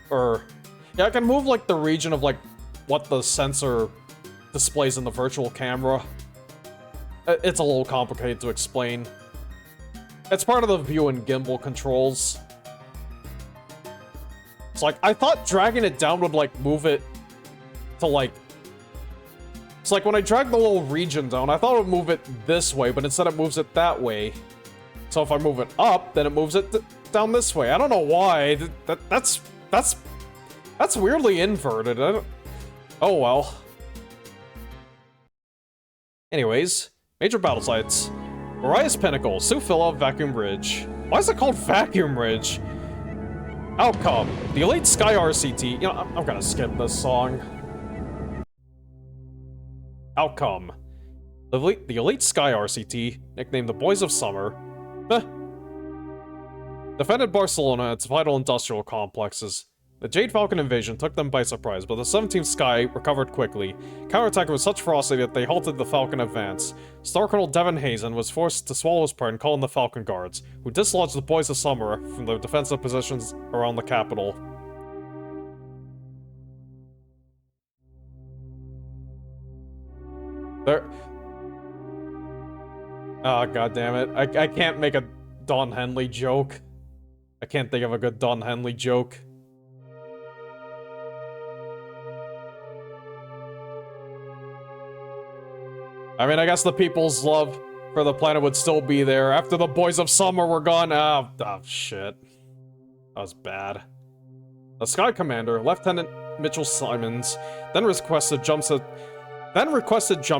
Or, yeah, I can move like the region of like what the sensor displays in the virtual camera. It's a little complicated to explain. It's part of the view and gimbal controls. It's like, I thought dragging it down would like move it to like... It's like when I drag the little region down, I thought it would move it this way, but instead it moves it that way. So if I move it up, then it moves it down this way. I don't know why. That's weirdly inverted. Oh well. Anyways, major battle sites. Mariah's Pinnacle, Sufilla, Vacuum Ridge. Why is it called Vacuum Ridge? Outcome. The Elite Sky RCT. You know, I'm gonna skip this song. Outcome. The Elite Sky RCT, nicknamed the Boys of Summer, defended Barcelona and its vital industrial complexes. The Jade Falcon invasion took them by surprise, but the 17th Sky recovered quickly, counterattacking with such ferocity that they halted the Falcon advance. Star Colonel Devin Hazen was forced to swallow his pride and call in the Falcon Guards, who dislodged the Boys of Summer from their defensive positions around the capital. Oh, goddammit. I can't make a Don Henley joke. I can't think of a good Don Henley joke. I mean, I guess the people's love for the planet would still be there after the Boys of Summer were gone. Oh, shit. That was bad. The Sky Commander, Lieutenant Mitchell Simons, then requested jump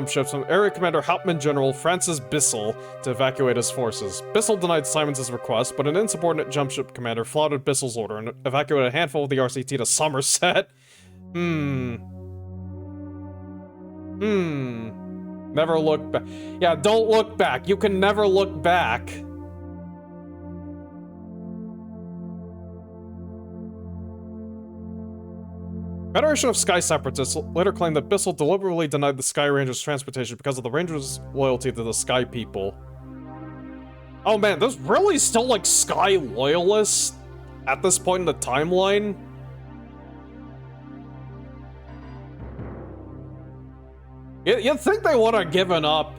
ships from Area Commander Hauptmann General Francis Bissell to evacuate his forces. Bissell denied Simons' request, but an insubordinate jump ship commander flouted Bissell's order and evacuated a handful of the RCT to Somerset. Never look back. Yeah, don't look back. You can never look back. Federation of Sky Separatists later claimed that Bissell deliberately denied the Sky Rangers transportation because of the Rangers' loyalty to the Sky people. Oh man, there's really still like Sky loyalists at this point in the timeline? You'd think they would have given up.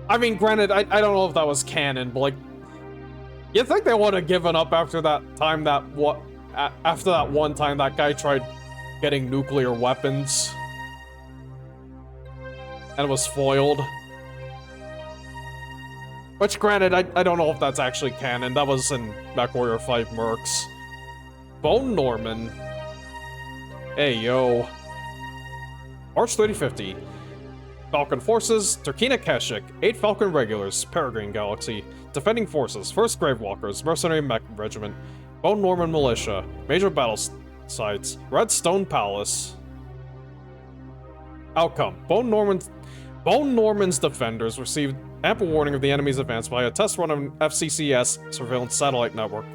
I mean, granted, I don't know if that was canon, but like, you'd think they would have given up after that time after that one time that guy tried getting nuclear weapons and was foiled. Which, granted, I don't know if that's actually canon. That was in MechWarrior 5 Mercs. Bone Norman. Hey, yo. March 3050. Falcon Forces, Turkina Keshik, 8 Falcon Regulars, Peregrine Galaxy, Defending Forces, 1st Gravewalkers, Mercenary Mech Regiment, Bone Norman Militia. Major battle sites. Redstone Palace. Outcome. Bone Norman's defenders received ample warning of the enemy's advance by a test run of an FCCS surveillance satellite network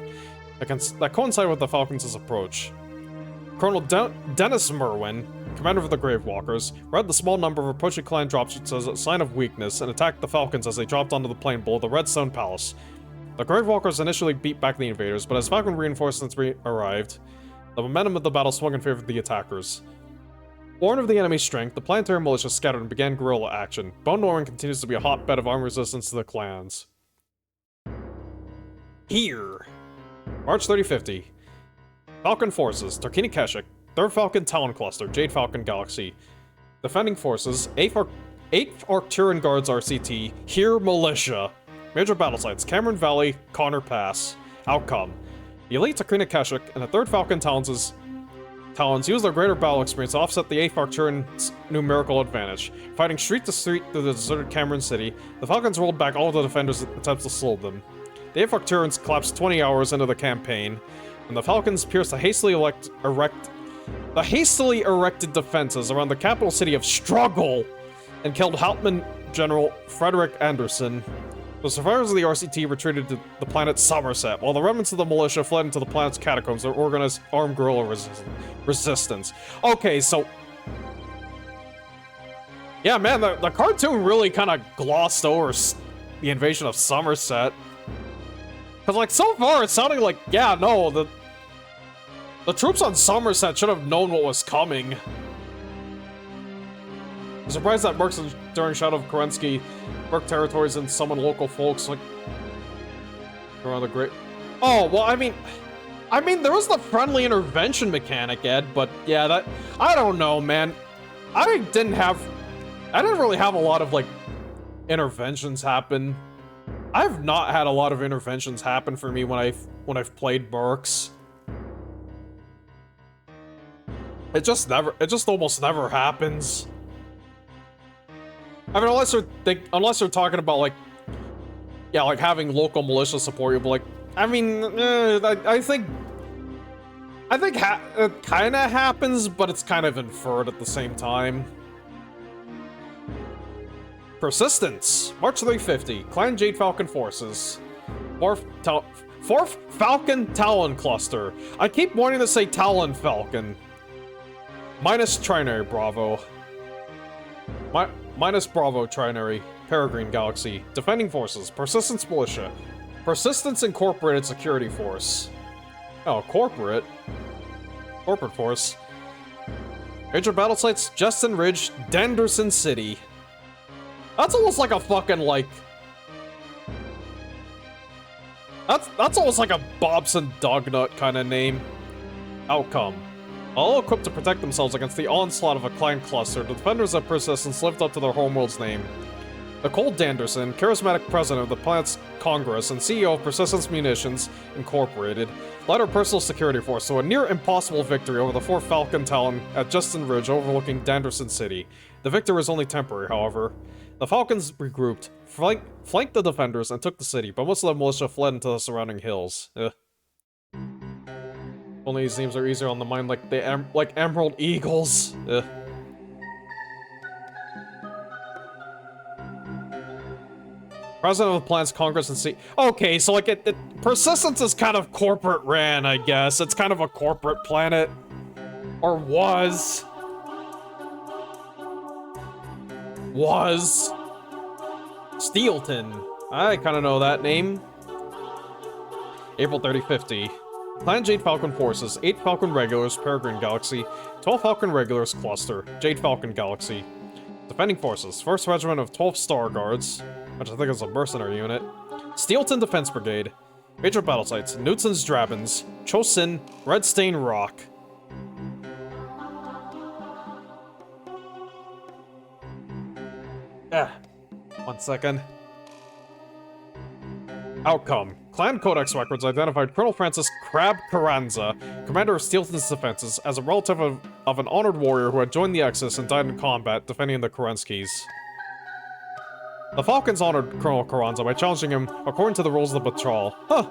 that coincided with the Falcons' approach. Colonel Dennis Merwin, commander of the Gravewalkers, read the small number of approaching clan dropships as a sign of weakness and attacked the Falcons as they dropped onto the plain below the Redstone Palace. The Gravewalkers initially beat back the invaders, but as Falcon reinforcements arrived, the momentum of the battle swung in favor of the attackers. Warned of the enemy's strength, the planetary militia scattered and began guerrilla action. Bone Norman continues to be a hotbed of armed resistance to the clans. Here. March 3050. Falcon Forces, Tarkini Keshik, 3rd Falcon Talon Cluster, Jade Falcon Galaxy. Defending Forces, 8th Arcturian Guards RCT, Here Militia. Major battle sites, Cameron Valley, Connor Pass. Outcome. The elite Tarkini Keshik and the 3rd Falcon Talons used their greater battle experience to offset the 8th Arcturian's numerical advantage. Fighting street to street through the deserted Cameron City, the Falcons rolled back all of the defenders' attempts to slow them. The 8th Arcturians collapsed 20 hours into the campaign, and the Falcons pierced the hastily erected defenses around the capital city of Struggle and killed Hauptmann General Frederick Anderson. The survivors of the RCT retreated to the planet Somerset, while the remnants of the militia fled into the planet's catacombs to organize armed guerrilla resistance. Okay, so... yeah, man, the cartoon really kind of glossed over the invasion of Somerset. Because, like, so far, it's sounding like, yeah, no, the troops on Somerset should have known what was coming. I'm surprised that Mercs during Shadow of Kerensky, Merc territories and summon local folks, like, around the great... oh, well, I mean, there was the friendly intervention mechanic, Ed, but, yeah, that... I don't know, man. I didn't really have a lot of, like, interventions happen. I've not had a lot of interventions happen for me when I've played Mercs. It just almost never happens. I mean, unless you're talking about, like, yeah, like having local militia support you, but, like, I mean, I think it kind of happens, but it's kind of inferred at the same time. Persistence. March 350. Clan Jade Falcon Forces. 4th Falcon Talon Cluster. I keep wanting to say Talon Falcon. Minus Trinary Bravo. Minus Bravo Trinary. Peregrine Galaxy. Defending Forces. Persistence Militia. Persistence Incorporated Security Force. Oh, Corporate Force. Major battle sites. Justin Ridge. Danderson City. That's almost like a fucking, like... That's almost like a Bobson Dognut kind of name. Outcome. All equipped to protect themselves against the onslaught of a clan cluster, the defenders of Persistence lived up to their homeworld's name. Nicole Danderson, charismatic president of the planet's Congress and CEO of Persistence Munitions, Incorporated, led her personal security force to a near-impossible victory over the 4th Falcon Talon at Justin Ridge overlooking Danderson City. The victory was only temporary, however. The Falcons regrouped, flanked the defenders, and took the city, but most of the militia fled into the surrounding hills. Only these names are easier on the mind, like Emerald Eagles. President of the planet's Congress and C. Okay, so like Persistence is kind of corporate ran, I guess. It's kind of a corporate planet, or was. Steelton. I kind of know that name. April 3050. Clan Jade Falcon Forces, 8 Falcon Regulars, Peregrine Galaxy, 12 Falcon Regulars Cluster, Jade Falcon Galaxy. Defending Forces, 1st Regiment of 12 Star Guards, which I think is a mercenary unit. Steelton Defense Brigade. Major battle sites, Knutson's Drabins, Chosin, Redstain Rock. One second. Outcome. Clan Codex records identified Colonel Francis Crab Carranza, commander of Steelton's defenses, as a relative of an honored warrior who had joined the Exodus and died in combat defending the Kerenskys. The Falcons honored Colonel Carranza by challenging him according to the rules of the patrol. Huh.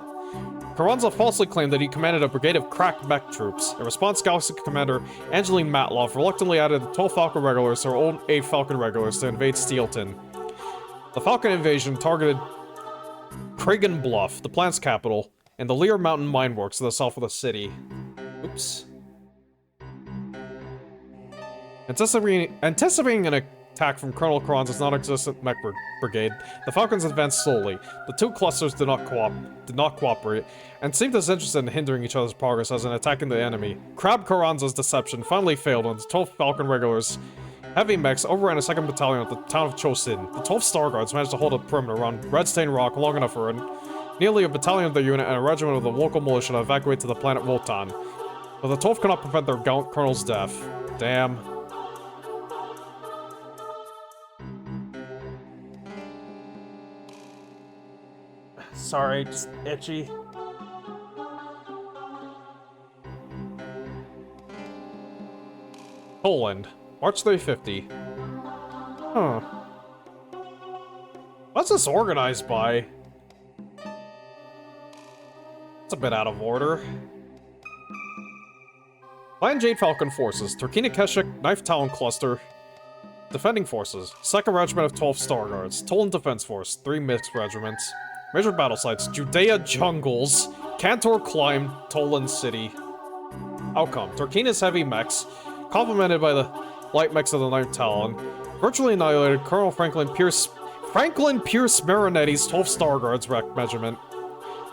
Carranza falsely claimed that he commanded a brigade of crack mech troops. In response, Galaxy Commander Angeline Matloff reluctantly added the 12 Falcon regulars to her own 8 Falcon regulars to invade Steelton. The Falcon invasion targeted Kragan Bluff, the planet's capital, and the Lear Mountain mine works to the south of the city. Oops. Anticipating an attack from Colonel Carranza's non-existent mech brigade, the Falcons advanced slowly. The two clusters did not cooperate, and seemed as interested in hindering each other's progress as in attacking the enemy. Crab Carranza's deception finally failed when the 12 Falcon regulars heavy mechs overran a 2nd battalion at the town of Chosin. The 12 Star Guards managed to hold a perimeter around Redstain Rock long enough for nearly a battalion of their unit and a regiment of the local militia to evacuate to the planet Wotan. But the 12 could not prevent their gallant colonel's death. Damn. Sorry, just itchy. Poland, March 350. Huh. What's this organized by? It's a bit out of order. Clan Jade Falcon Forces, Turkina Keshik, Knife Talon Cluster. Defending Forces, 2nd Regiment of 12 Star Guards, Tolan Defense Force, 3 mixed regiments. Major battle sites, Judea Jungles, Cantor Climb, Tolan City. Outcome, Turkina's heavy mechs, complemented by the light mechs of the Knife Talon, virtually annihilated Colonel Franklin Pierce Marinetti's 12 Star Guards regiment.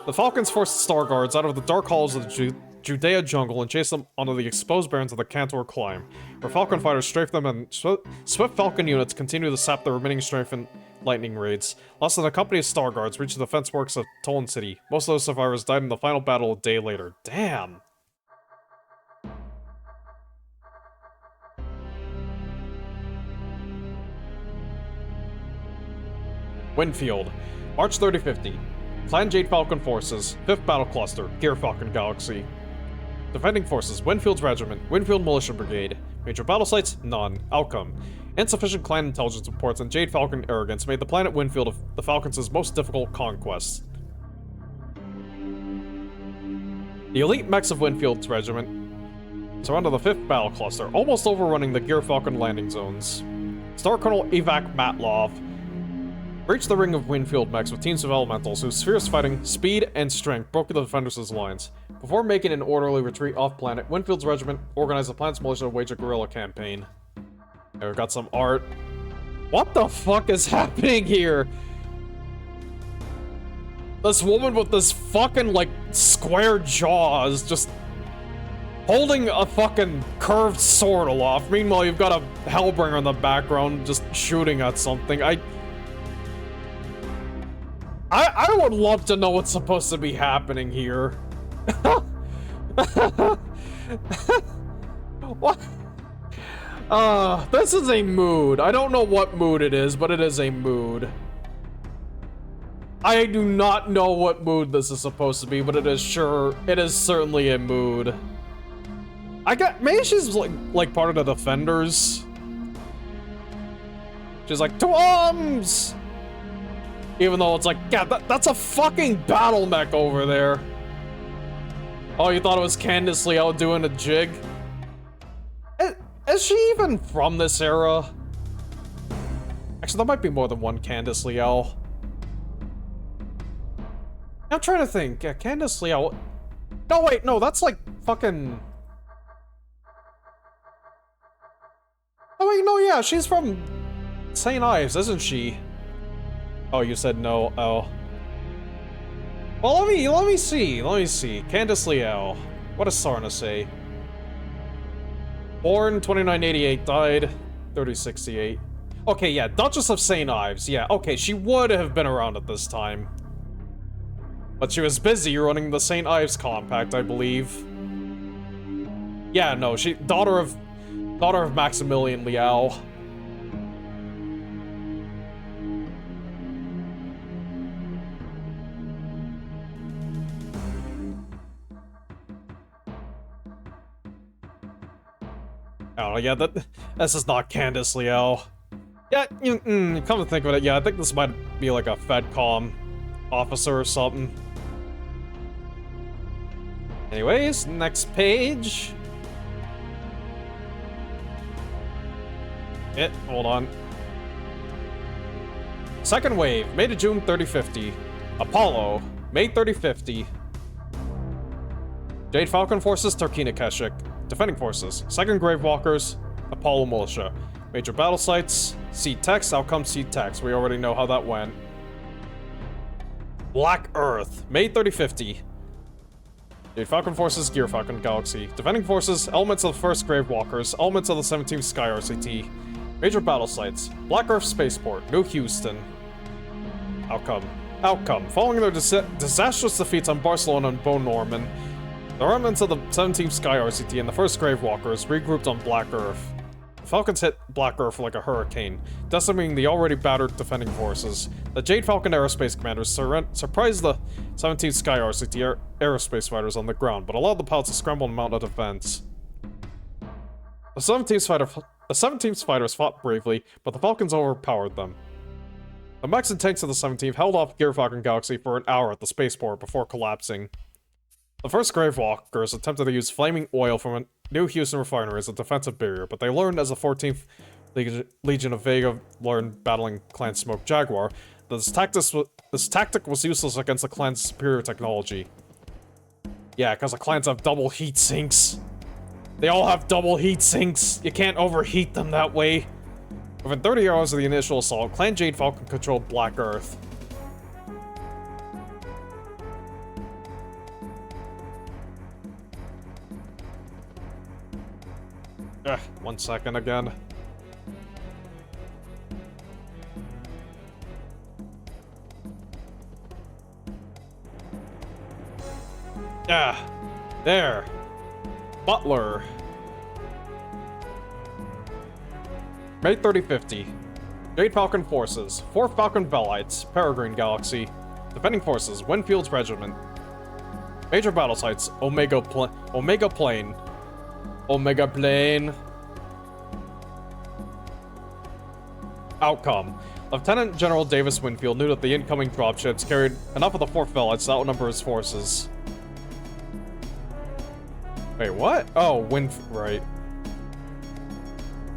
The Falcons forced the Star Guards out of the dark halls of the Judea jungle and chased them onto the exposed barrens of the Cantor Climb, where Falcon fighters strafed them and swift Falcon units continued to sap the remaining strength in lightning raids. Less than a company of Star Guards reached the defense works of Tolan City. Most of those survivors died in the final battle a day later. Damn! Winfield, March 3050. Clan Jade Falcon Forces, 5th Battle Cluster, Gear Falcon Galaxy. Defending Forces, Winfield's Regiment, Winfield Militia Brigade. Major battle sites, none. Outcome. Insufficient clan intelligence reports and Jade Falcon arrogance made the planet Winfield the Falcons' most difficult conquest. The elite mechs of Winfield's regiment surrounded the 5th Battle Cluster, almost overrunning the Gear Falcon landing zones. Star Colonel Evac Matlov reached the ring of Winfield mechs with teams of elementals whose fierce fighting, speed, and strength broke the defenders' lines. Before making an orderly retreat off-planet, Winfield's regiment organized the planet's militia to wage a guerrilla campaign. And we've got some art. What the fuck is happening here? This woman with this fucking, like, square jaws just holding a fucking curved sword aloft. Meanwhile, you've got a Hellbringer in the background just shooting at something. I would love to know what's supposed to be happening here. What? This is a mood. I don't know what mood it is, but it is a mood. I do not know what mood this is supposed to be, but it is certainly a mood. Maybe she's like part of the Defenders. She's like, to arms! Even though it's like, yeah, that's a fucking battle mech over there. Oh, you thought it was Candice Liao doing a jig? Is she even from this era? Actually, there might be more than one Candice Liao. I'm trying to think. Yeah, Candice Liao. No, wait, no, that's like fucking. Oh wait, no, yeah, she's from St. Ives, isn't she? Oh, you said no. Oh. Well, let me see. Candice Liao. What does Sarna say? Born 2988, died 3068. Okay, yeah, Duchess of St. Ives. Yeah, okay, she would have been around at this time. But she was busy running the St. Ives Compact, I believe. Yeah, no, daughter of Maximilian Liao. Oh, yeah, this is not Candice Liao. Yeah, come to think of it, yeah, I think this might be like a FedCom officer or something. Anyways, next page. Hold on. Second wave, May to June 3050. Apollo, May 3050. Jade Falcon Forces, Tarkina Keshik. Defending Forces, Second Gravewalkers, Apollo Militia. Major battle sites, Seed Text, Outcome Seed Text. We already know how that went. Black Earth, May 3050. Jade Falcon Forces, Gear Falcon Galaxy. Defending Forces, elements of the 1st Gravewalkers, elements of the 17th Sky RCT. Major battle sites, Black Earth Spaceport, New Houston. Outcome. Following their disastrous defeats on Barcelona and Bone Norman, the remnants of the 17th Sky RCT and the 1st Gravewalkers regrouped on Black Earth. The Falcons hit Black Earth like a hurricane, decimating the already battered defending forces. The Jade Falcon aerospace commanders surprised the 17th Sky RCT aerospace fighters on the ground, but allowed the pilots to scramble and mount a defense. The 17th fighters fought bravely, but the Falcons overpowered them. The mechs and tanks of the 17th held off Gear Falcon Galaxy for an hour at the spaceport before collapsing. The 1st Gravewalkers attempted to use flaming oil from a New Houston refinery as a defensive barrier, but they learned as the 14th Legion of Vega learned battling Clan Smoke Jaguar that this tactic was useless against the clan's superior technology. Yeah, because the clans have double heat sinks. They all have double heat sinks. You can't overheat them that way. Within 30 hours of the initial assault, Clan Jade Falcon controlled Black Earth. Ugh, 1 second again. Yeah, there. Butler. May 3050. Jade Falcon Forces, 4th Falcon Bellites, Peregrine Galaxy. Defending Forces, Winfield's Regiment. Major battle sites, Omega Plane. Outcome. Lieutenant General Davis Winfield knew that the incoming dropships carried enough of the 4th Bellites to outnumber his forces. Wait, what? Oh, right.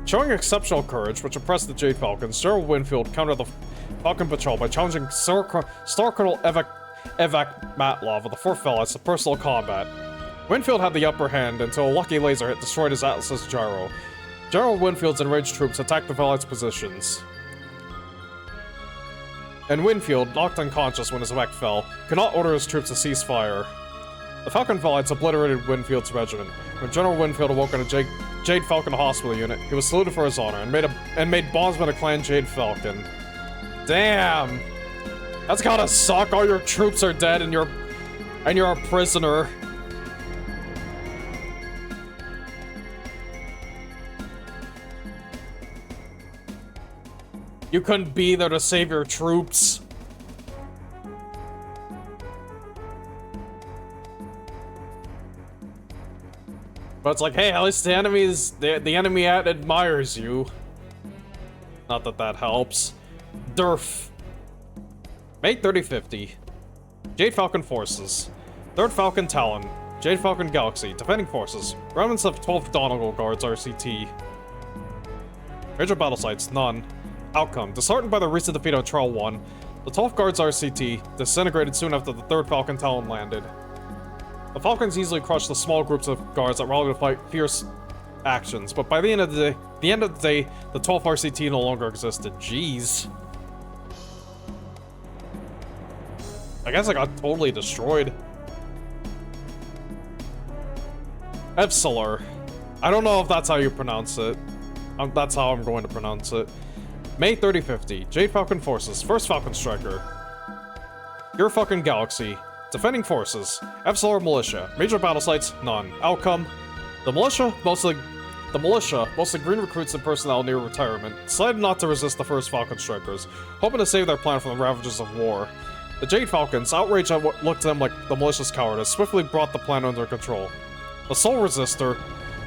Showing exceptional courage, which impressed the Jade Falcons, General Winfield countered the Falcon Patrol by challenging Star Colonel Evak Matlov of the 4th Bellites to personal combat. Winfield had the upper hand until a lucky laser hit destroyed his Atlas's gyro. General Winfield's enraged troops attacked the Bellites' positions. And Winfield, knocked unconscious when his mech fell, could not order his troops to cease fire. The Falcon Bellites obliterated Winfield's regiment. When General Winfield awoke in a Jade Falcon hospital unit, he was saluted for his honor and made bondsman of Clan Jade Falcon. Damn! That's gotta suck. All your troops are dead and you're a prisoner. You couldn't be there to save your troops. But it's like, hey, at least the enemy admires you. Not that that helps. Durf. May 3050. Jade Falcon Forces. 3rd Falcon Talon. Jade Falcon Galaxy. Defending Forces. Remnants of 12th Donegal Guards RCT. Major battle sites, none. Outcome. Disheartened by the recent defeat of Trial 1, the 12th Guards RCT disintegrated soon after the 3rd Falcon Talon landed. The Falcons easily crushed the small groups of guards that rallied to fight fierce actions, but by the end of the day, the 12th RCT no longer existed. Jeez. I guess I got totally destroyed. Epsilor. I don't know if that's how you pronounce it. That's how I'm going to pronounce it. May 3050. Jade Falcon Forces. 1st Falcon Striker. Gear Falcon Galaxy. Defending Forces. Epsilor Militia. Major battle sites, none. Outcome. The militia, mostly green recruits and personnel near retirement, decided not to resist the 1st Falcon Strikers, hoping to save their plan from the ravages of war. The Jade Falcons, outraged at what looked to them like the militia's cowardice, swiftly brought the plan under control. The Soul Resistor,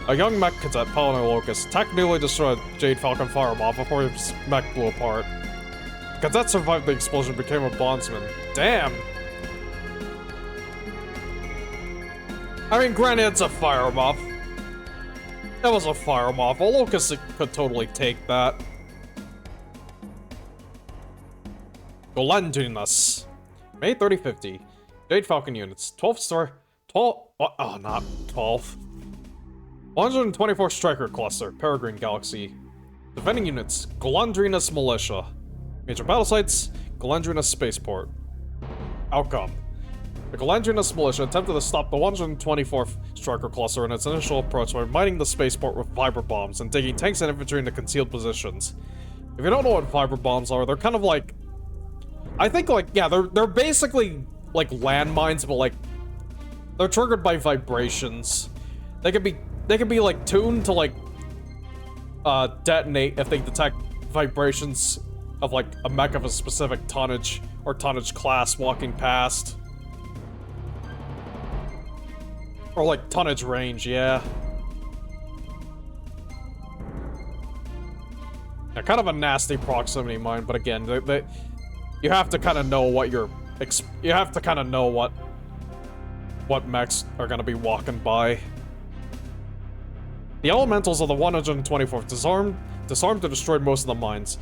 a young mech cadet piloting a Locust, attacked nearly destroyed Jade Falcon Firemoth before his mech blew apart. The cadet survived the explosion and became a bondsman. Damn! I mean, granted, it's a fire moth. That was a fire moth. A locust could totally take that. Golendrinus. May 3050. Jade Falcon units. 12 star. 12. Oh, not 12. 124 striker cluster. Peregrine Galaxy. Defending units. Golendrinus Militia. Major battle sites. Golendrinus Spaceport. Outcome. The Golendrinus Militia attempted to stop the 124th striker cluster in its initial approach by mining the spaceport with fiber bombs and digging tanks and infantry into concealed positions. If you don't know what fiber bombs are, they're kind of like... I think, like, yeah, they're basically, like, landmines, but, like, they're triggered by vibrations. They could be, like, tuned to, like, detonate if they detect vibrations of, like, a mech of a specific tonnage or tonnage class walking past. Or, like, tonnage range, yeah. Yeah, kind of a nasty proximity mine, but again, you have to kind of know what you're... You have to kind of know what mechs are going to be walking by. The elementals of the 124th disarmed and destroyed most of the mines,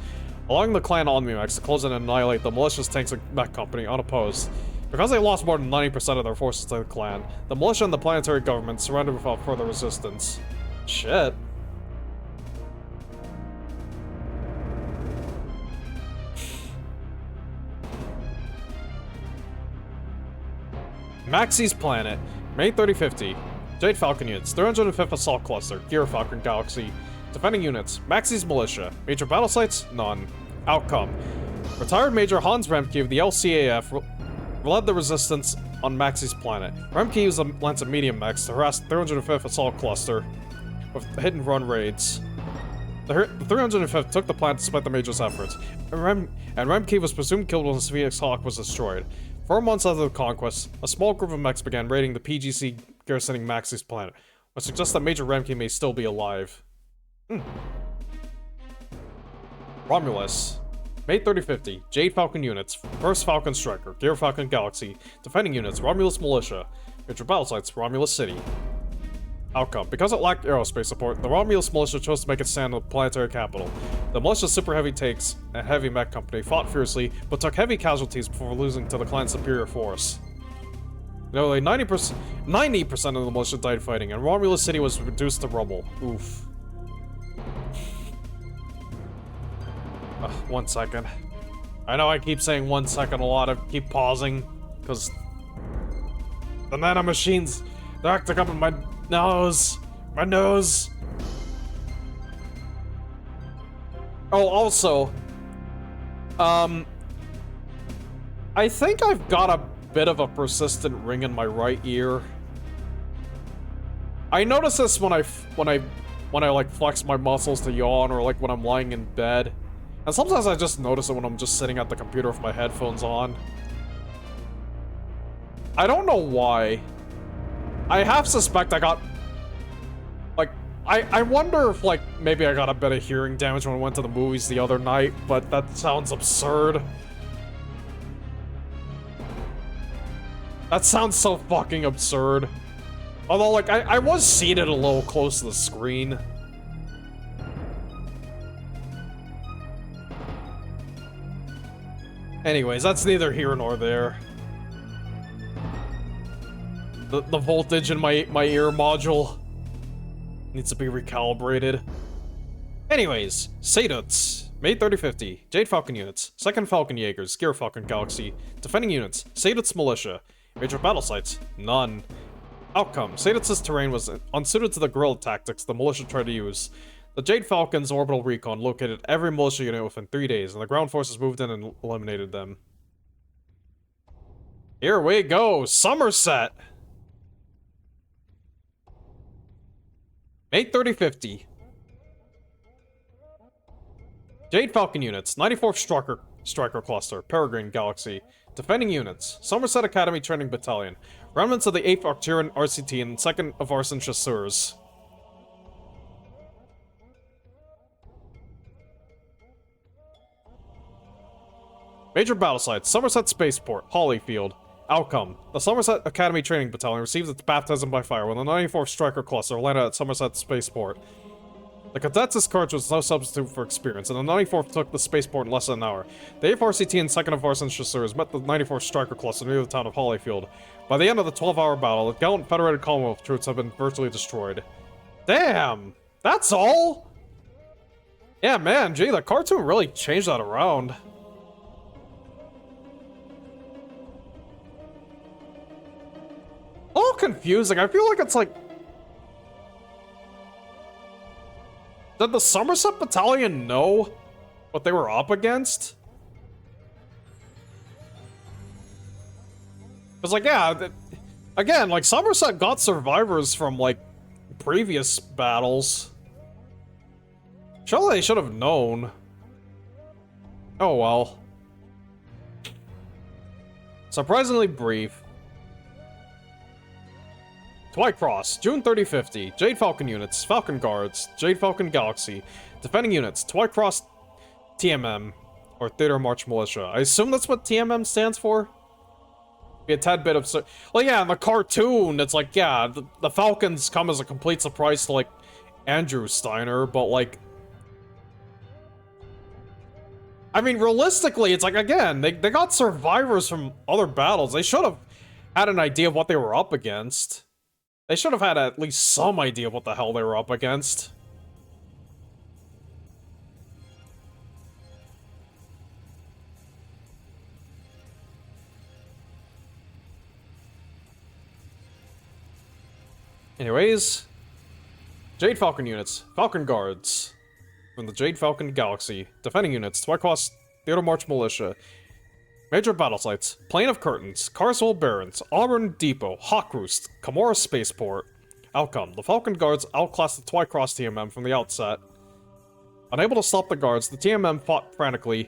allowing the clan Omni-mechs to close and annihilate the malicious tanks and mech company unopposed. Because they lost more than 90% of their forces to the clan, the militia and the planetary government surrendered without further resistance. Shit. Maxie's Planet, May 3050. Jade Falcon units, 305th Assault Cluster, Gear Falcon Galaxy. Defending units, Maxie's Militia. Major battle sites? None. Outcome. Retired Major Hans Remke of the LCAF led the resistance on Maxie's Planet. Remke used a lance of medium mechs to harass the 305th Assault Cluster with hit-and-run raids. The 305th took the planet despite the Major's efforts, and Remke was presumed killed when the Phoenix Hawk was destroyed. 4 months after the conquest, a small group of mechs began raiding the PGC garrisoning Maxie's Planet, which suggests that Major Remke may still be alive. Romulus. May 3050. Jade Falcon units. 1st Falcon Striker. Gear Falcon Galaxy. Defending units. Romulus Militia. Major battle sites. Romulus City. Outcome. Because it lacked aerospace support, the Romulus Militia chose to make its stand on the planetary capital. The militia's super heavy tanks and heavy mech company fought fiercely, but took heavy casualties before losing to the clan's superior force. Nearly 90% of the militia died fighting, and Romulus City was reduced to rubble. Oof. 1 second. I know I keep saying 1 second a lot, I keep pausing, because the nanomachines, they're acting up in my nose. My nose. Oh, also, I think I've got a bit of a persistent ring in my right ear. I notice this when I like flex my muscles to yawn, or like when I'm lying in bed. And sometimes I just notice it when I'm just sitting at the computer with my headphones on. I don't know why. I half suspect I got... Like, I wonder if, like, maybe I got a bit of hearing damage when I went to the movies the other night, but that sounds absurd. That sounds so fucking absurd. Although, like, I was seated a little close to the screen. Anyways, that's neither here nor there. The voltage in my ear module needs to be recalibrated. Anyways, Saduts. May 3050. Jade Falcon units. 2nd Falcon Jaegers. Gear Falcon Galaxy. Defending units. Saduts Militia. Major battle sites. None. Outcome. Saduts' terrain was unsuited to the guerrilla tactics the militia tried to use. The Jade Falcon's orbital recon located every militia unit within 3 days, and the ground forces moved in and eliminated them. Here we go! Somerset! May 3050. Jade Falcon units, 94th Striker Cluster, Peregrine Galaxy. Defending units, Somerset Academy Training Battalion. Remnants of the 8th Arcturian RCT and 2nd of Arson Chasseurs. Major battle sites, Somerset Spaceport, Hollyfield. Outcome. The Somerset Academy Training Battalion received its baptism by fire when the 94th Striker Cluster landed at Somerset Spaceport. The cadets' courage was no substitute for experience, and the 94th took the spaceport in less than an hour. The A4CT and 2nd of Arson Chasseurs met the 94th Striker Cluster near the town of Hollyfield. By the end of the 12-hour battle, the gallant Federated Commonwealth troops had been virtually destroyed. Damn! That's all? Yeah, man, gee, the cartoon really changed that around. A little confusing. I feel like it's like... Did the Somerset Battalion know what they were up against? It's like, yeah, again, like, Somerset got survivors from, like, previous battles. Surely they should have known. Oh well. Surprisingly brief. Twycross, June 3050. Jade Falcon units, Falcon Guards, Jade Falcon Galaxy. Defending units, Twycross TMM, or Theater March Militia. I assume that's what TMM stands for? Be a tad bit absurd. Well, yeah, in the cartoon, it's like, yeah, the Falcons come as a complete surprise to, like, Andrew Steiner, but, like... I mean, realistically, it's like, again, they got survivors from other battles. They should have had an idea of what they were up against. They should have had at least some idea of what the hell they were up against. Anyways, Jade Falcon units, Falcon Guards from the Jade Falcon Galaxy. Defending units, Twycross Theater March Militia. Major battle sites, Plain of Curtains, Carswell Barrens, Auburn Depot, Hawk Roost, Camorra Spaceport. Outcome, the Falcon Guards outclassed the Twycross TMM from the outset. Unable to stop the guards, the TMM fought fanatically,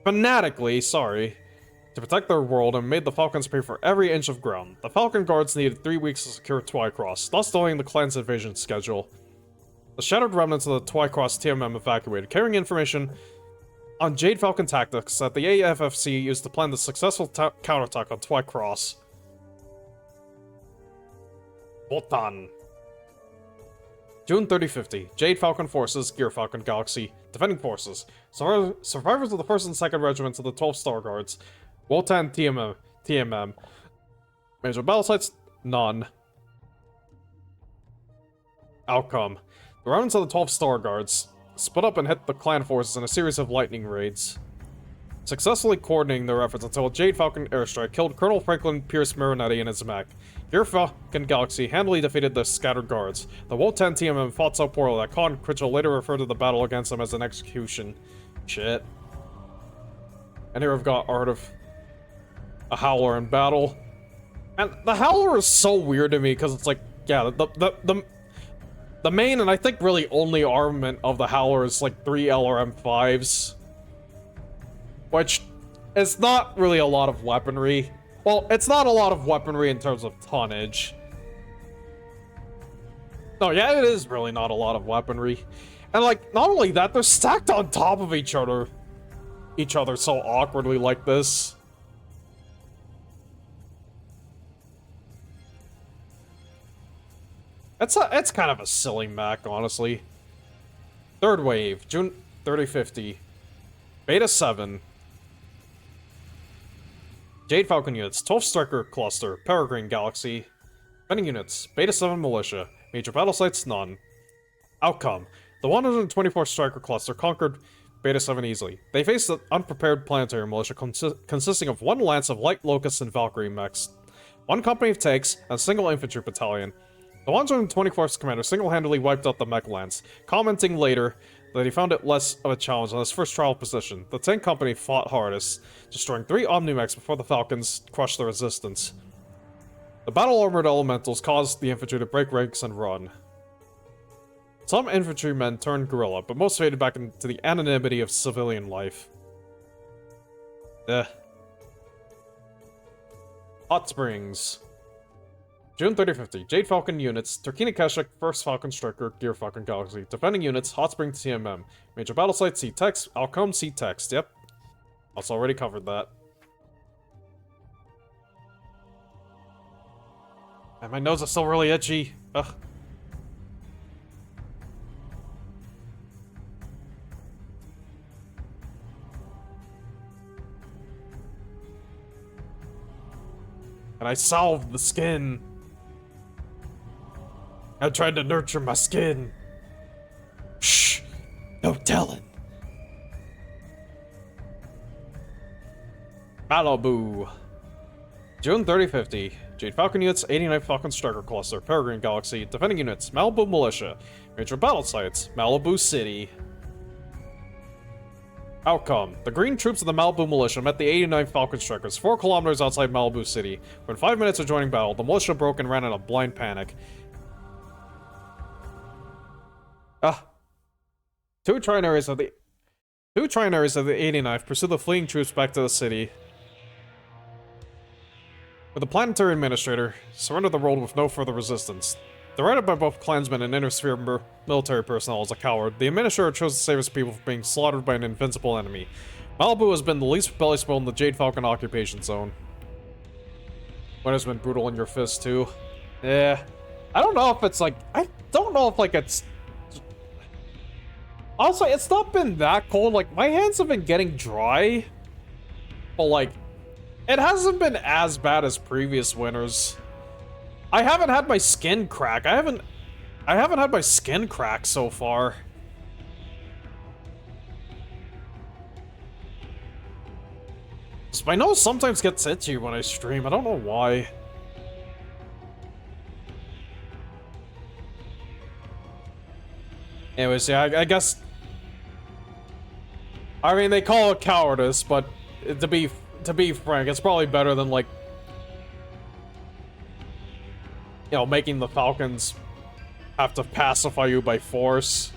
to protect their world and made the Falcons pay for every inch of ground. The Falcon Guards needed 3 weeks to secure Twycross, thus delaying the clan's invasion schedule. The shattered remnants of the Twycross TMM evacuated, carrying information on Jade Falcon tactics that the AFFC used to plan the successful counterattack on Twycross. Botan. June 3050. Jade Falcon Forces, Gear Falcon Galaxy. Defending Forces. Survivors of the 1st and 2nd Regiments of the 12 Star Guards. Wotan TMM. Major battle sites? None. Outcome. The remnants of the 12 Star Guards split up and hit the clan forces in a series of lightning raids, successfully coordinating their efforts until a Jade Falcon airstrike killed Colonel Franklin Pierce Marinetti and his mech. Gear Falcon Galaxy handily defeated the scattered guards. The Wotan TMM fought so poorly that Khan Critchell later referred to the battle against them as an execution. Shit. And here we've got art of a Howler in battle. And the Howler is so weird to me because it's like, yeah, the main, and I think really only armament of the Howler is like 3 LRM-5s. Which is not really a lot of weaponry. Well, it's not a lot of weaponry in terms of tonnage. No, yeah, it is really not a lot of weaponry. And like, not only that, they're stacked on top of each other so awkwardly like this. It's kind of a silly mech, honestly. Third wave, June 3050. Beta 7. Jade Falcon units, 12 Striker Cluster, Peregrine Galaxy. Defending units, Beta 7 Militia. Major battle sites, none. Outcome. The 124th Striker Cluster conquered Beta 7 easily. They faced an unprepared planetary militia consisting of 1 lance of light Locust and Valkyrie mechs, 1 company of tanks, and a single infantry battalion. The 124th commander single-handedly wiped out the mech lance, commenting later that he found it less of a challenge on his first trial position. The tank company fought hardest, destroying 3 Omni-mechs before the Falcons crushed the resistance. The battle-armored elementals caused the infantry to break ranks and run. Some infantrymen turned guerrilla, but most faded back into the anonymity of civilian life. Hot Springs. June 3050. Jade Falcon units, Turkina Keshik, 1st Falcon Striker, Gear Falcon Galaxy. Defending units, Hot Springs TMM. Major battle sites, see text. Outcome, see text. Yep. Also already covered that. And my nose is still really itchy. Ugh. And I salved the skin. I tried to nurture my skin. Shh! No telling. Malibu. June 3050. Jade Falcon units, 89 Falcon Striker Cluster, Peregrine Galaxy. Defending units, Malibu Militia. Major battle sites, Malibu City. Outcome. The green troops of the Malibu Militia met the 89 Falcon Strikers 4 kilometers outside Malibu City. Within 5 minutes of joining battle, the militia broke and ran in a blind panic. Two trinaries of the 89th pursued the fleeing troops back to the city. With the planetary administrator, surrendered the world with no further resistance. Derided by both clansmen and inner-sphere military personnel as a coward, the administrator chose to save his people from being slaughtered by an invincible enemy. Malibu has been the least rebellious people in the Jade Falcon occupation zone. Winter's been brutal in your fist too. Yeah. I don't know if it's like, it's... Honestly, it's not been that cold. Like, my hands have been getting dry. But like, it hasn't been as bad as previous winters. I haven't had my skin crack. I haven't had my skin crack so far. My nose sometimes gets itchy when I stream. I don't know why. Anyways, yeah, I guess... I mean, they call it cowardice, but to be frank, it's probably better than, like... You know, making the Falcons have to pacify you by force.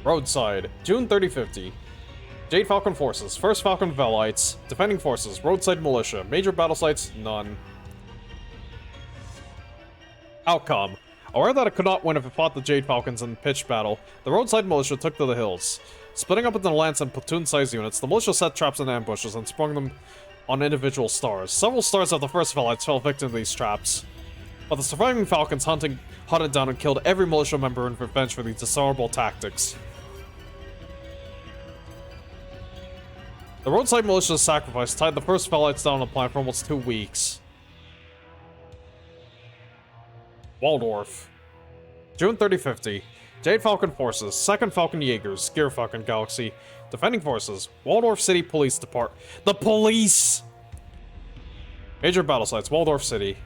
Roadside, June 3050. Jade Falcon Forces, 1st Falcon Velites, Defending Forces, Roadside Militia, Major battle sites, none. Outcome. Aware that it could not win if it fought the Jade Falcons in pitched battle, the Roadside Militia took to the hills. Splitting up into lance and platoon-sized units, the militia set traps and ambushes and sprung them on individual stars. Several stars of the 1st Velites fell victim to these traps, but the surviving Falcons hunted down and killed every militia member in revenge for these dishonorable tactics. The Roadside Militia's sacrifice tied the 1st Velites down on the planet for almost 2 weeks. Waldorf. June 3050. Jade Falcon Forces, 2nd Falcon Jaegers, Gear Falcon Galaxy. Defending Forces, Waldorf City Police Department. The police! Major battle sites, Waldorf City.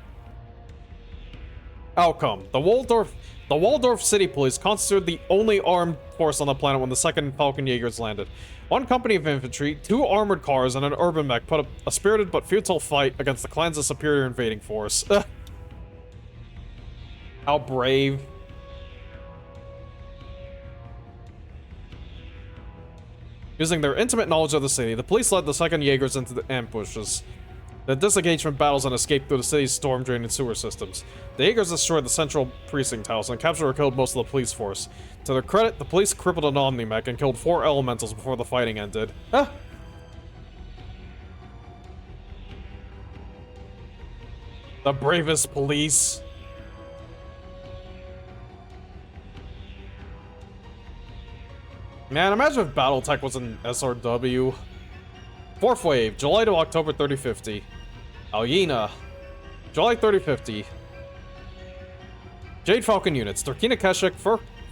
Outcome. The Waldorf City Police constituted the only armed force on the planet when the 2nd Falcon Jaegers landed. 1 company of infantry, 2 armored cars, and an urban mech put up a spirited but futile fight against the clans' superior invading force. How brave. Using their intimate knowledge of the city, the police led the 2nd Jaegers into the ambushes. They disengaged from battles and escaped through the city's storm drain and sewer systems. The Jaegers destroyed the central precinct house and captured or killed most of the police force. To their credit, the police crippled an Omni-Mech and killed 4 elementals before the fighting ended. Ah! The bravest police. Man, imagine if BattleTech was an SRW. 4th Wave, July to October 3050. Alyena, July 3050. Jade Falcon units, Turkina Keshik,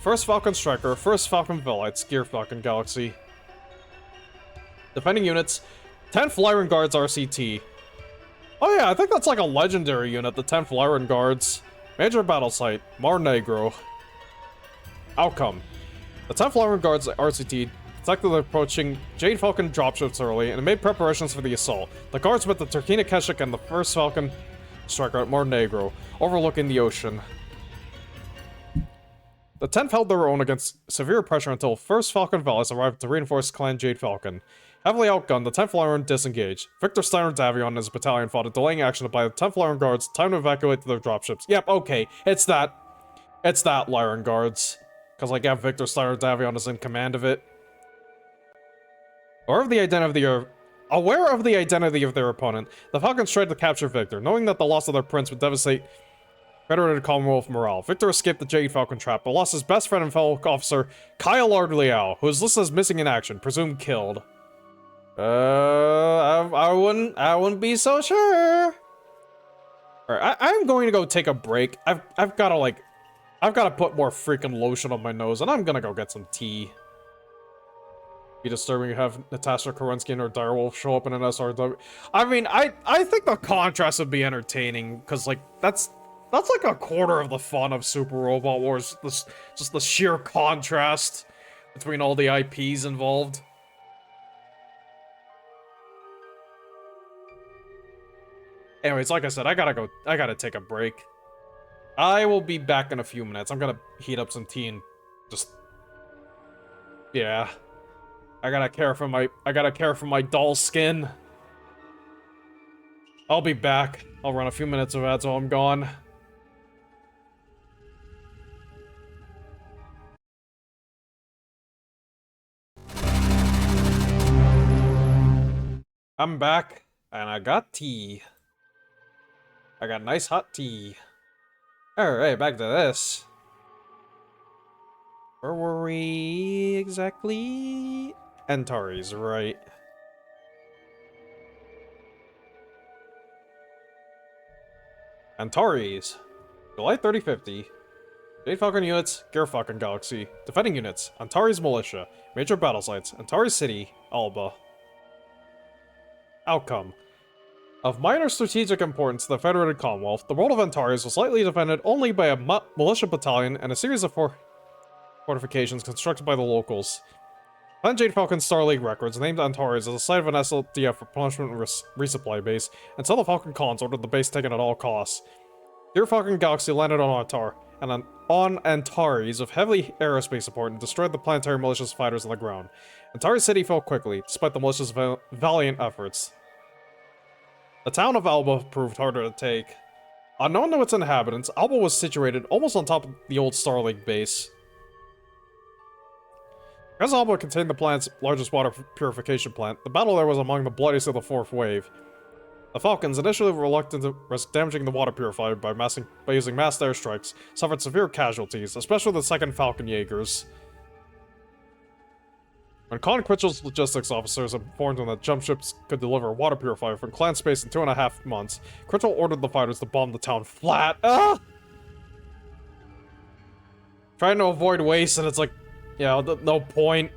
1st Falcon Striker, 1st Falcon Velites, Gear Falcon Galaxy. Defending units, 10th Lyran Guards RCT. Oh yeah, I think that's like a legendary unit, the 10th Lyran Guards. Major battle site, Mar Negro. Outcome. The 10th Lyran Guards RCT detected the approaching Jade Falcon dropships early and made preparations for the assault. The guards met the Turkina Keshik and the 1st Falcon Striker at Mar Negro, overlooking the ocean. The 10th held their own against severe pressure until 1st Falcon Velites arrived to reinforce Clan Jade Falcon. Heavily outgunned, the 10th Lyran disengaged. Victor Steiner Davion and his battalion fought a delaying action to buy the 10th Lyran Guards time to evacuate to their dropships. Yep, okay, it's that Lyran Guards. Because, like, yeah, Victor Steiner Davion is in command of it. Wherever the identity Aware of the identity of their opponent, the Falcons tried to capture Victor, knowing that the loss of their prince would devastate Federated Commonwealth morale. Victor escaped the Jade Falcon trap, but lost his best friend and fellow officer, Kyle Liao, who is listed as missing in action, presumed killed. I wouldn't be so sure. Alright, I'm going to go take a break. I've gotta put more freaking lotion on my nose, and I'm gonna go get some tea. Be disturbing to have Natasha Kerensky and her direwolf show up in an SRW. I mean, I think the contrast would be entertaining, because, like, that's like a quarter of the fun of Super Robot Wars. Just the sheer contrast between all the IPs involved. Anyways, like I said, I gotta take a break. I will be back in a few minutes. I'm gonna heat up some tea and just... yeah. I gotta care for my dull skin. I'll be back. I'll run a few minutes of ads while I'm gone. I'm back, and I got tea. I got nice hot tea. Alright, back to this. Where were we exactly? Antares, right. Antares. July 3050. Jade Falcon units, Gear Falcon Galaxy. Defending units, Antares Militia. Major battle sites, Antares City, Alba. Outcome. Of minor strategic importance to the Federated Commonwealth, the world of Antares was lightly defended only by a militia battalion and a series of fortifications constructed by the locals. Plan Jade Falcon Star League records named Antares as the site of an SLDF for punishment and resupply base, until the Falcon Cons ordered the base taken at all costs. Gear Falcon Galaxy landed on Antares with heavy aerospace support and destroyed the planetary militia's fighters on the ground. Antares City fell quickly, despite the militia's valiant efforts. The town of Alba proved harder to take. Unknown to its inhabitants, Alba was situated almost on top of the old Star League base. Because Alba contained the planet's largest water purification plant, the battle there was among the bloodiest of the Fourth Wave. The Falcons, initially reluctant to risk damaging the water purifier by using mass airstrikes, suffered severe casualties, especially the 2nd Falcon Jaegers. When Conquests logistics officers informed them that jump ships could deliver a water purifier from clan space in 2.5 months, Quitchell ordered the fighters to bomb the town flat. Ah! Trying to avoid waste, and it's like, yeah, no point.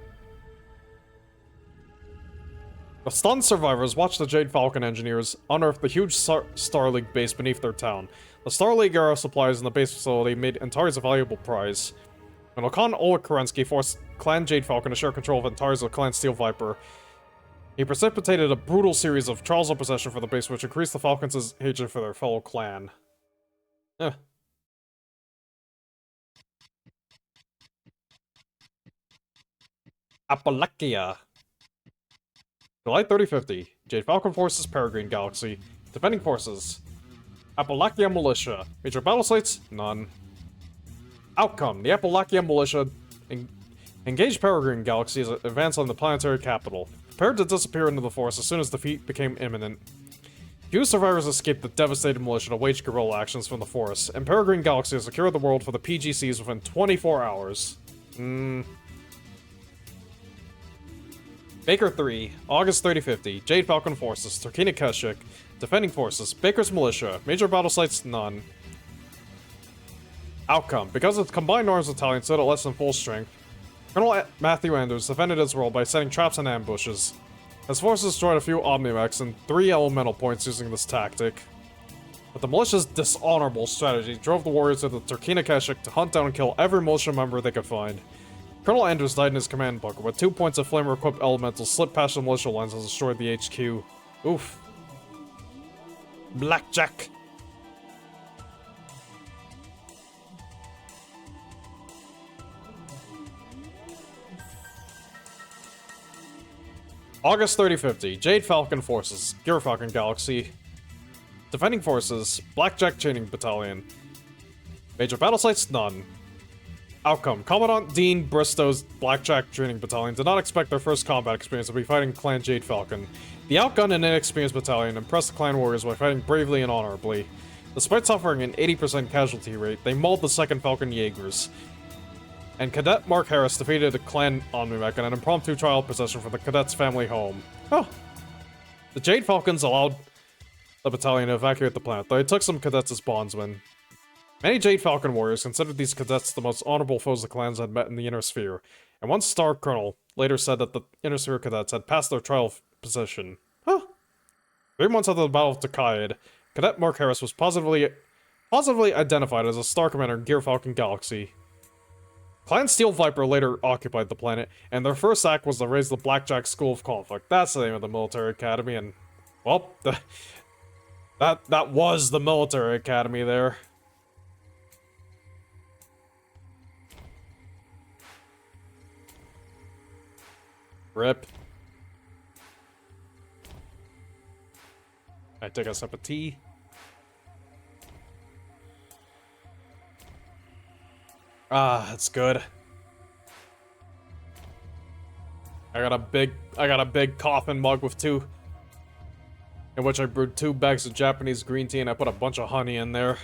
The stunned survivors watched the Jade Falcon engineers unearth the huge Star League base beneath their town. The Star League aero supplies in the base facility made Antares a valuable prize. When Okan Oleg Kerensky forced Clan Jade Falcon to share control of Antares with Clan Steel Viper, he precipitated a brutal series of trials of possession for the base, which increased the Falcons' hatred for their fellow clan. Appalachia. July 3050. Jade Falcon Forces, Peregrine Galaxy. Defending Forces. Appalachia Militia. Major battle sites? None. Outcome. The Appalachia Militia engaged Peregrine Galaxy as it advanced on the planetary capital, prepared to disappear into the forest as soon as defeat became imminent. Few survivors escaped the devastated militia to wage guerrilla actions from the forest, and Peregrine Galaxy secured the world for the PGCs within 24 hours. Baker 3, August 3050, Jade Falcon Forces, Turkina Keshik, Defending Forces, Baker's Militia, Major Battle Sites, none. Outcome. Because its combined arms battalion stood at less than full strength, Colonel Matthew Anders defended his role by setting traps and ambushes. His forces destroyed a few Omnimex and 3 elemental points using this tactic. But the militia's dishonorable strategy drove the warriors of the Turkina Keshik to hunt down and kill every militia member they could find. Colonel Anders died in his command bunker, but 2 points of flamer-equipped elementals slipped past the militia lines and destroyed the HQ. Oof. Blackjack. August 3050, Jade Falcon Forces, Gear Falcon Galaxy. Defending Forces, Blackjack Chaining Battalion. Major battle sites, none. Outcome. Commandant Dean Bristow's Blackjack Training Battalion did not expect their first combat experience to be fighting Clan Jade Falcon. The outgunned and inexperienced battalion impressed the clan warriors by fighting bravely and honorably. Despite suffering an 80% casualty rate, they mauled the 2nd Falcon Jaegers. And Cadet Mark Harris defeated the clan Omnimech in an impromptu trial procession from the cadet's family home. Oh. The Jade Falcons allowed the battalion to evacuate the planet, though they took some cadets as bondsmen. Many Jade Falcon warriors considered these cadets the most honorable foes the clans had met in the Inner Sphere, and one Star Colonel later said that the Inner Sphere cadets had passed their trial position. Huh. 3 months after the Battle of Tukayyid, Cadet Mark Harris was positively identified as a Star Commander in Gear Falcon Galaxy. Clan Steel Viper later occupied the planet, and their first act was to raise the Blackjack School of Conflict. That's the name of the military academy, and, well, that was the military academy there. Rip. I take a sip of tea. Ah, that's good. I got a big coffin mug with in which I brewed 2 bags of Japanese green tea and I put a bunch of honey in there.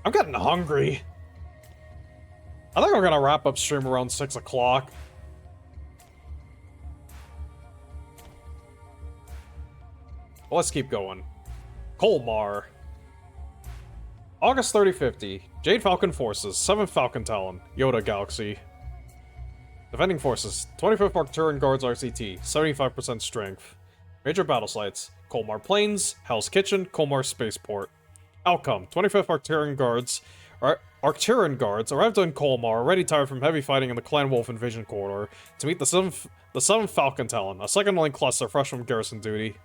I'm getting hungry. I think I'm gonna wrap up stream around 6 o'clock. Well, let's keep going. Colmar. August 3050. Jade Falcon Forces, 7th Falcon Talon, Yoda Galaxy. Defending Forces, 25th Arcturian Guards RCT, 75% strength. Major battle sites, Colmar Plains, Hell's Kitchen, Colmar Spaceport. Outcome, 25th Arcturian Guards arrived in Colmar, already tired from heavy fighting in the Clan Wolf Invasion Corridor, to meet the 7th Falcon Talon, a 2nd-line cluster fresh from garrison duty.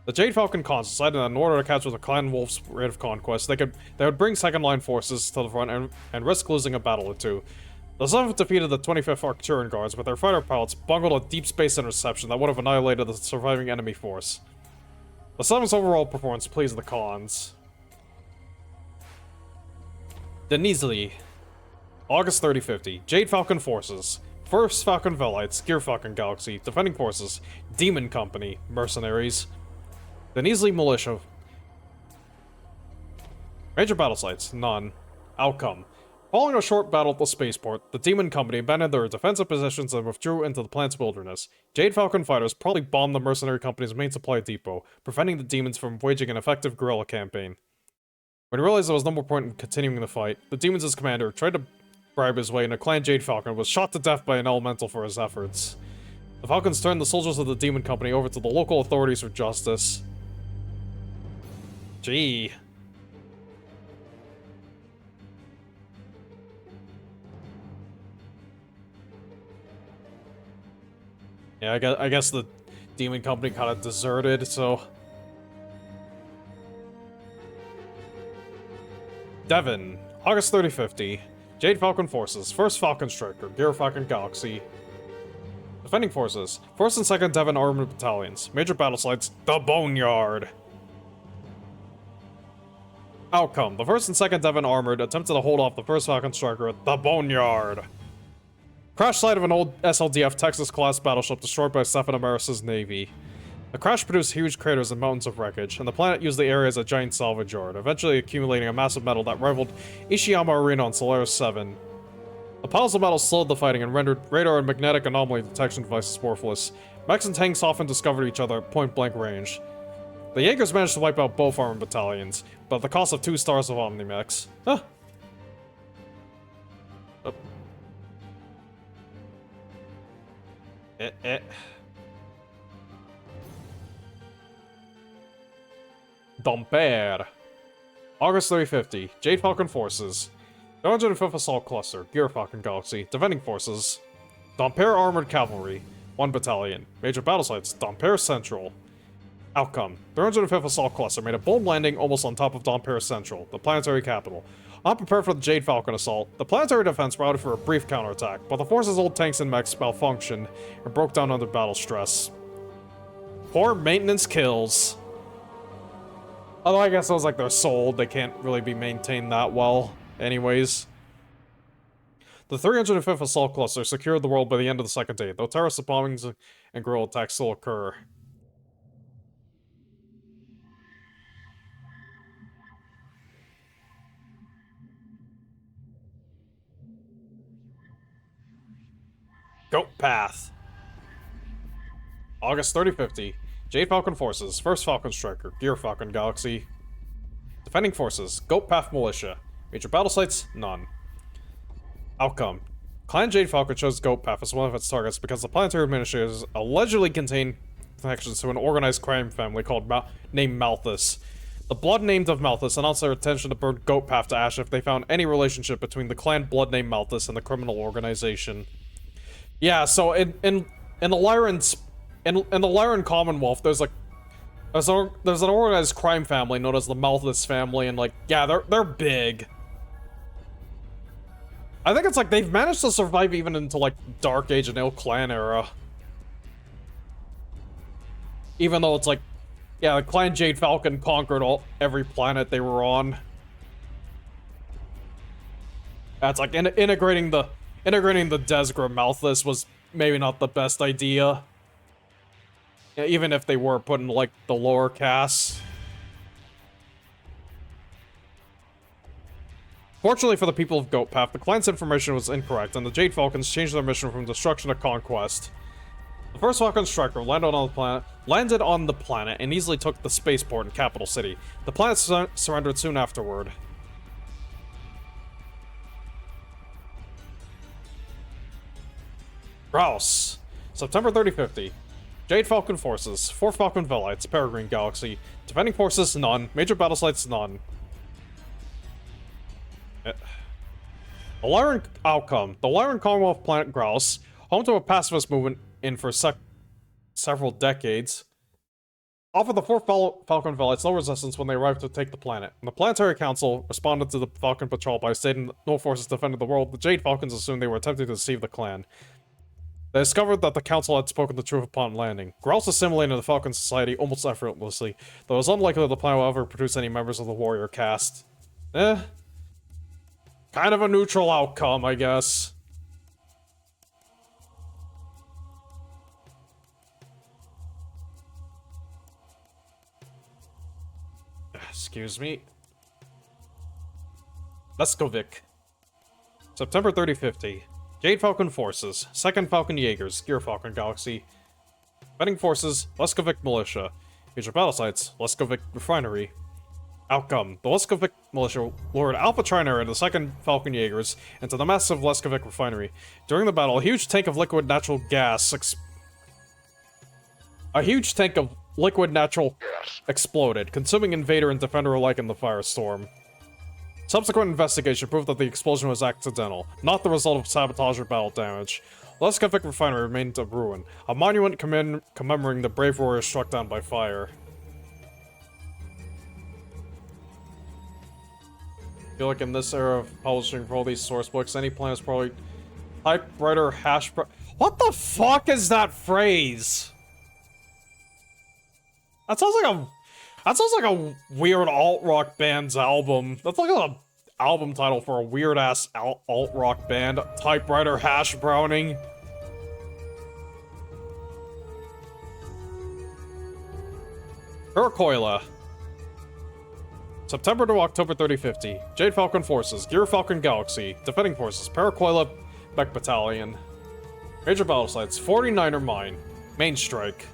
The Jade Falcon Cons decided that in order to capture the Clan Wolf's rate of conquest, they would bring 2nd-line forces to the front and risk losing a battle or 2. The 7th defeated the 25th Arcturian Guards, but their fighter pilots bungled a deep space interception that would have annihilated the surviving enemy force. The 7th's overall performance pleased the Cons. Denizli. August 3050. Jade Falcon Forces. 1st Falcon Velites, Gear Falcon Galaxy. Defending Forces. Demon Company. Mercenaries. Denizli Militia. Major battle sites. None. Outcome. Following a short battle at the spaceport, the Demon Company abandoned their defensive positions and withdrew into the planet's wilderness. Jade Falcon fighters probably bombed the Mercenary Company's main supply depot, preventing the demons from waging an effective guerrilla campaign. When he realized there was no more point in continuing the fight, the demons' commander tried to bribe his way into Clan Jade Falcon and was shot to death by an elemental for his efforts. The Falcons turned the soldiers of the Demon Company over to the local authorities for justice. Gee. Yeah, I guess the Demon Company kind of deserted, so... Devon, August 3050. Jade Falcon Forces, 1st Falcon Striker, Gear Falcon Galaxy. Defending Forces, 1st and 2nd Devon Armored Battalions. Major battle sites, the Boneyard. Outcome, the 1st and 2nd Devon Armored attempted to hold off the 1st Falcon Striker at the Boneyard. Crash site of an old SLDF Texas-class battleship destroyed by Stefan Amaris' navy. The crash produced huge craters and mountains of wreckage, and the planet used the area as a giant salvage yard, eventually accumulating a massive metal that rivaled Ishiyama Arena on Solaris 7. The piles of metal slowed the fighting and rendered radar and magnetic anomaly detection devices worthless. Mechs and tanks often discovered each other at point-blank range. The Jaegers managed to wipe out both armored battalions, but at the cost of 2 stars of Omnimechs. Huh. Oh. Domper. August 3050. Jade Falcon Forces. 205th Assault Cluster. Gear Falcon Galaxy. Defending Forces. Domper Armored Cavalry. 1 Battalion. Major battle sites. Domper Central. Outcome. 305th Assault Cluster made a bold landing almost on top of Domper Central, the planetary capital. Unprepared for the Jade Falcon assault, the planetary defense routed for a brief counterattack, but the force's old tanks and mechs malfunctioned and broke down under battle stress. Poor maintenance kills. Although I guess it was like they're sold, they can't really be maintained that well. anyways. The 305th Assault Cluster secured the world by the end of the second day, though terrorist bombings and guerrilla attacks still occur. Goat Path. August 3050. Jade Falcon Forces, 1st Falcon Striker, Gear Falcon Galaxy. Defending Forces, Goat Path Militia. Major battle sites, none. Outcome. Clan Jade Falcon chose Goat Path as one of its targets because the planetary administrators allegedly contain connections to an organized crime family called named Malthus. The blood named of Malthus announced their intention to burn Goat Path to ash if they found any relationship between the clan blood named Malthus and the criminal organization. Yeah, so in the Lyran Commonwealth, there's an organized crime family known as the Malthus family, and like, yeah, they're big. I think it's like they've managed to survive even into like Dark Age and Ill Clan era. Even though it's like, yeah, the Clan Jade Falcon conquered every planet they were on. That's like integrating the Desgra Malthus was maybe not the best idea. Yeah, even if they were put in like the lower castes. Fortunately for the people of Goat Path, the clan's information was incorrect, and the Jade Falcons changed their mission from destruction to conquest. The 1st Falcon Striker landed on the planet and easily took the spaceport and capital city. The planet surrendered soon afterward. Grouse. September 3050. Jade Falcon Forces, 4 Falcon Velites, Peregrine Galaxy. Defending Forces, none. Major battle sites, none. The Lyran Outcome. The Lyran Commonwealth planet Grouse, home to a pacifist movement in for several decades, offered the 4 Falcon Velites no resistance when they arrived to take the planet. And the Planetary Council responded to the Falcon Patrol by stating that no forces defended the world. The Jade Falcons assumed they were attempting to deceive the clan. They discovered that the Council had spoken the truth upon landing. Grouse assimilated into the Falcon Society almost effortlessly, though it was unlikely that the planet will ever produce any members of the warrior caste. Kind of a neutral outcome, I guess. Excuse me. Leskovik. September 3050. Jade Falcon Forces, 2nd Falcon Jaegers, Gear Falcon Galaxy. Defending Forces, Leskovik Militia. Major battle sites, Leskovik Refinery. Outcome. The Leskovik Militia lured Alpha Trinary and the 2nd Falcon Jaegers into the massive Leskovik Refinery. During the battle, a huge tank of liquid natural gas exploded, consuming Invader and Defender alike in the firestorm. Subsequent investigation proved that the explosion was accidental, not the result of sabotage or battle damage. Leskovik Refinery remained a ruin, a monument commemorating the brave warriors struck down by fire. I feel like in this era of publishing for all these source books, any plan is probably typewriter hash. What the fuck is that phrase? That sounds like a weird alt-rock band's album. That's like an album title for a weird-ass alt-rock band. Typewriter hash browning. Paracoila. September to October 3050. Jade Falcon Forces, Gear Falcon Galaxy. Defending Forces, Paracoila Mech Battalion. Major battle sites, 49er Mine. Main Strike.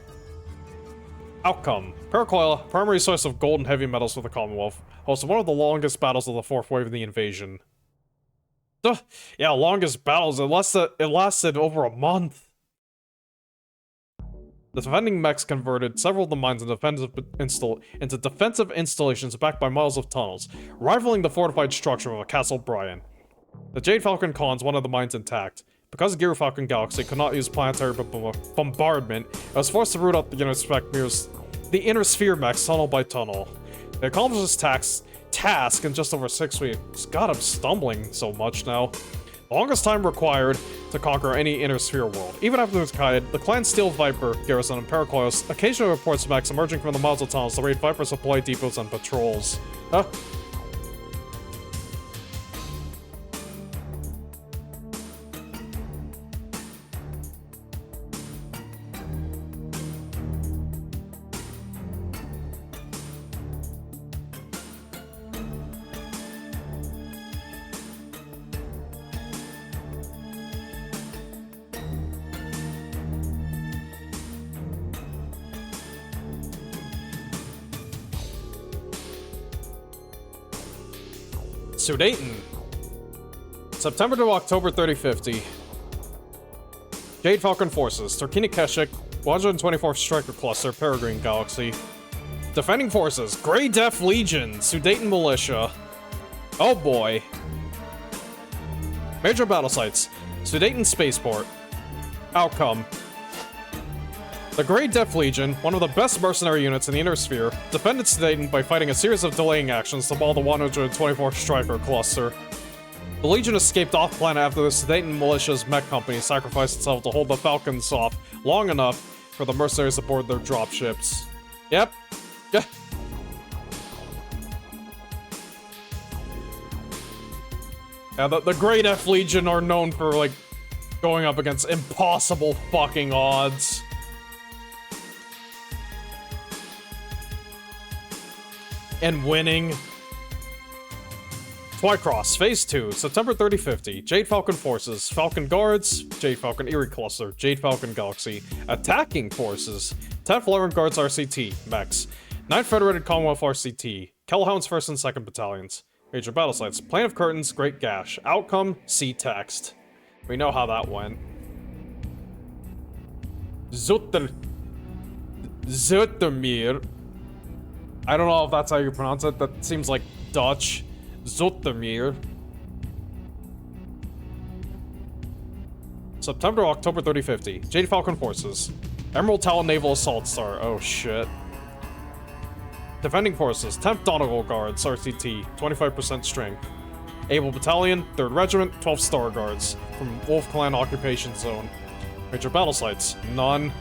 Outcome. Paracoila, primary source of gold and heavy metals for the Commonwealth, hosted one of the longest battles of the 4th wave of the invasion. Yeah, longest battles. It lasted over a month. The defending mechs converted several of the mines into defensive installations backed by miles of tunnels, rivaling the fortified structure of a Castle Bryan. The Jade Falcon cons wanted the mines intact. Because Gear Falcon Galaxy could not use planetary bombardment, it was forced to root out the Inner Sphere mechs tunnel by tunnel. They accomplished this task in just over 6 weeks. God, I'm stumbling so much now. The longest time required to conquer any Inner Sphere world. Even after the Tukayyid, the clan Steel Viper garrison in Paracoilos occasionally reports mechs emerging from the miles of tunnels to raid Viper supply depots and patrols. Sudeten. September to October 3050. Jade Falcon Forces, Turkina Keshik, 124th Striker Cluster, Peregrine Galaxy. Defending Forces, Grey Death Legion, Sudeten Militia. Oh boy. Major Battle Sites, Sudeten Spaceport. Outcome. The Grey Death Legion, one of the best mercenary units in the Inner Sphere, defended Sudeten by fighting a series of delaying actions to ball the 124th Striker Cluster. The Legion escaped off-planet after the Sudeten Militia's mech company sacrificed itself to hold the Falcons off long enough for the mercenaries to board their dropships. Yep. Yeah. Yeah, the Great F Legion are known for, like, going up against impossible fucking odds. And winning. Twycross, Phase 2, September 3050. Jade Falcon Forces, Falcon Guards, Jade Falcon Erie Cluster, Jade Falcon Galaxy. Attacking Forces, 10th Lawrence Guards RCT, Mechs. 9th Federated Commonwealth RCT, Kellhound's 1st and 2nd Battalions. Major Battle Sites, Plain of Curtains, Great Gash. Outcome, see text. We know how that went. Zoetermeer. I don't know if that's how you pronounce it. That seems like Dutch. Zoetermeer. September, October 3050. Jade Falcon Forces. Emerald Talon Naval Assault Star. Oh shit. Defending Forces. 10th Donegal Guards, RCT. 25% strength. Able Battalion, 3rd Regiment, 12 Star Guards. From Wolf Clan Occupation Zone. Major Battle Sites. None.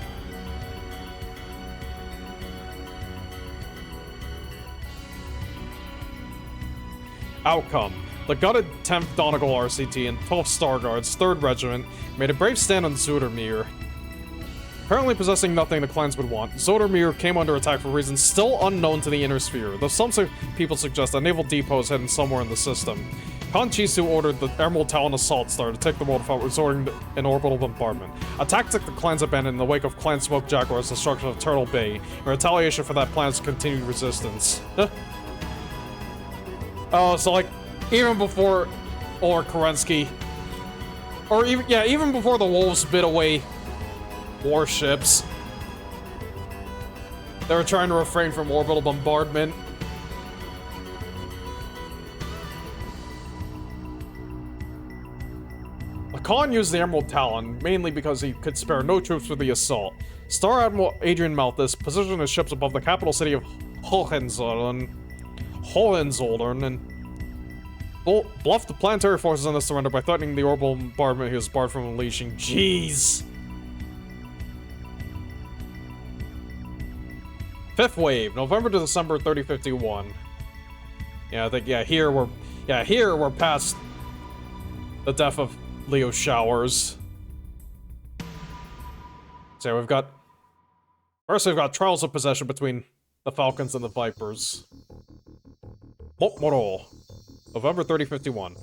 Outcome. The gutted 10th Donegal RCT and 12th Star Guards, 3rd Regiment, made a brave stand on Zoetermeer. Apparently possessing nothing the clans would want, Zoetermeer came under attack for reasons still unknown to the Inner Sphere, though some people suggest a naval depot is hidden somewhere in the system. Khan Chisu ordered the Emerald Talon Assault Star to take the world without resorting to an orbital bombardment, a tactic the clans abandoned in the wake of Clan Smoke Jaguar's destruction of Turtle Bay, in retaliation for that plan's continued resistance. Oh, so like, even before Oleg Kerensky, or even, yeah, even before the Wolves bid away warships, they were trying to refrain from orbital bombardment. Khan used the Emerald Talon, mainly because he could spare no troops for the assault. Star Admiral Adrian Malthus positioned his ships above the capital city of Hohenzollern, and bluffed the planetary forces on the surrender by threatening the orbital bombardment he was barred from unleashing. Jeez. 5th Wave, November to December 3051. Yeah, I think, here we're past the death of Leo Showers. So we've got Trials of Possession between the Falcons and the Vipers. Mokmoro, November 3051.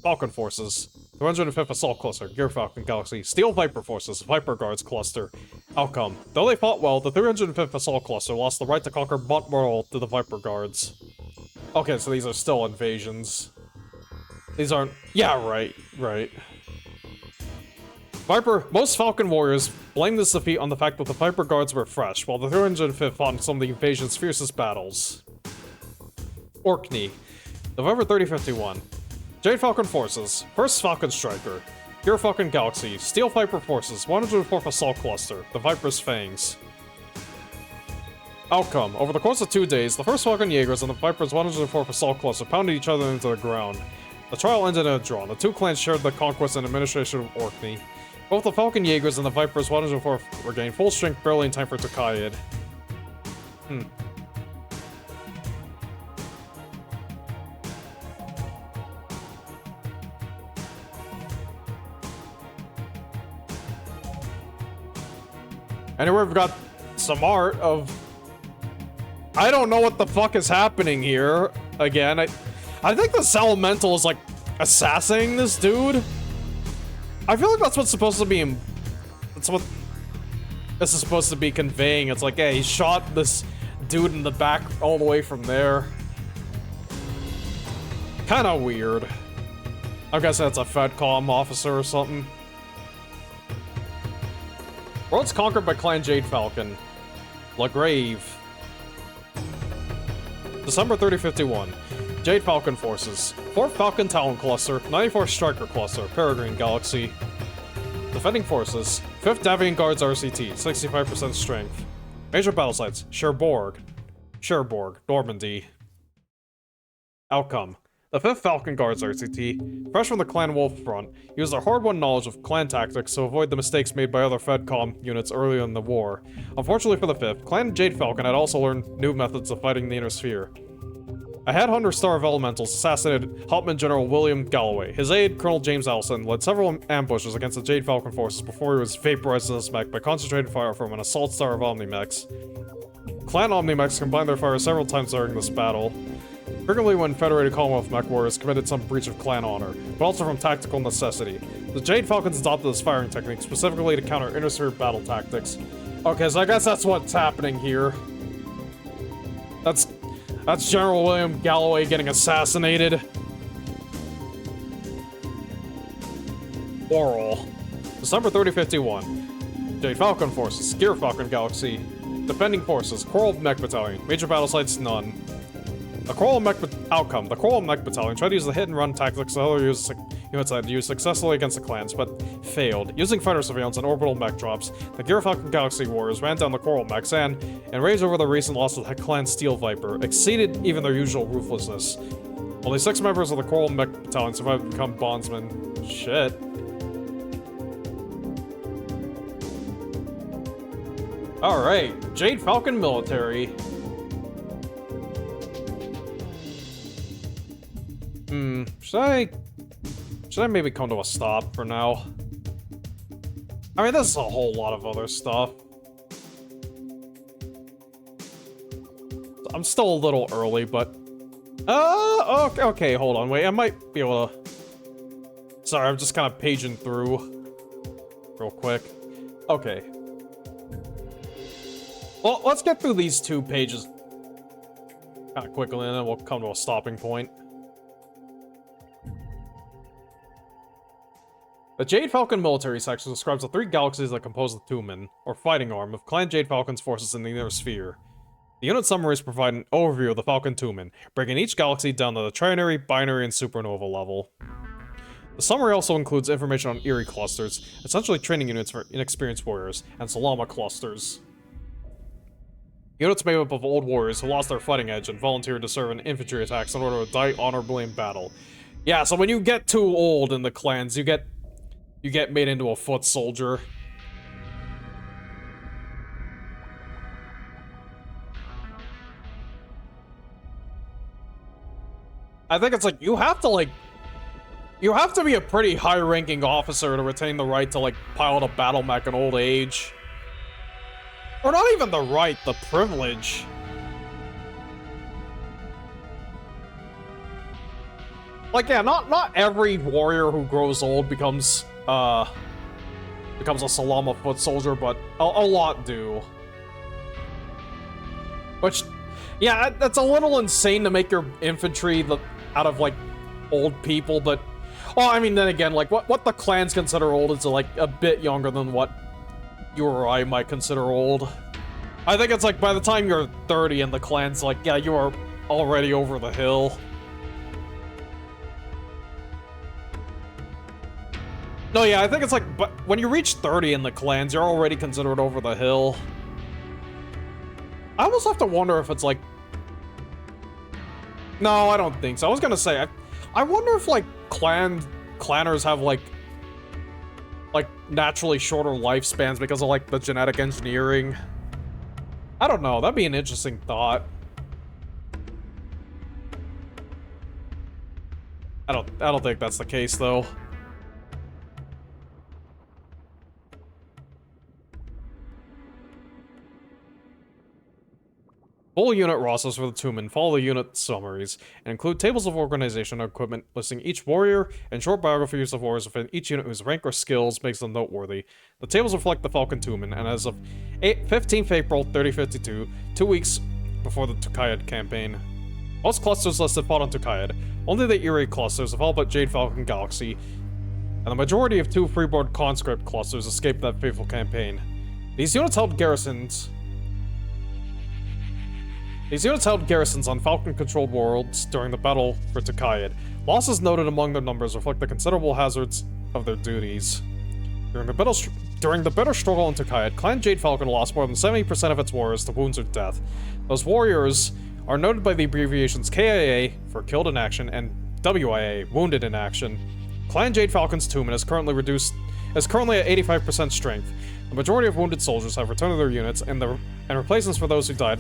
Falcon Forces, 305th Assault Cluster, Gear Falcon Galaxy, Steel Viper Forces, Viper Guards Cluster. Outcome. Though they fought well, the 305th Assault Cluster lost the right to conquer Montmoral to the Viper Guards. Okay, so these are still invasions. These aren't... Yeah, right. Most Falcon warriors blame this defeat on the fact that the Viper Guards were fresh, while the 305th fought in some of the invasion's fiercest battles. Orkney, November 3051. Jade Falcon Forces, 1st Falcon Striker, Gear Falcon Galaxy, Steel Viper Forces, 104th Assault Cluster, the Viper's Fangs. Outcome. Over the course of 2 days, the 1st Falcon Jaegers and the Viper's 104th Assault Cluster pounded each other into the ground. The trial ended in a draw. The two clans shared the conquest and administration of Orkney. Both the Falcon Jaegers and the Viper's 104th regained full strength barely in time for Tukayyid. Anyway, we've got some art of... I don't know what the fuck is happening here. Again, I think the Salamental is, like, assassinating this dude. I feel like that's what's supposed to be... That's what this is supposed to be conveying. It's like, hey, he shot this dude in the back all the way from there. Kinda weird. I guess that's a FedCom officer or something. World's conquered by Clan Jade Falcon. LaGrave. December 3051. Jade Falcon Forces. 4th Falcon Talon Cluster, 94th Striker Cluster, Peregrine Galaxy. Defending Forces. 5th Davian Guards RCT, 65% strength. Major battle sites. Cherbourg, Normandy. Outcome. The 5th Falcon Guards RCT, fresh from the Clan Wolf front, used their hard-won knowledge of clan tactics to avoid the mistakes made by other FedCom units earlier in the war. Unfortunately for the 5th, Clan Jade Falcon had also learned new methods of fighting the Inner Sphere. A headhunter star of elementals assassinated Hauptmann General William Galloway. His aide, Colonel James Allison, led several ambushes against the Jade Falcon forces before he was vaporized in his mech by concentrated fire from an assault star of Omnimex. Clan Omnimex combined their fire several times during this battle. Frequently when Federated Commonwealth mech warriors committed some breach of clan honor, but also from tactical necessity. The Jade Falcons adopted this firing technique specifically to counter Inner Sphere battle tactics. Okay, so I guess that's what's happening here. That's General William Galloway getting assassinated. Oral. December 3051. Jade Falcon Forces, Gear Falcon Galaxy. Defending Forces, Coral Mech Battalion. Major battle sites, none. The Coral Mech Outcome. The Coral Mech Battalion tried to use the hit-and-run tactics that other units had used successfully against the clans, but failed. Using fighter surveillance and orbital mech drops, the Gear Falcon Galaxy warriors ran down the Coral Mechs and, enraged over the recent loss of the clan Steel Viper, exceeded even their usual ruthlessness. Only 6 members of the Coral Mech Battalion survived to become bondsmen. Shit. Alright, Jade Falcon Military. Should I maybe come to a stop for now? I mean, this is a whole lot of other stuff. I'm still a little early, but... okay, hold on, wait, I might be able to... Sorry, I'm just kind of paging through real quick. Okay. Well, let's get through these 2 pages kind of quickly, and then we'll come to a stopping point. The Jade Falcon military section describes the 3 galaxies that compose the Tumen, or fighting arm, of Clan Jade Falcon's forces in the Inner Sphere. The unit summaries provide an overview of the Falcon Tumen, breaking each galaxy down to the trinary, binary, and supernova level. The summary also includes information on Eerie clusters, essentially training units for inexperienced warriors, and Salama clusters. Units made up of old warriors who lost their fighting edge and volunteered to serve in infantry attacks in order to die honorably in battle. Yeah, so when you get too old in the clans, you get made into a foot soldier. I think it's like, you have to be a pretty high-ranking officer to retain the right to, like, pilot a battle mech in old age. Or not even the right, the privilege. Like, yeah, not every warrior who grows old becomes a Salama foot soldier, but a lot do. Which, yeah, that's a little insane to make your infantry out of, like, old people, but... Well, I mean, then again, like, what the clans consider old is, like, a bit younger than what you or I might consider old. I think it's, like, by the time you're 30 and the clan's like, yeah, you are already over the hill. No, yeah, I think it's like, but when you reach 30 in the clans, you're already considered over the hill. I almost have to wonder if it's like... No, I don't think so. I was gonna say, I wonder if, like, clanners have, like, naturally shorter lifespans because of, like, the genetic engineering. I don't know, that'd be an interesting thought. I don't think that's the case, though. Full unit rosters for the Tumen follow the unit summaries, and include tables of organization and equipment listing each warrior, and short biographies of warriors within each unit whose rank or skills makes them noteworthy. The tables reflect the Falcon Tumen, and as of 15th April 3052, 2 weeks before the Tukayyid campaign. Most clusters listed fought on Tukayyid. Only the Eerie clusters of all but Jade Falcon Galaxy, and the majority of 2 freeboard conscript clusters escaped that fateful campaign. These units held garrisons on Falcon-controlled worlds during the battle for Tukayyid. Losses noted among their numbers reflect the considerable hazards of their duties. During the bitter struggle in Tukayyid, Clan Jade Falcon lost more than 70% of its warriors to wounds or death. Those warriors are noted by the abbreviations KIA for killed in action and WIA, wounded in action. Clan Jade Falcon's Tumen is currently at 85% strength. The majority of wounded soldiers have returned to their units, and replacements for those who died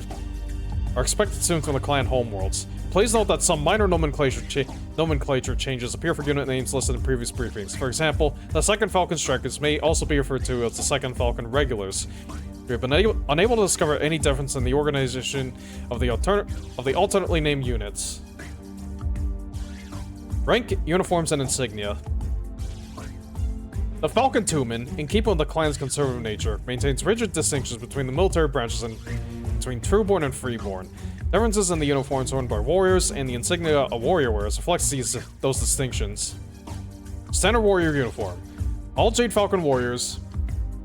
are expected soon from the clan homeworlds. Please note that some minor nomenclature changes appear for unit names listed in previous briefings. For example, the 2nd Falcon Strikers may also be referred to as the 2nd Falcon Regulars. We have been unable to discover any difference in the organization of the alternately named units. Rank, uniforms, and insignia. The Falcon Tumen, in keeping with the clan's conservative nature, maintains rigid distinctions between the military branches and between Trueborn and Freeborn. Differences in the uniforms worn by warriors and the insignia a warrior wears reflects those distinctions. Standard warrior uniform. All Jade Falcon warriors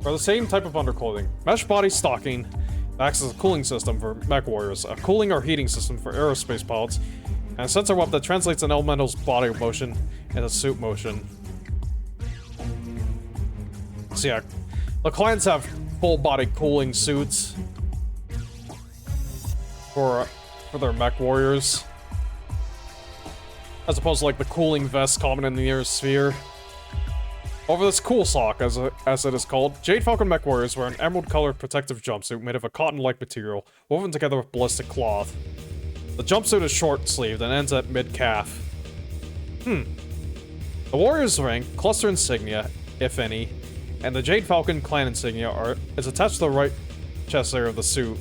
are the same type of underclothing. Mesh body stocking acts as a cooling system for mech warriors, a cooling or heating system for aerospace pilots, and a sensor web that translates an elemental's body motion into suit motion. So yeah, the clans have full-body cooling suits for their mech warriors, as opposed to like the cooling vest common in the near sphere. Over this cool sock, as it is called, Jade Falcon mech warriors wear an emerald-colored protective jumpsuit made of a cotton-like material woven together with ballistic cloth. The jumpsuit is short-sleeved and ends at mid-calf. The warrior's rank, cluster insignia, if any, and the Jade Falcon clan insignia is attached to the right chest area of the suit.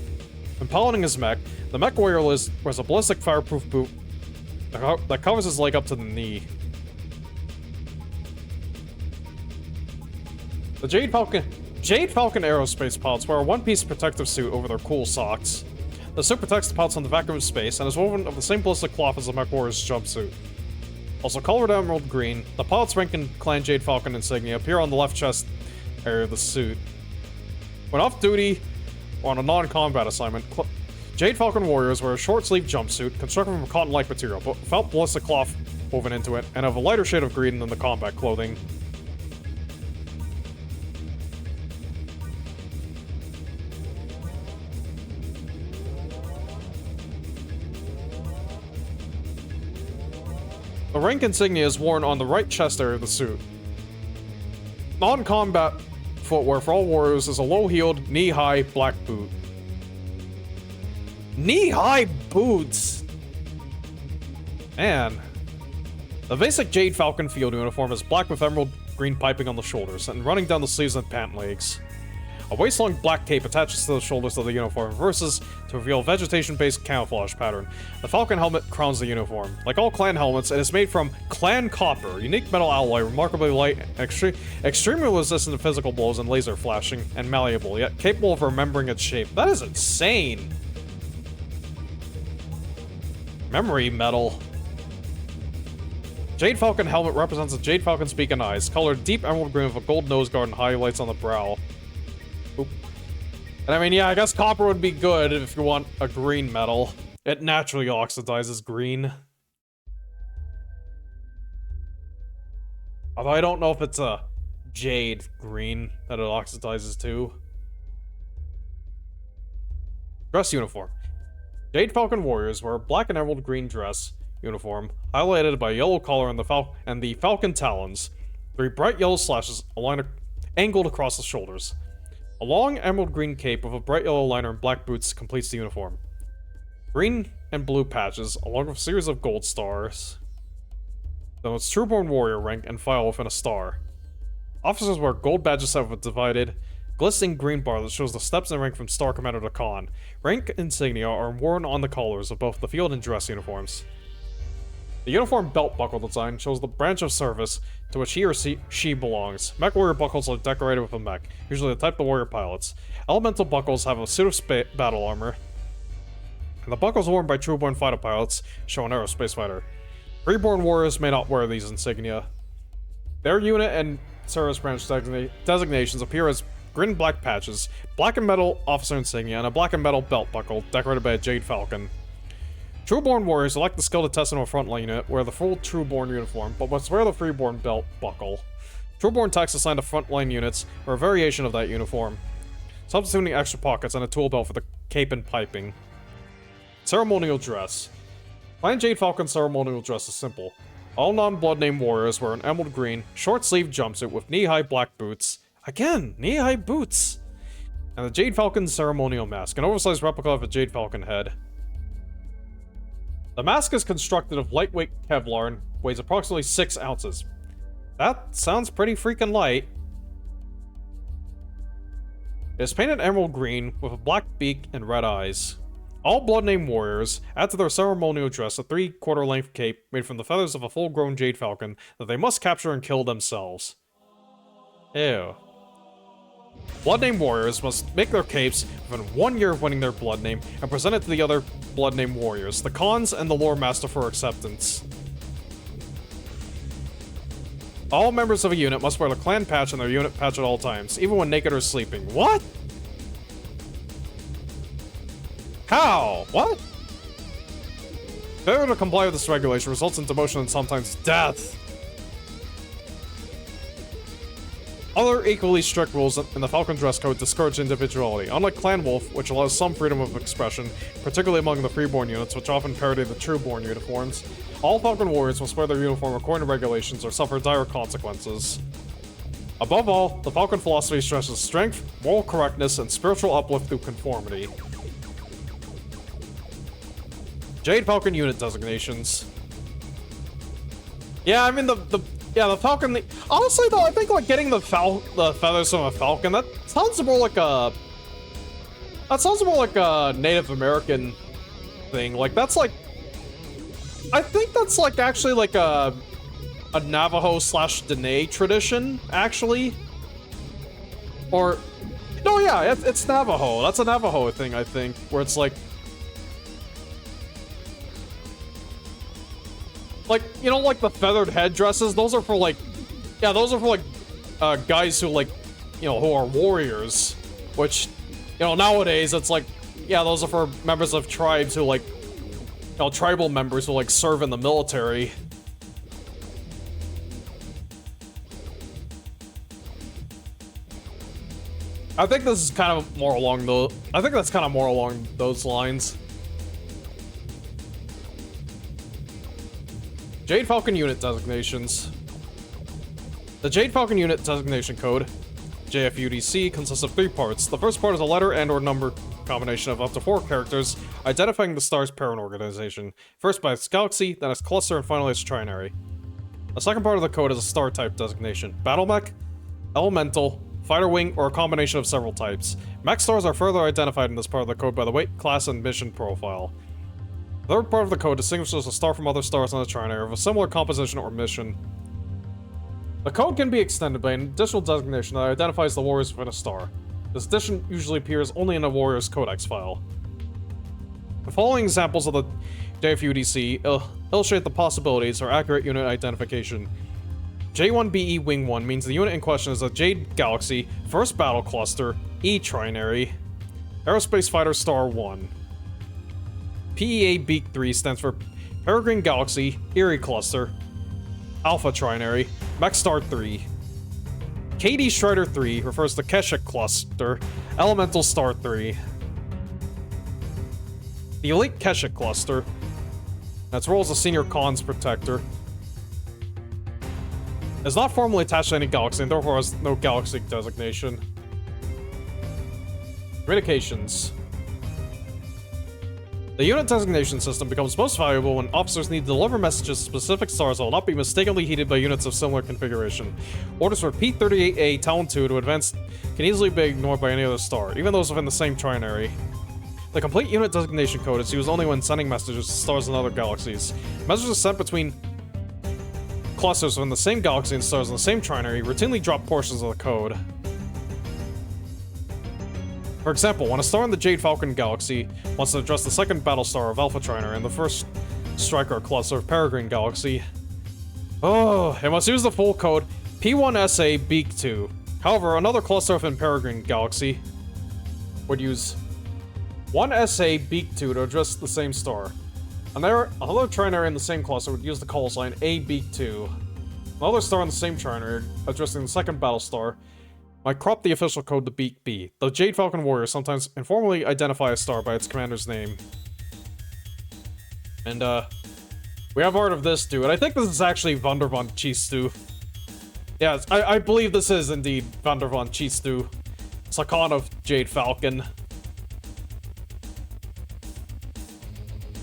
When piloting his mech, the mech warrior wears a ballistic fireproof boot that covers his leg up to the knee. The Jade Falcon aerospace pilots wear a one-piece protective suit over their cool socks. The suit protects the pilots from the vacuum of space and is woven of the same ballistic cloth as the mech warrior's jumpsuit. Also colored emerald green, the pilot's rank and clan Jade Falcon insignia appear on the left chest area of the suit. When off duty or on a non-combat assignment, Jade Falcon warriors wear a short-sleeved jumpsuit constructed from a cotton-like material, but without ballistic cloth woven into it, and of a lighter shade of green than the combat clothing. The rank insignia is worn on the right chest area of the suit. Non-combat footwear for all warriors is a low-heeled, knee-high black boot. Knee-high boots! Man. The basic Jade Falcon field uniform is black with emerald green piping on the shoulders and running down the sleeves and pant legs. A waist-long black cape attaches to the shoulders of the uniform reverses to reveal a vegetation-based camouflage pattern. The Falcon helmet crowns the uniform. Like all clan helmets, it is made from clan copper, a unique metal alloy remarkably light and extremely resistant to physical blows and laser flashing, and malleable, yet capable of remembering its shape. That is insane! Memory metal. Jade Falcon helmet represents a Jade Falcon's beak and eyes, colored deep emerald green with a gold nose guard and highlights on the brow. Oop. And I mean, yeah, I guess copper would be good if you want a green metal. It naturally oxidizes green. Although I don't know if it's a jade green that it oxidizes to. Dress uniform. Jade Falcon warriors wear a black and emerald green dress uniform, highlighted by a yellow collar and the Falcon talons. 3 bright yellow slashes angled across the shoulders. A long emerald green cape with a bright yellow liner and black boots completes the uniform. Green and blue patches, along with a series of gold stars. Then it's Trueborn warrior rank and file within a star. Officers wear gold badges set with a divided, glistening green bar that shows the steps in rank from Star Commander to Khan. Rank insignia are worn on the collars of both the field and dress uniforms. The uniform belt buckle design shows the branch of service to which he or she belongs. Mech warrior buckles are decorated with a mech, usually the type of warrior pilots. Elemental buckles have a suit of battle armor. And the buckles worn by Trueborn fighter pilots show an aerospace fighter. Freeborn warriors may not wear these insignia. Their unit and service branch designations appear as green and black patches, black and metal officer insignia, and a black and metal belt buckle decorated by a Jade Falcon. Trueborn warriors elect the skill to test into a frontline unit, wear the full Trueborn uniform, but must wear the Freeborn belt buckle. Trueborn techs assigned to frontline units are a variation of that uniform, substituting extra pockets and a tool belt for the cape and piping. Ceremonial dress. Plain Jade Falcon ceremonial dress is simple. All non-blood name warriors wear an emerald green, short-sleeved jumpsuit with knee-high black boots. Again, knee-high boots! And the Jade Falcon ceremonial mask, an oversized replica of a Jade Falcon head. The mask is constructed of lightweight Kevlar and weighs approximately 6 ounces. That sounds pretty freaking light. It is painted emerald green with a black beak and red eyes. All blood name warriors add to their ceremonial dress a 3/4 length cape made from the feathers of a full-grown Jade Falcon that they must capture and kill themselves. Ew. Blood name warriors must make their capes within 1 year of winning their blood name and present it to the other blood name warriors, the Khans and the Lore Master for acceptance. All members of a unit must wear the clan patch and their unit patch at all times, even when naked or sleeping. What? How? What? Failure to comply with this regulation results in demotion and sometimes death. Other equally strict rules in the Falcon dress code discourage individuality, unlike Clan Wolf, which allows some freedom of expression, particularly among the Freeborn units, which often parody the Trueborn uniforms. All Falcon warriors must wear their uniform according to regulations or suffer dire consequences. Above all, the Falcon philosophy stresses strength, moral correctness, and spiritual uplift through conformity. Jade Falcon unit designations. Yeah, I mean the Falcon. Honestly, though, I think like getting the feathers from a Falcon, that sounds more like a Native American thing. Like that's like, I think that's like actually like a Navajo / Dene tradition, actually. Or no, yeah, it's Navajo. That's a Navajo thing, I think, where it's like, you know, like the feathered headdresses, those are for like, yeah, those are for like, guys who like, you know, who are warriors, which, you know, nowadays it's like, yeah, those are for members of tribes who like, you know, tribal members who like serve in the military. I think this is kind of more along the, I think that's kind of more along those lines. Jade Falcon unit designations. The Jade Falcon unit designation code, JFUDC, consists of 3 parts. The first part is a letter and or number combination of up to 4 characters, identifying the star's parent organization. First by its galaxy, then its cluster, and finally its trinary. The second part of the code is a star type designation. Battle mech, elemental, fighter wing, or a combination of several types. Mech stars are further identified in this part of the code by the weight, class, and mission profile. The third part of the code distinguishes a star from other stars on the trinary of a similar composition or mission. The code can be extended by an additional designation that identifies the warriors within a star. This addition usually appears only in a warrior's codex file. The following examples of the JFUDC illustrate the possibilities for accurate unit identification. J1BE Wing 1 means the unit in question is a Jade Galaxy, First Battle Cluster, E Trinary, Aerospace Fighter Star 1. PEA Beak 3 stands for Peregrine Galaxy, Erie Cluster, Alpha Trinary, Mech Star 3. KD Strider 3 refers to Kesha Cluster, Elemental Star 3. The Elite Kesha Cluster, its role as a Senior Khans Protector, is not formally attached to any galaxy and therefore has no galaxy designation. Communications. The unit designation system becomes most valuable when officers need to deliver messages to specific stars that will not be mistakenly heeded by units of similar configuration. Orders for P-38A Talon 2 to advance can easily be ignored by any other star, even those within the same trinary. The complete unit designation code is used only when sending messages to stars in other galaxies. Messages sent between clusters within the same galaxy and stars in the same trinary routinely drop portions of the code. For example, when a star in the Jade Falcon Galaxy wants to address the second battle star of Alpha Triner and the first striker cluster of Peregrine Galaxy, it must use the full code P1SA Beak 2. However, another cluster of Peregrine Galaxy would use 1SA Beak 2 to address the same star. Another Triner in the same cluster would use the call sign A Beak 2. Another star in the same Triner addressing the second battle star might crop the official code to Beak B. The Jade Falcon Warriors sometimes informally identify a star by its commander's name. And, we have art of this dude. I think this is actually Vander von Chistu. Yeah, I believe this is indeed Vander von Chistu. Sakan of Jade Falcon.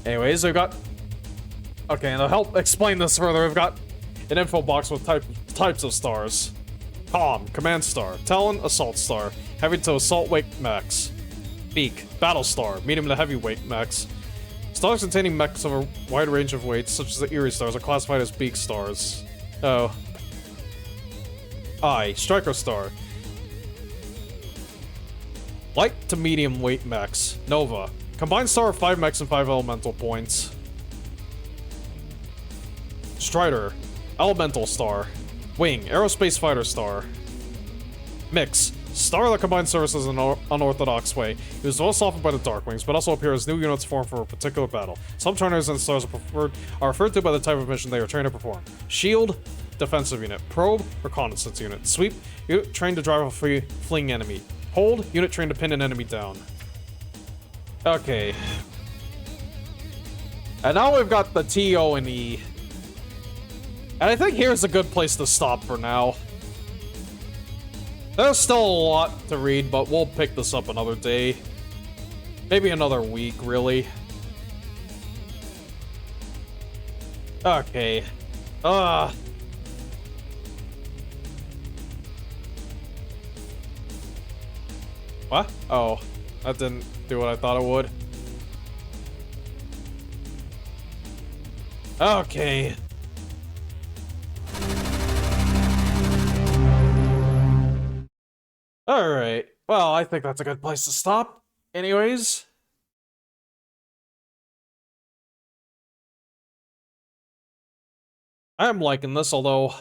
Anyways, we've got... Okay, and to help explain this further, we've got an info box with types of stars. Calm, Command Star. Talon, Assault Star. Heavy to Assault Weight Max. Beak, Battle Star. Medium to Heavyweight Max. Stars containing mechs of a wide range of weights, such as the Eerie Stars, are classified as Beak Stars. Oh. I, Striker Star. Light to medium weight mechs. Nova. Combined star of 5 mechs and 5 elemental points. Strider. Elemental Star. Wing. Aerospace Fighter Star. Mix. Star that combines services in an unorthodox way. It was most often by the Darkwings, but also appear as new units formed for a particular battle. Some trainers and stars are referred to by the type of mission they are trained to perform. Shield, defensive unit. Probe, reconnaissance unit. Sweep, unit trained to drive a fleeing enemy. Hold, unit trained to pin an enemy down. Okay. And now we've got the T, O, and E. And I think here's a good place to stop for now. There's still a lot to read, but we'll pick this up another day. Maybe another week, really. Okay. What? Oh, that didn't do what I thought it would. Okay. Alright. Well, I think that's a good place to stop. Anyways. I'm liking this, although...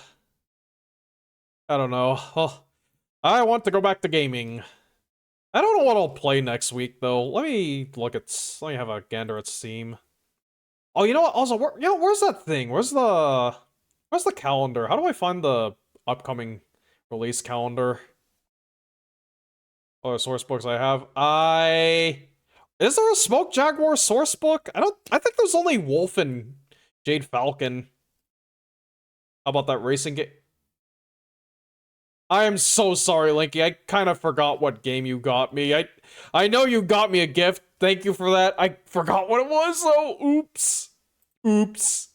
I don't know. Well, I want to go back to gaming. I don't know what I'll play next week, though. Let me have a gander at Steam. Oh, you know what? Also, where's that thing? Where's the calendar? How do I find the upcoming release calendar? Oh, source books I have. Is there a Smoke Jaguar source book? I think there's only Wolf and Jade Falcon. How about that racing game? I am so sorry, Linky. I kind of forgot what game you got me. I know you got me a gift. Thank you for that. I forgot what it was, though. Oops. Oops.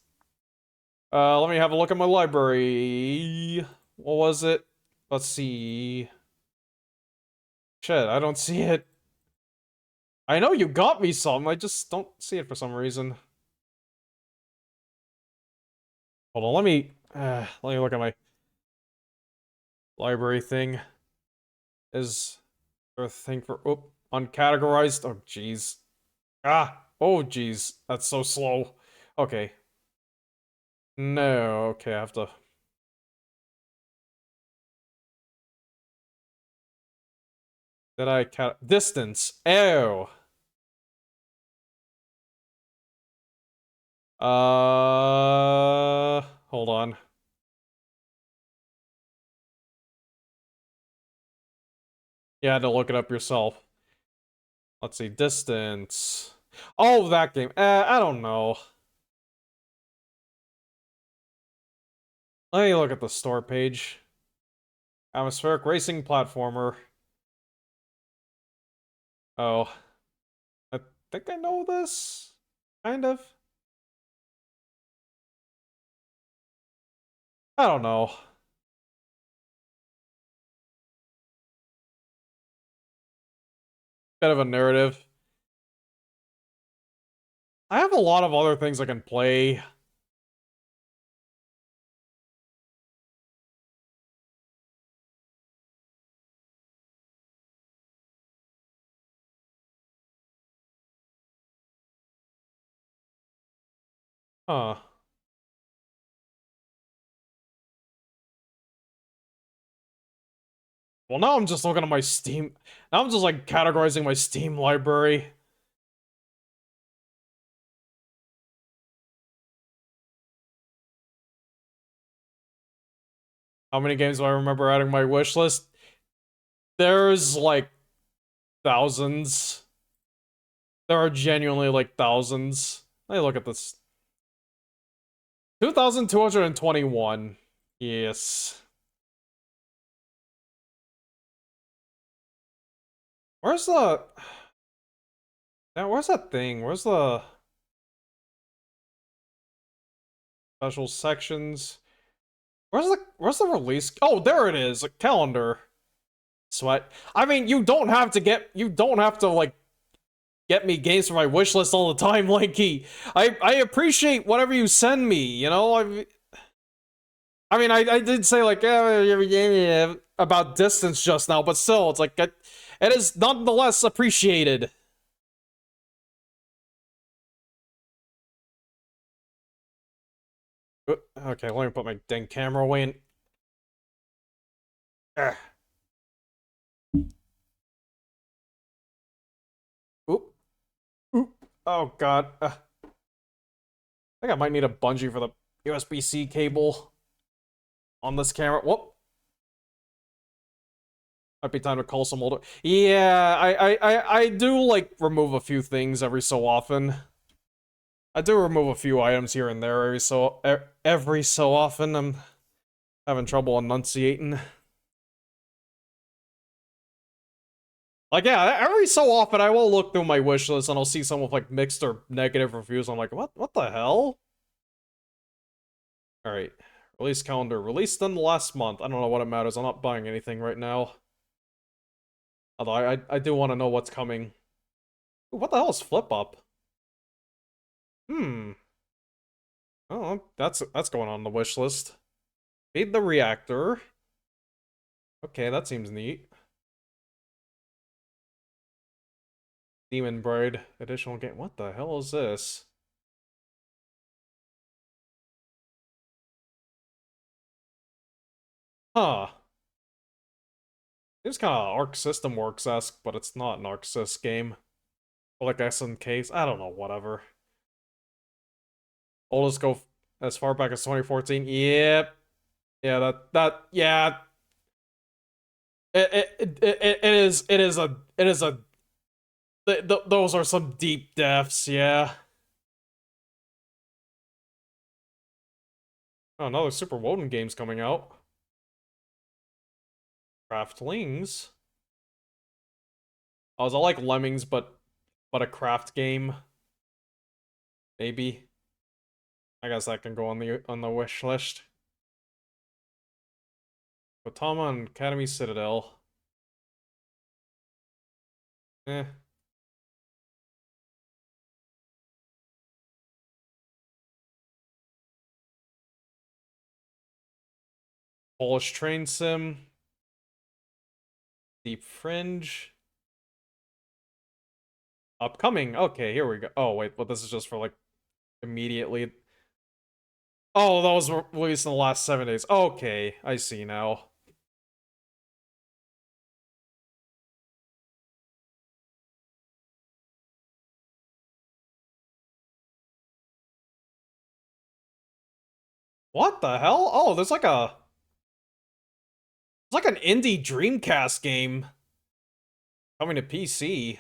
Let me have a look at my library. What was it? Let's see. Shit, I don't see it. I know you got me some, I just don't see it for some reason. Hold on, let me look at my library thing. Is there a thing for uncategorized? Oh jeez. Oh jeez. That's so slow. Okay. No, okay, I have to. Did I distance? Ew. Hold on. You had to look it up yourself. Let's see, distance. Oh, that game. I don't know. Let me look at the store page. Atmospheric racing platformer. Oh. I think I know this. Kind of. I don't know. Bit of a narrative. I have a lot of other things I can play. Huh. Well, now I'm just looking at my Steam. Now I'm just like categorizing my Steam library. How many games do I remember adding my wish list? There's like thousands. There are genuinely like thousands. Hey, look at this. 2,221. Yes. Where's the... Now, where's that thing? Where's the special sections? Where's the release? Oh, there it is. A calendar. Sweat. I mean, you don't have to like get me games for my wish list all the time, Lanky. I appreciate whatever you send me, you know? I mean, I did say like about distance just now, but still, it's like it is nonetheless appreciated. Okay, let me put my dang camera away and... Oop. Oop. Oh, God. I think I might need a bungee for the USB-C cable on this camera. Whoop. Might be time to call some older... Yeah, I do, like, remove a few things every so often. I do remove a few items here and there every so often. I'm having trouble enunciating. Like, yeah, every so often I will look through my wish list and I'll see some with like mixed or negative reviews. I'm like, what the hell? Alright. Release calendar. Released in the last month. I don't know what it matters. I'm not buying anything right now. Although I do want to know what's coming. Ooh, what the hell is Flip Up? Oh, that's going on the wish list. Feed the reactor. Okay, that seems neat. Demon Bride additional game. What the hell is this? Huh. It's kind of Arc System Works-esque, but it's not an Arc Sys game. Or like SNKs. I don't know, whatever. Oldest go as far back as 2014. Yep. Yeah, yeah. It is a those are some deep depths, yeah. Oh, another Super Woden game's coming out. Craftlings. Oh, is it like Lemmings, but a craft game? Maybe. I guess that can go on the wish list. Kotama and Academy Citadel. Eh. Polish Train Sim. Deep Fringe. Upcoming. Okay, here we go. Oh, wait, but this is just for, like, immediately. Oh, that was released in the last 7 days. Okay, I see now. What the hell? Oh, there's like a... It's like an indie Dreamcast game coming to PC.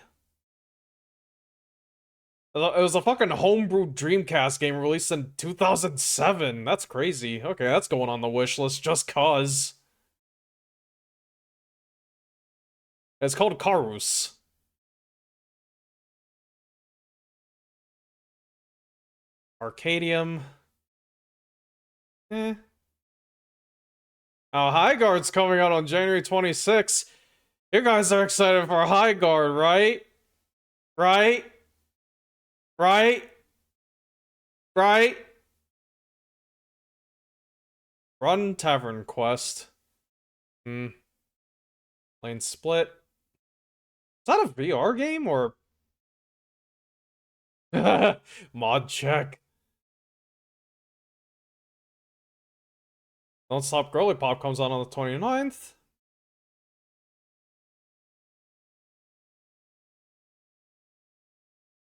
It was a fucking homebrew Dreamcast game released in 2007. That's crazy. Okay, that's going on the wish list just cause. It's called Karus. Arcadium. Eh. Oh, High Guard's coming out on January 26th. You guys are excited for High Guard, right? Right? Right? Right? Run Tavern Quest. Lane Split. Is that a VR game or... Mod check. Don't Stop Girly Pop comes out on the 29th.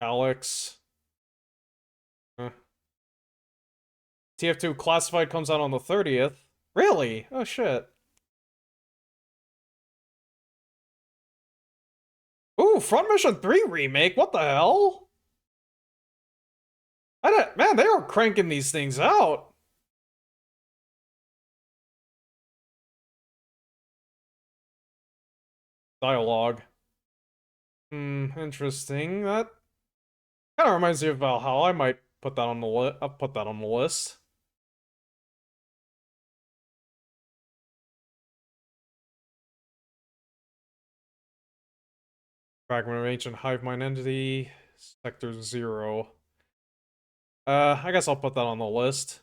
Alex. TF2 Classified comes out on the 30th. Really? Oh shit. Ooh, Front Mission 3 remake? What the hell? Man, they are cranking these things out. Dialogue. Interesting. That kind of reminds me of Valhalla. I might put that on the list. I'll put that on the list. Fragment of Ancient Hive Mind Entity. Sector 0. I guess I'll put that on the list.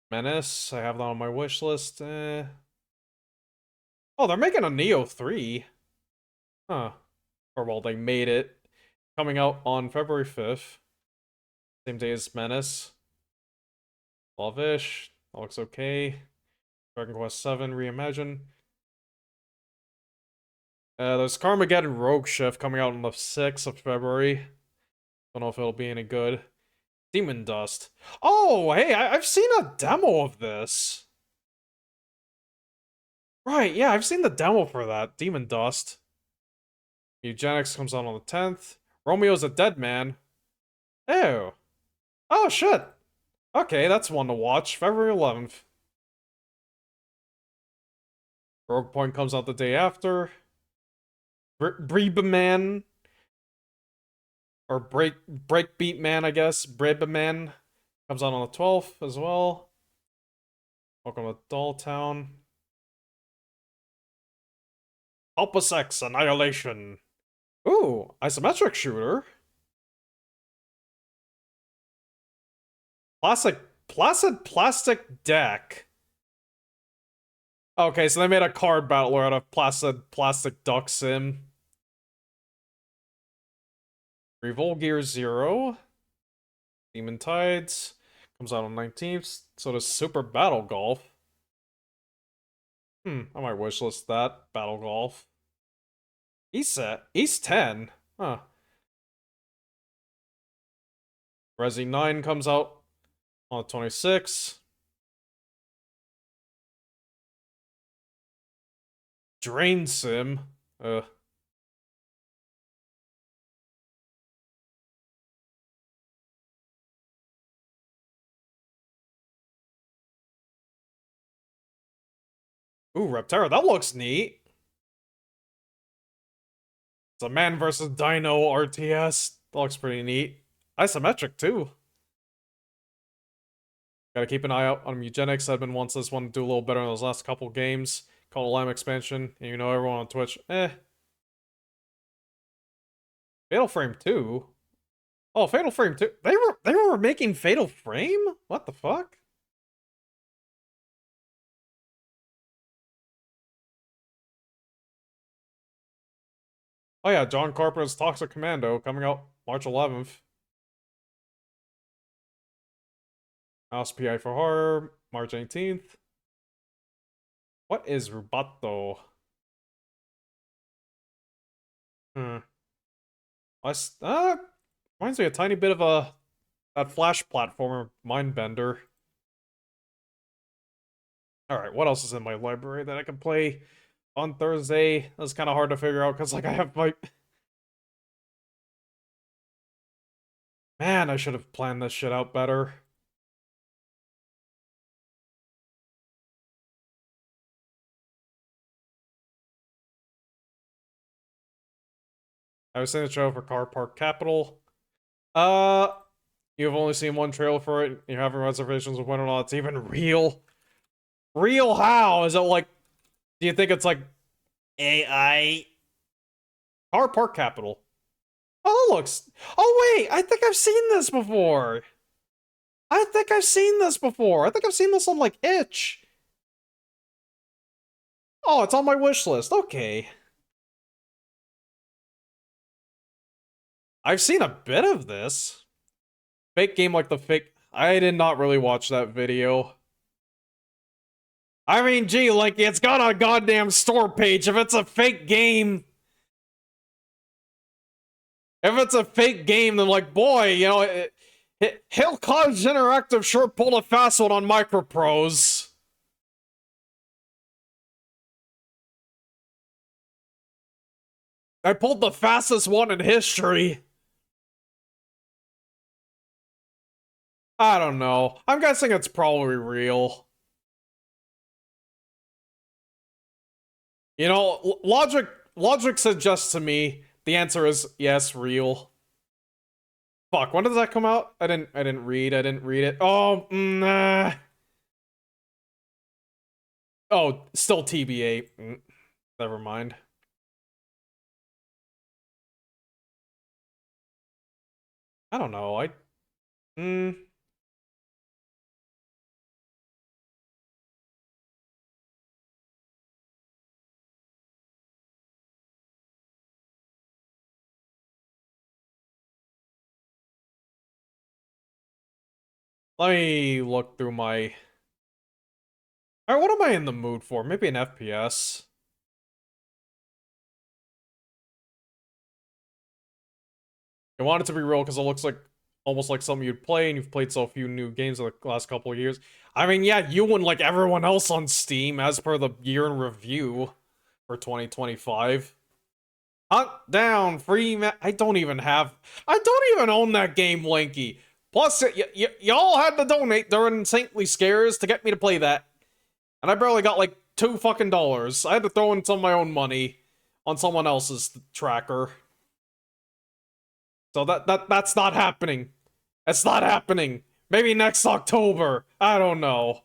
Menace. I have that on my wish list. Oh, they're making a Neo 3. Huh. Or well, they made it. Coming out on February 5th. Same day as Menace. Love-ish. That looks okay. Dragon Quest 7 Reimagine. There's Carmageddon Rogue Shift coming out on the 6th of February. Don't know if it'll be any good. Demon Dust. Oh, hey, I've seen a demo of this. Right, yeah, I've seen the demo for that. Demon Dust. Eugenics comes out on the 10th. Romeo's a Dead Man. Ew. Oh, shit. Okay, that's one to watch. February 11th. Rogue Point comes out the day after. Breebeman. Or Breakbeat Man, I guess. Brebeman comes out on the 12th as well. Welcome to Dolltown. Opus X Annihilation. Ooh, isometric shooter. Placid plastic deck. Okay, so they made a card battler out of placid plastic duck sim. Revolt Gear 0. Demon Tides. Comes out on 19th. So does Super Battle Golf. I might wishlist that. Battle Golf. East 10. Huh. Resi 9 comes out on the 26th. Drain Sim. Ooh, Reptera, that looks neat. It's a man versus dino RTS. That looks pretty neat. Isometric, too. Gotta keep an eye out on Eugenics. Edmund wants this one to do a little better in those last couple games. Call Lime expansion, and you know everyone on Twitch. Fatal Frame 2? Oh, Fatal Frame 2. They were making Fatal Frame? What the fuck? Oh yeah, John Carpenter's Toxic Commando coming out March 11th. House PI for Horror, March 18th. What is Rubato? Reminds me a tiny bit of that Flash platformer, Mindbender. Alright, what else is in my library that I can play on Thursday? That's kind of hard to figure out, because, like, I have, like... Man, I should have planned this shit out better. I was seeing the trailer for Car Park Capital. You've only seen one trailer for it. You're having reservations of whether or not it's even real. Real how? Is it like... Do you think it's like... AI? Car Park Capital. Oh, that looks... Oh, wait! I think I've seen this before! I think I've seen this before! I think I've seen this on, like, Itch! Oh, it's on my wish list. Okay. I've seen a bit of this. Fake game like the fake... I did not really watch that video. I mean, gee, like, it's got a goddamn store page. If it's a fake game... If it's a fake game, then, like, boy, you know, Hill College Interactive sure pulled a fast one on Microprose. I pulled the fastest one in history. I don't know. I'm guessing it's probably real. You know, logic suggests to me the answer is yes, real. Fuck, when did that come out? I didn't read it. Oh, nah. Oh, still TBA. Never mind. I don't know. Let me look through my... Alright, what am I in the mood for? Maybe an FPS. I want it to be real because it looks like almost like something you'd play, and you've played so few new games in the last couple of years. I mean, yeah, you and like everyone else on Steam, as per the year in review for 2025. Hunt down free I don't even own that game, Linky. Plus, y'all had to donate during Saintly Scares to get me to play that. And I barely got like $2 fucking. I had to throw in some of my own money on someone else's tracker. So that's not happening. It's not happening. Maybe next October. I don't know.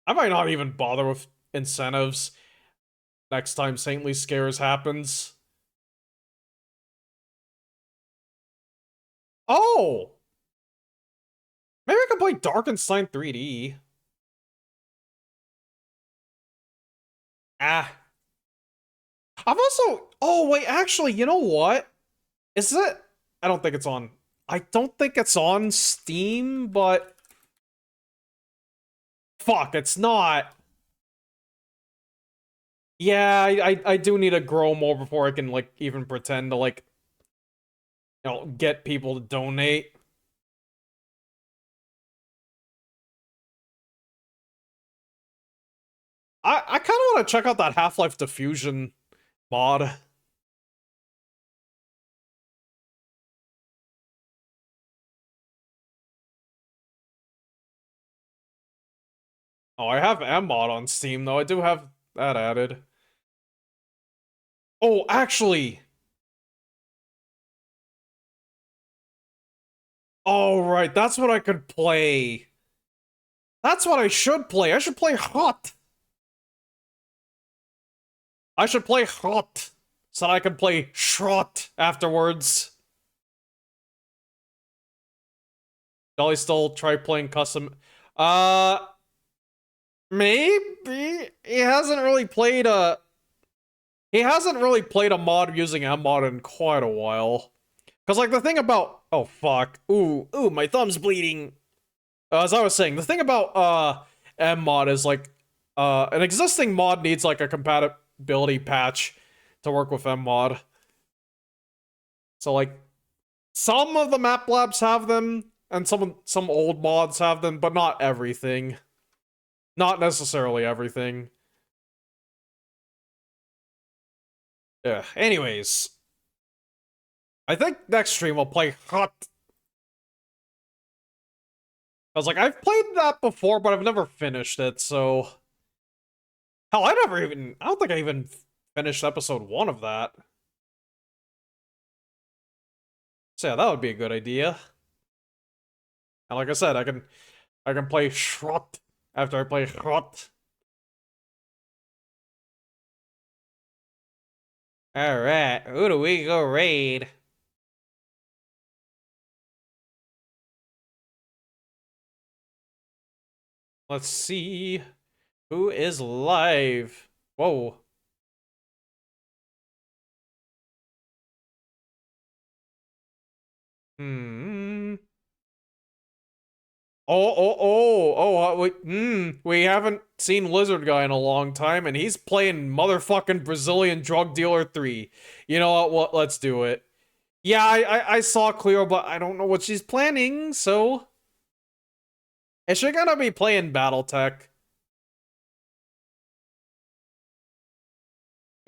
I might not even bother with incentives next time Saintly Scares happens. Oh! Maybe I can play Darkenstein 3D. Ah. I've also... Oh, wait, actually, you know what? Is it... I don't think it's on... I don't think it's on Steam, but... Fuck, it's not. Yeah, I do need to grow more before I can, like, even pretend to, like... You know, get people to donate. I kind of want to check out that Half-Life Diffusion mod. Oh, I have mod on Steam, though. I do have that added. Oh, actually... Oh, right, that's what I could play. That's what I should play. I should play Hot. I should play Hot. So that I can play Shrot afterwards. Dolly still try playing custom... Uh... Maybe? He hasn't really played a mod using mod in quite a while. Because, like, the thing about... Oh, fuck. Ooh, my thumb's bleeding. As I was saying, the thing about, mod is, like, an existing mod needs, like, a compatibility patch to work with mod. So, like, some of the map labs have them, and some old mods have them, but not everything. Not necessarily everything. Yeah, anyways. I think next stream we'll play Hot. I was like, I've played that before, but I've never finished it, so... Hell, I don't think I even finished episode 1 of that. So yeah, that would be a good idea. And like I said, I can play Shrot after I play Shrot. Alright, who do we go raid? Let's see who is live. Whoa. Hmm. We haven't seen Lizard Guy in a long time, and he's playing motherfucking Brazilian Drug Dealer 3. You know what? Let's do it. Yeah, I saw Cleo, but I don't know what she's planning, so... Is she gonna be playing BattleTech?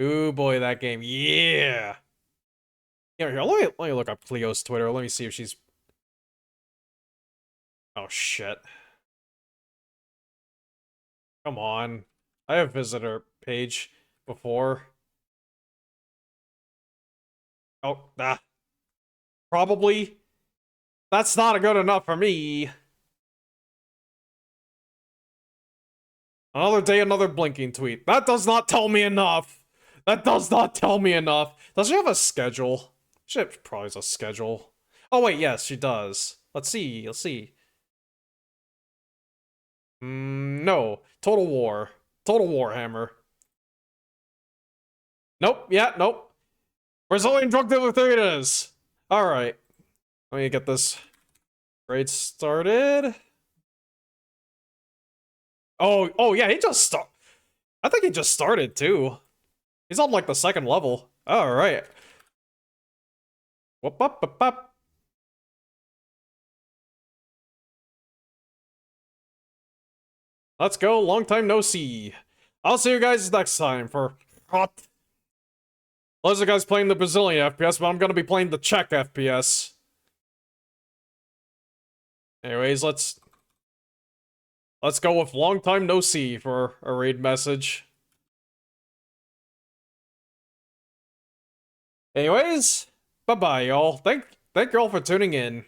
Ooh boy, that game. Yeah! Here, let me look up Cleo's Twitter. Let me see if she's... Oh, shit. Come on. I have visitor page before. Oh, probably. That's not good enough for me. Another day, another blinking tweet. That does not tell me enough. That does not tell me enough. Does she have a schedule? She probably has a schedule. Oh wait, yes, she does. Let's see, let's see. No. Total War. Total Warhammer. Nope, yeah, nope. Brazilian Drug Dealer 3 it is. Alright. Let me get this raid started. Oh yeah, he just I think he just started too. He's on like the second level. Alright. Whoop up up up. Let's go, long time no see. I'll see you guys next time for hot. Those are guys playing the Brazilian FPS, but I'm gonna be playing the Czech FPS. Anyways, let's go with long time no see for a raid message. Anyways, bye-bye, y'all. Thank you all for tuning in.